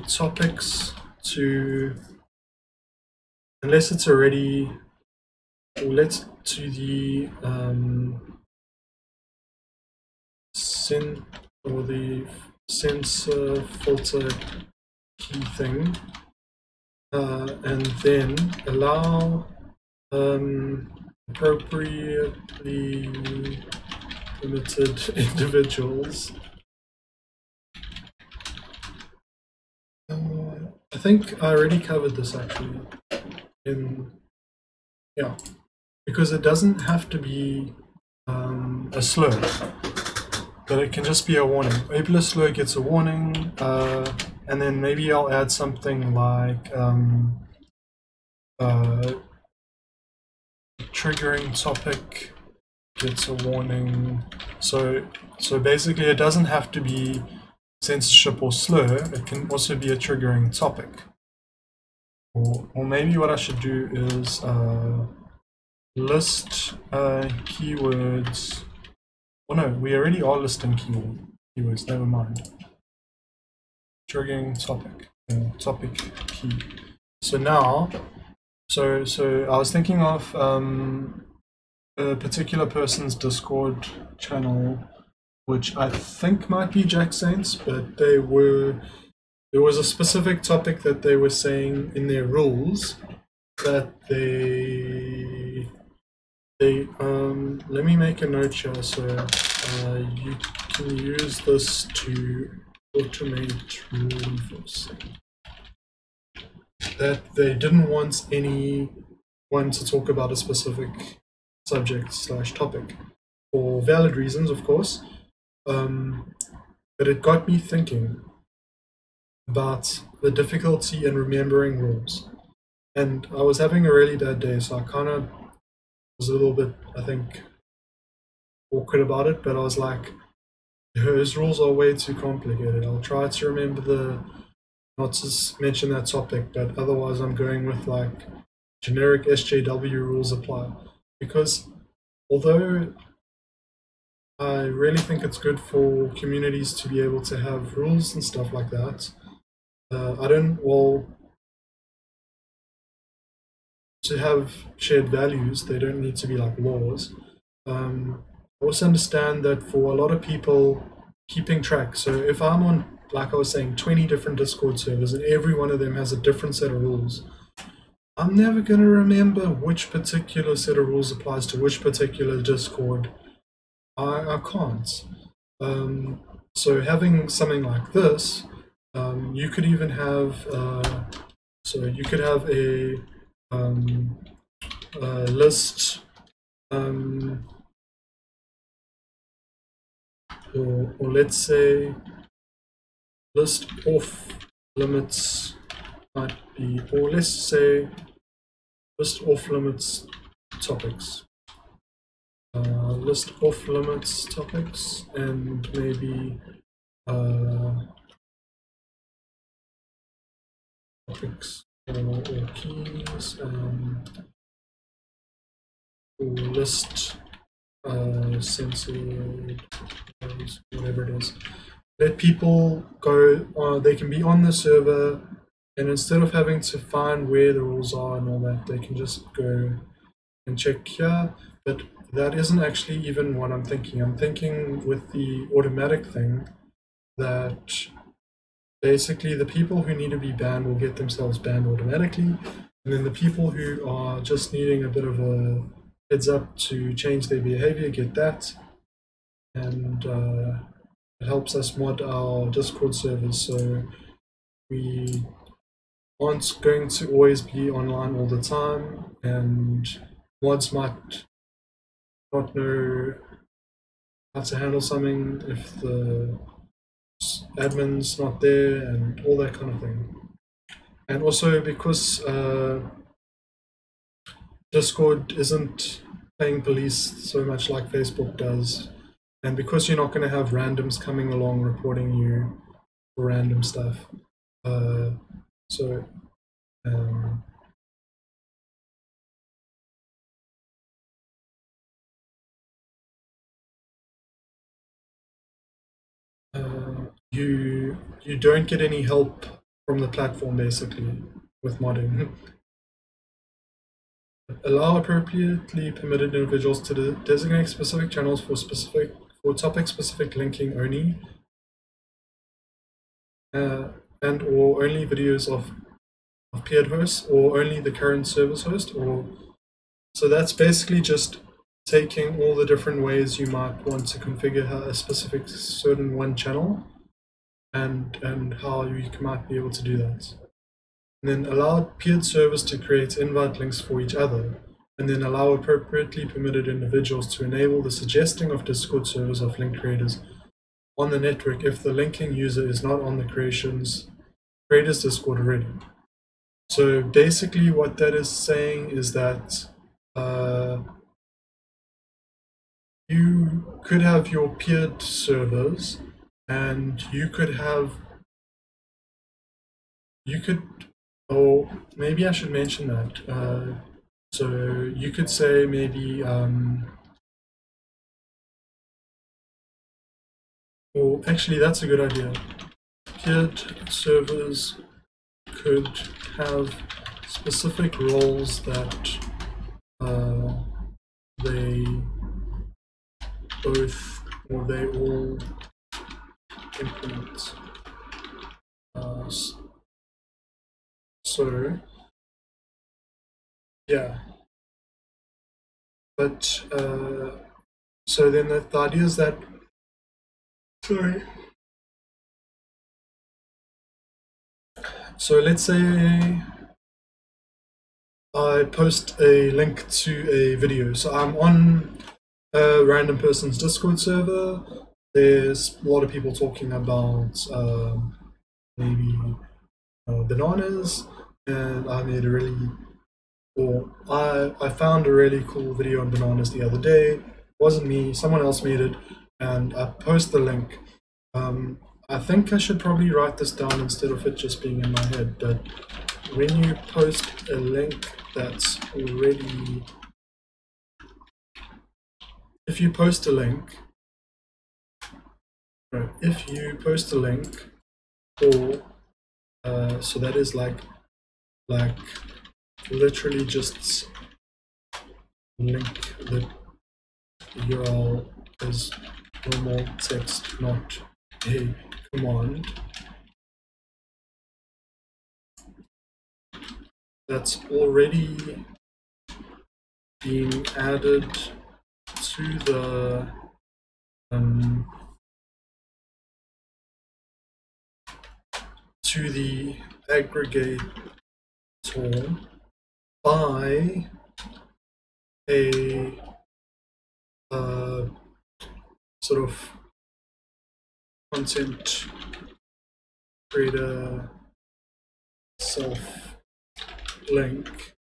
topics to, unless it's already, let's to the the sensor filter key thing, and then allow appropriately limited individuals. I think I already covered this actually yeah, because it doesn't have to be a slur, but it can just be a warning. Ableist slur gets a warning, and then maybe I'll add something like triggering topic gets a warning. So basically it doesn't have to be censorship or slur, it can also be a triggering topic. Or maybe what I should do is list keywords. Oh no, we already are listing keywords, never mind. Triggering topic, topic key. So now, so I was thinking of a particular person's Discord channel, which I think might be Jack Saints, but there was a specific topic that they were saying in their rules that they let me make a note here. So you can use this to automate rule enforcing. That they didn't want anyone to talk about a specific subject/topic for valid reasons, of course. But it got me thinking about the difficulty in remembering rules. And I was having a really bad day, so I kind of was a little bit, I think, awkward about it, but I was like, those rules are way too complicated. I'll try to remember not to mention that topic, but otherwise I'm going with like generic SJW rules apply. Because although I really think it's good for communities to be able to have rules and stuff like that, to have shared values, they don't need to be like laws. I also understand that for a lot of people, keeping track, so if I'm on, like I was saying, 20 different Discord servers and every one of them has a different set of rules, I'm never going to remember which particular set of rules applies to which particular Discord. I can't. So having something like this, you could even have, so you could have a list, or let's say list off limits might be, or let's say list off limits topics. List off limits topics, and maybe topics or keys, or list censored, whatever it is. Let people go, they can be on the server, and instead of having to find where the rules are and all that, they can just go and check here. But that isn't actually even what I'm thinking. I'm thinking with the automatic thing that basically the people who need to be banned will get themselves banned automatically, and then the people who are just needing a bit of a heads up to change their behavior get that, and it helps us mod our Discord servers so we aren't going to always be online all the time, and mods might not know how to handle something if the admin's not there and all that kind of thing. And also because Discord isn't playing police so much like Facebook does, and because you're not going to have randoms coming along reporting you for random stuff, you don't get any help from the platform basically with modding. Allow appropriately permitted individuals to designate specific channels for topic-specific linking only, and or only videos of peered hosts, or only the current service host, or so that's basically just taking all the different ways you might want to configure a specific certain one channel, and how you might be able to do that. And then allow peered servers to create invite links for each other, and then allow appropriately permitted individuals to enable the suggesting of Discord servers of link creators on the network if the linking user is not on the creator's Discord already. So basically what that is saying is that you could have your peered servers and you could or maybe I should mention that. So you could say maybe, or actually that's a good idea. Peered servers could have specific roles that they both or they all implement. So yeah, but so then the idea is that, sorry. So let's say I post a link to a video. So I'm on a random person's Discord server. There's a lot of people talking about maybe bananas, and I made a really, or I found a really cool video on bananas the other day. It wasn't me, someone else made it, and I post the link. I think I should probably write this down instead of it just being in my head, but when you post a link that's already, if you post a link, or so that is like literally just link the URL as normal text, not a command. That's already being added to the aggregator by a sort of content creator self link,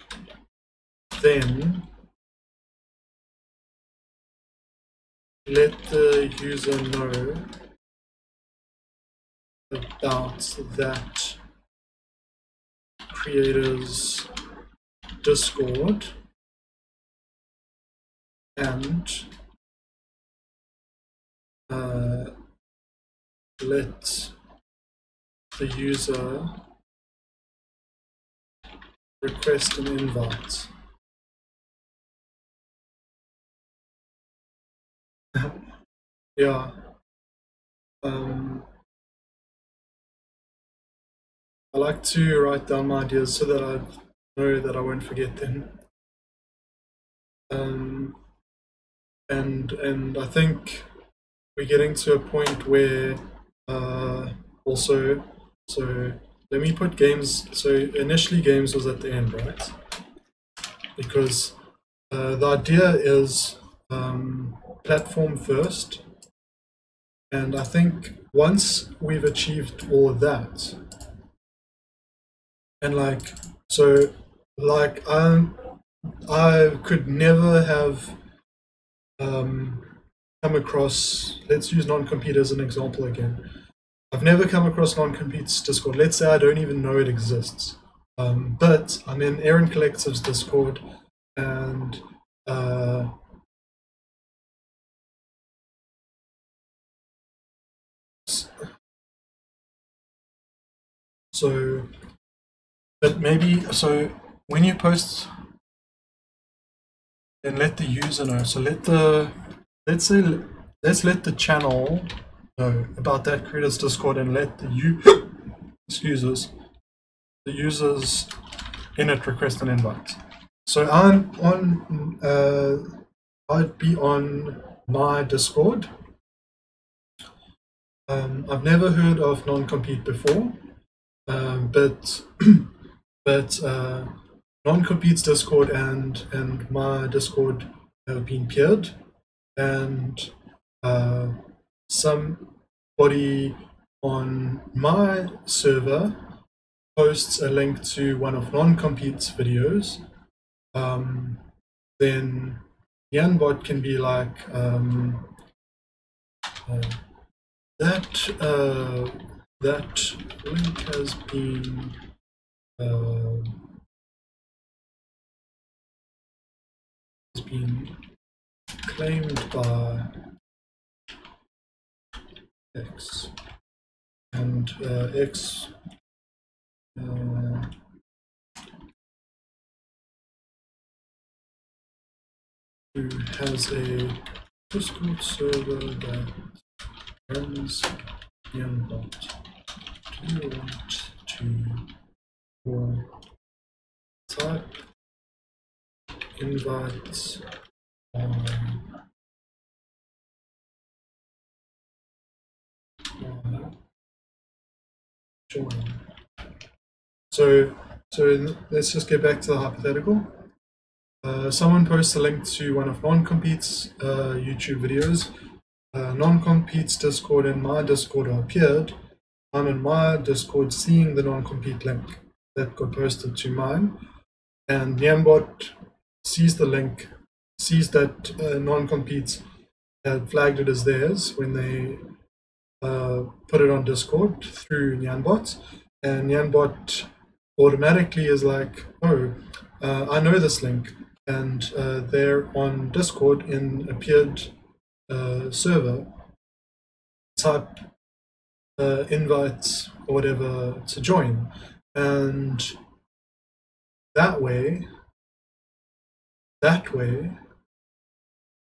then let the user know about that creator's Discord, and let the user request an invite. Yeah. I like to write down my ideas so that I know that I won't forget them. And I think we're getting to a point where also, so let me put games. So initially games was at the end, right? Because the idea is platform first, and I think once we've achieved all of that, and I could never have come across, let's use non-compete as an example again. I've never come across non-compete's Discord. Let's say I don't even know it exists. But I'm in Aaron Collective's Discord, and so, but maybe, so when you post, then let the user know. So let's let the channel know about that creator's Discord, and let the users in it request an invite. So I'm on, I'd be on my Discord. I've never heard of non-compete before, but non-compete's Discord and my Discord have been peered, and somebody on my server posts a link to one of non-compete's videos, then nyanbot can be like, that link has been claimed by X, and X who has a Discord server that runs nyanbot. Do you want to or type invites on join? So let's just get back to the hypothetical. Someone posts a link to one of non-compete's YouTube videos. Non-compete's Discord and my Discord are appeared. I'm in my Discord seeing the non-compete link that got posted to mine, and nyanbot sees the link, sees that non-competes had flagged it as theirs when they put it on Discord through nyanbot, and nyanbot automatically is like, oh, I know this link, and they're on Discord in appeared server. Type invites or whatever to join, and that way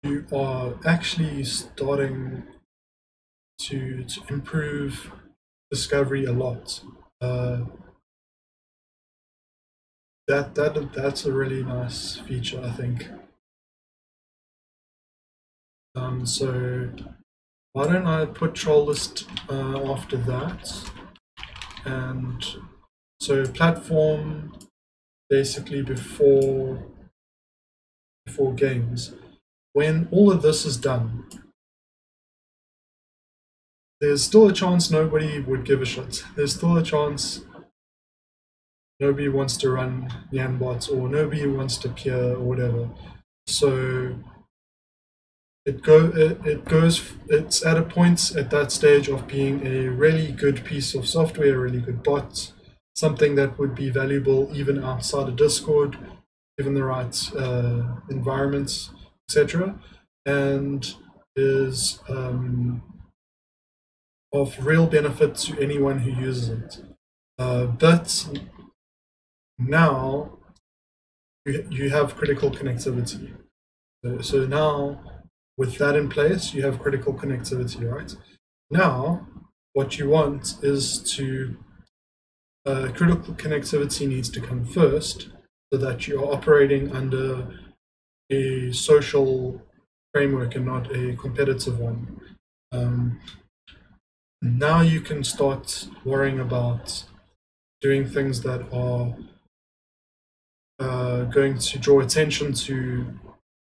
you are actually starting to improve discovery a lot. That's a really nice feature, I think. So why don't I put troll list after that? And so platform basically before games. When all of this is done, there's still a chance nobody would give a shit. There's still a chance nobody wants to run nyanbots or nobody wants to peer or whatever. So it's at a point at that stage of being a really good piece of software, a really good bot, something that would be valuable even outside of Discord, given the right environments, etc., and is of real benefit to anyone who uses it. But now you have critical connectivity. So now, with that in place, you have critical connectivity, right? Now, what you want is to critical connectivity needs to come first, so that you are operating under a social framework and not a competitive one. Now you can start worrying about doing things that are going to draw attention to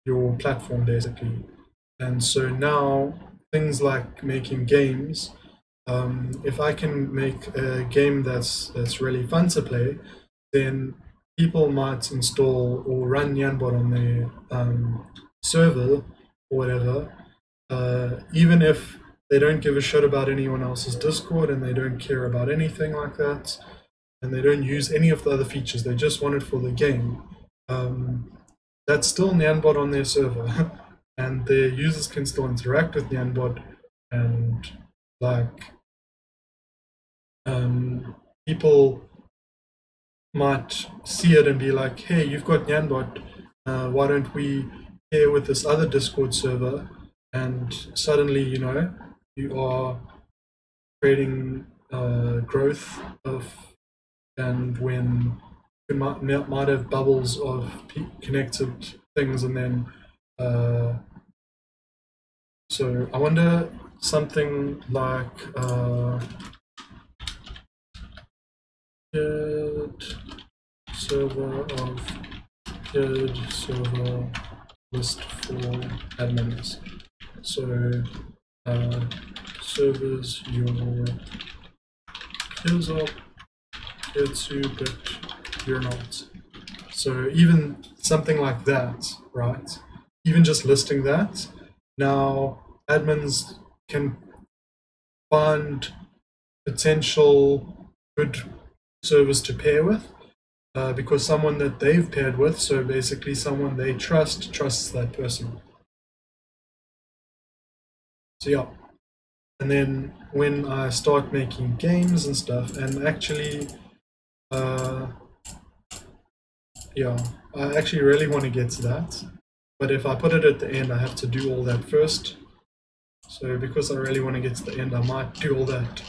your platform, basically. And so now things like making games, if I can make a game that's really fun to play, then people might install or run nyanbot on their server or whatever, even if they don't give a shit about anyone else's Discord and they don't care about anything like that, and they don't use any of the other features, they just want it for the game. That's still nyanbot on their server, and their users can still interact with nyanbot, and like people might see it and be like, hey, you've got nyanbot, why don't we pair with this other Discord server? And suddenly, you are creating growth and when you might have bubbles of connected things, and then so I wonder something like server list for admins. So servers your peers are peer to, but you're not. So even something like that, right? Even just listing that, now admins can find potential good service to pair with, because someone that they've paired with, so basically someone they trusts that person. So yeah. And then when I start making games and stuff, and actually, yeah, I actually really want to get to that. But if I put it at the end, I have to do all that first. So because I really want to get to the end, I might do all that.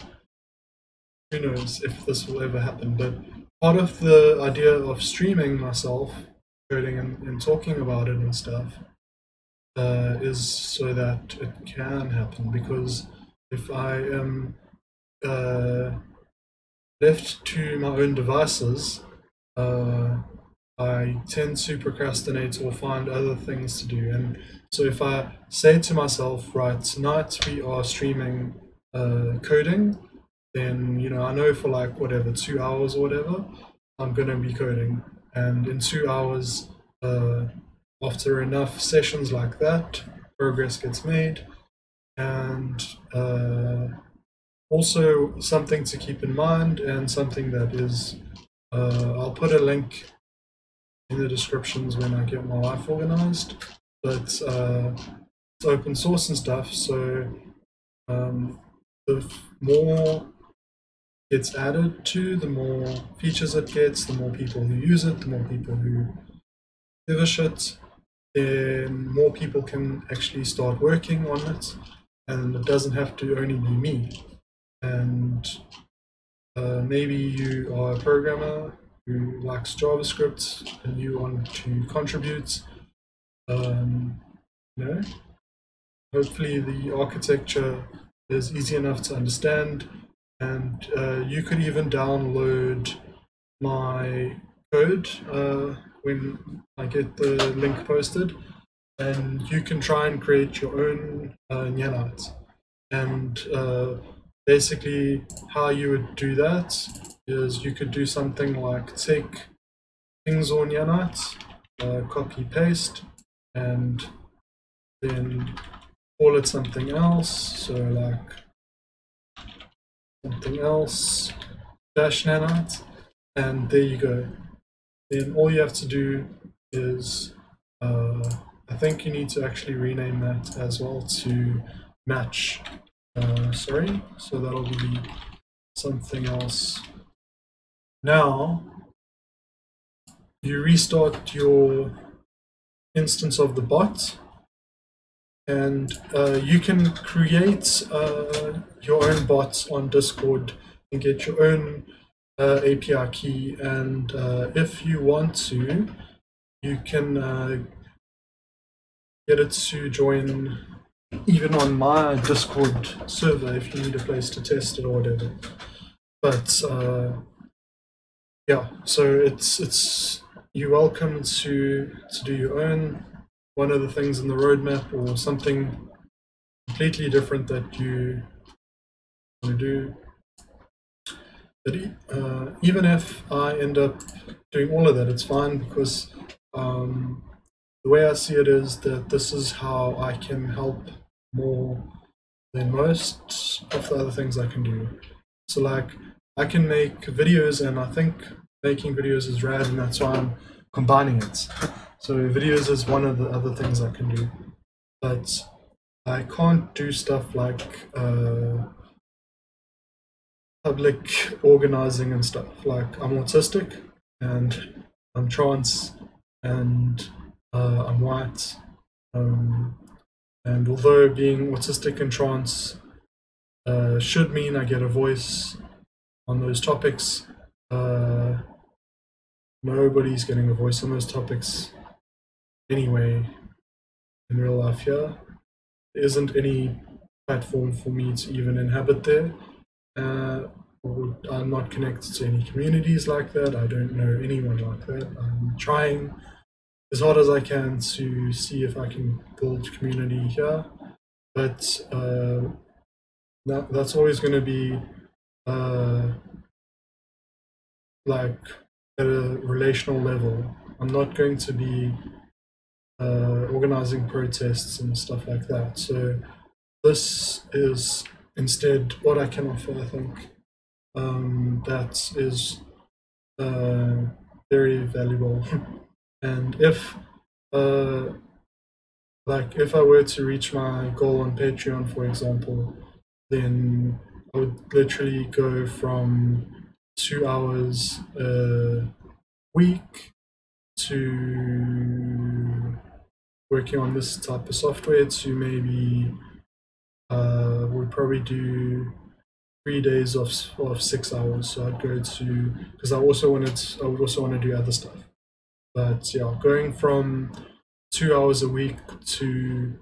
Who knows if this will ever happen. But part of the idea of streaming myself, coding and talking about it and stuff, is so that it can happen. Because if I am left to my own devices, I tend to procrastinate or find other things to do. And so if I say to myself, right, tonight we are streaming coding, then I know for like whatever 2 hours or whatever, I'm gonna be coding. And in 2 hours, after enough sessions like that, progress gets made. And also something to keep in mind, and something that is, I'll put a link in the descriptions when I get my life organized, but it's open source and stuff, so the more gets added to, the more features it gets, the more people who use it, the more people who give a shit, then more people can actually start working on it, and it doesn't have to only be me. And maybe you are a programmer who likes JavaScript and you want to contribute. Hopefully the architecture is easy enough to understand, and you could even download my code when I get the link posted, and you can try and create your own nyanbot. And basically how you would do that is you could do something like take things on nyanbot, copy paste, and then call it something else, so like something else dash nyanbot, and there you go. Then all you have to do is I think you need to actually rename that as well to match. Sorry, so that'll be something else. Now you restart your instance of the bot, and you can create your own bots on Discord and get your own API key, and if you want to, you can get it to join even on my Discord server if you need a place to test it or whatever. But yeah, so it's you're welcome to do your own. One of the things in the roadmap or something completely different that you want to do. But even if I end up doing all of that, it's fine, because the way I see it is that this is how I can help more than most of the other things I can do. So like I can make videos, and I think making videos is rad, and that's why I'm combining it. So videos is one of the other things I can do, but I can't do stuff like public organizing and stuff. Like I'm autistic and I'm trans and I'm white, and although being autistic and trans should mean I get a voice on those topics, nobody's getting a voice on those topics anyway in real life here. There isn't any platform for me to even inhabit there. I'm not connected to any communities like that. I don't know anyone like that. I'm trying as hard as I can to see if I can build community here, but that's always going to be like at a relational level. I'm not going to be organizing protests and stuff like that. So this is instead what I can offer, I think that is very valuable. And uh, if I were to reach my goal on Patreon, for example, then I would literally go from 2 hours a week to working on this type of software to maybe would probably do 3 days of 6 hours. So I'd go to, because I would also want to do other stuff. But yeah, going from 2 hours a week to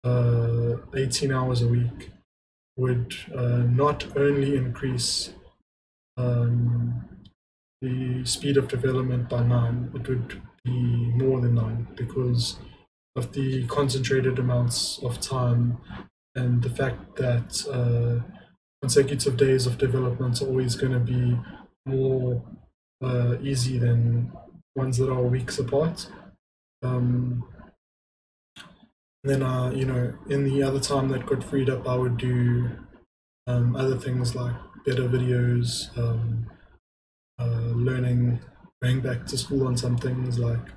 18 hours a week would not only increase the speed of development by 9, it would be more than 9 because of the concentrated amounts of time and the fact that consecutive days of development are always going to be more easy than ones that are weeks apart. Then, in the other time that got freed up, I would do other things like better videos, learning, going back to school on some things like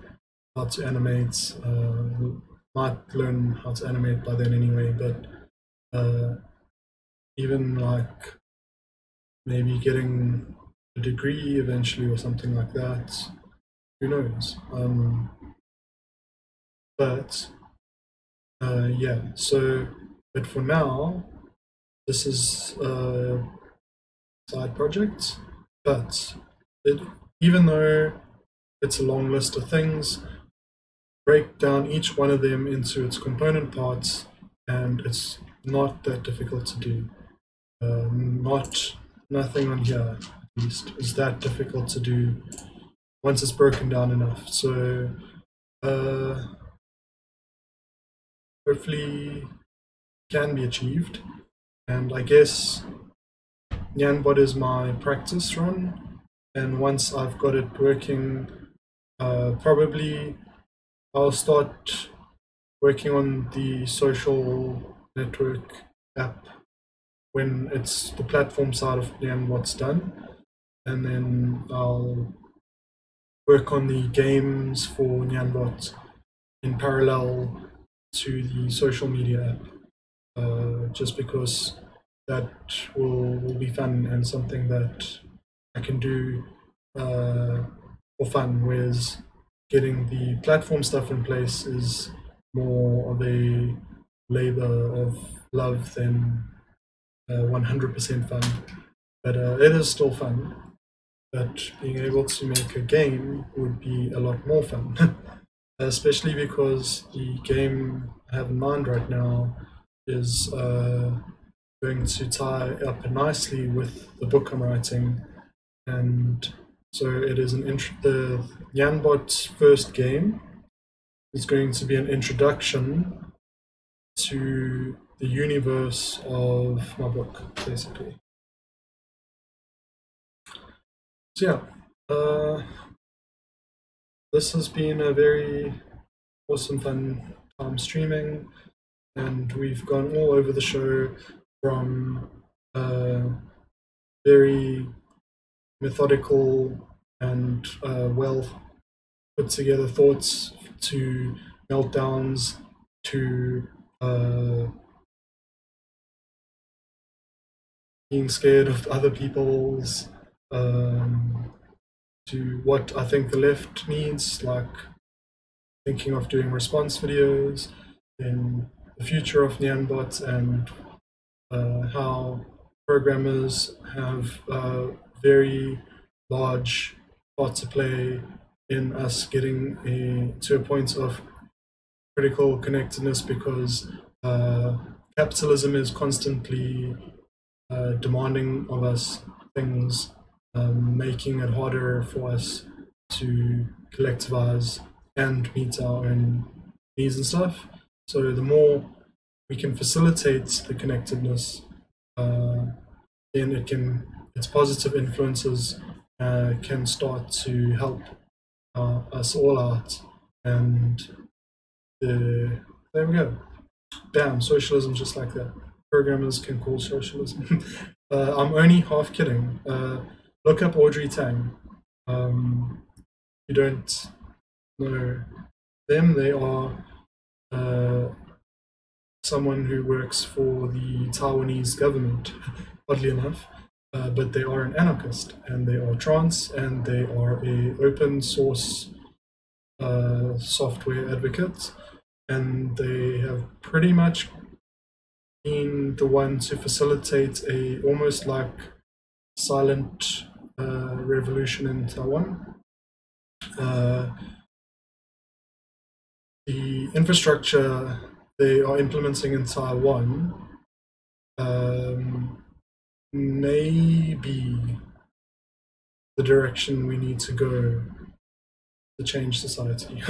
how to animate. Might learn how to animate by then anyway, but even like maybe getting a degree eventually or something like that. Who knows? But yeah, so, but for now, this is a side project, but even though it's a long list of things, break down each one of them into its component parts, and it's not that difficult to do. Nothing on here, at least, is that difficult to do once it's broken down enough. So hopefully can be achieved. And I guess nyanbot is my practice run, and once I've got it working, probably I'll start working on the social network app when it's the platform side of nyanbot's done, and then I'll work on the games for nyanbot in parallel to the social media app. Just because that will be fun and something that I can do for fun, whereas getting the platform stuff in place is more of a labor of love than 100% fun. But it is still fun. But being able to make a game would be a lot more fun, especially because the game I have in mind right now is going to tie up nicely with the book I'm writing. And so it is the nyanbot first game is going to be an introduction to the universe of my book, basically. So yeah, this has been a very awesome, fun time streaming, and we've gone all over the show from very methodical and well put together thoughts to meltdowns to being scared of other people's to what I think the left needs, like thinking of doing response videos, in the future of nyanbot, and how programmers have very large part to play in us getting to a point of critical connectedness, because capitalism is constantly demanding of us things, making it harder for us to collectivize and meet our own needs and stuff. So the more we can facilitate the connectedness, then its positive influences can start to help us all out. And there we go. Bam, socialism just like that. programmers can call socialism. I'm only half kidding. Look up Audrey Tang. You don't know them. They are someone who works for the Taiwanese government, oddly enough. But they are an anarchist, and they are trans, and they are a open source software advocate, and they have pretty much been the one to facilitate a almost like silent revolution in Taiwan. The infrastructure they are implementing in Taiwan may be the direction we need to go to change society.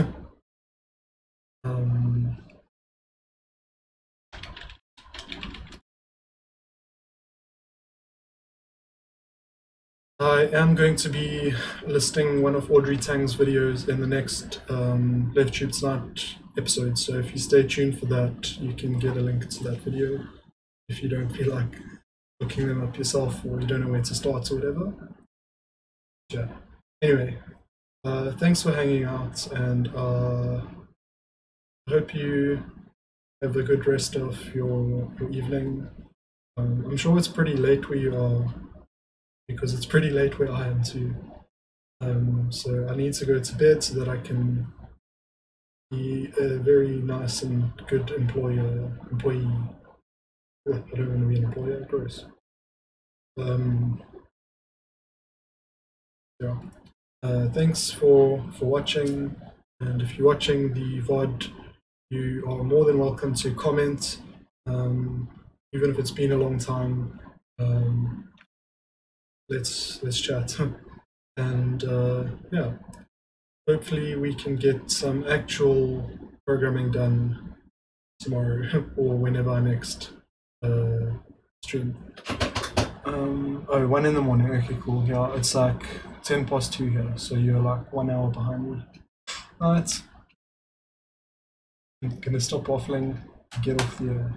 I am going to be listing one of Audrey Tang's videos in the next Left Tube Tonight episode, so if you stay tuned for that, you can get a link to that video if you don't feel like looking them up yourself or you don't know where to start or whatever. Yeah. Anyway, thanks for hanging out, and I hope you have a good rest of your evening. I'm sure it's pretty late where you are, because it's pretty late where I am too. So I need to go to bed so that I can be a very nice and good employee. I don't want to be an employer, gross. Yeah. Thanks for watching, and if you're watching the VOD, you are more than welcome to comment, even if it's been a long time. Let's chat, and yeah, hopefully we can get some actual programming done tomorrow or whenever I next stream. Oh, 1 in the morning. Okay, cool. Yeah, it's like 10 past 2 here, so you're like 1 hour behind me. Right. I'm gonna stop waffling, get off the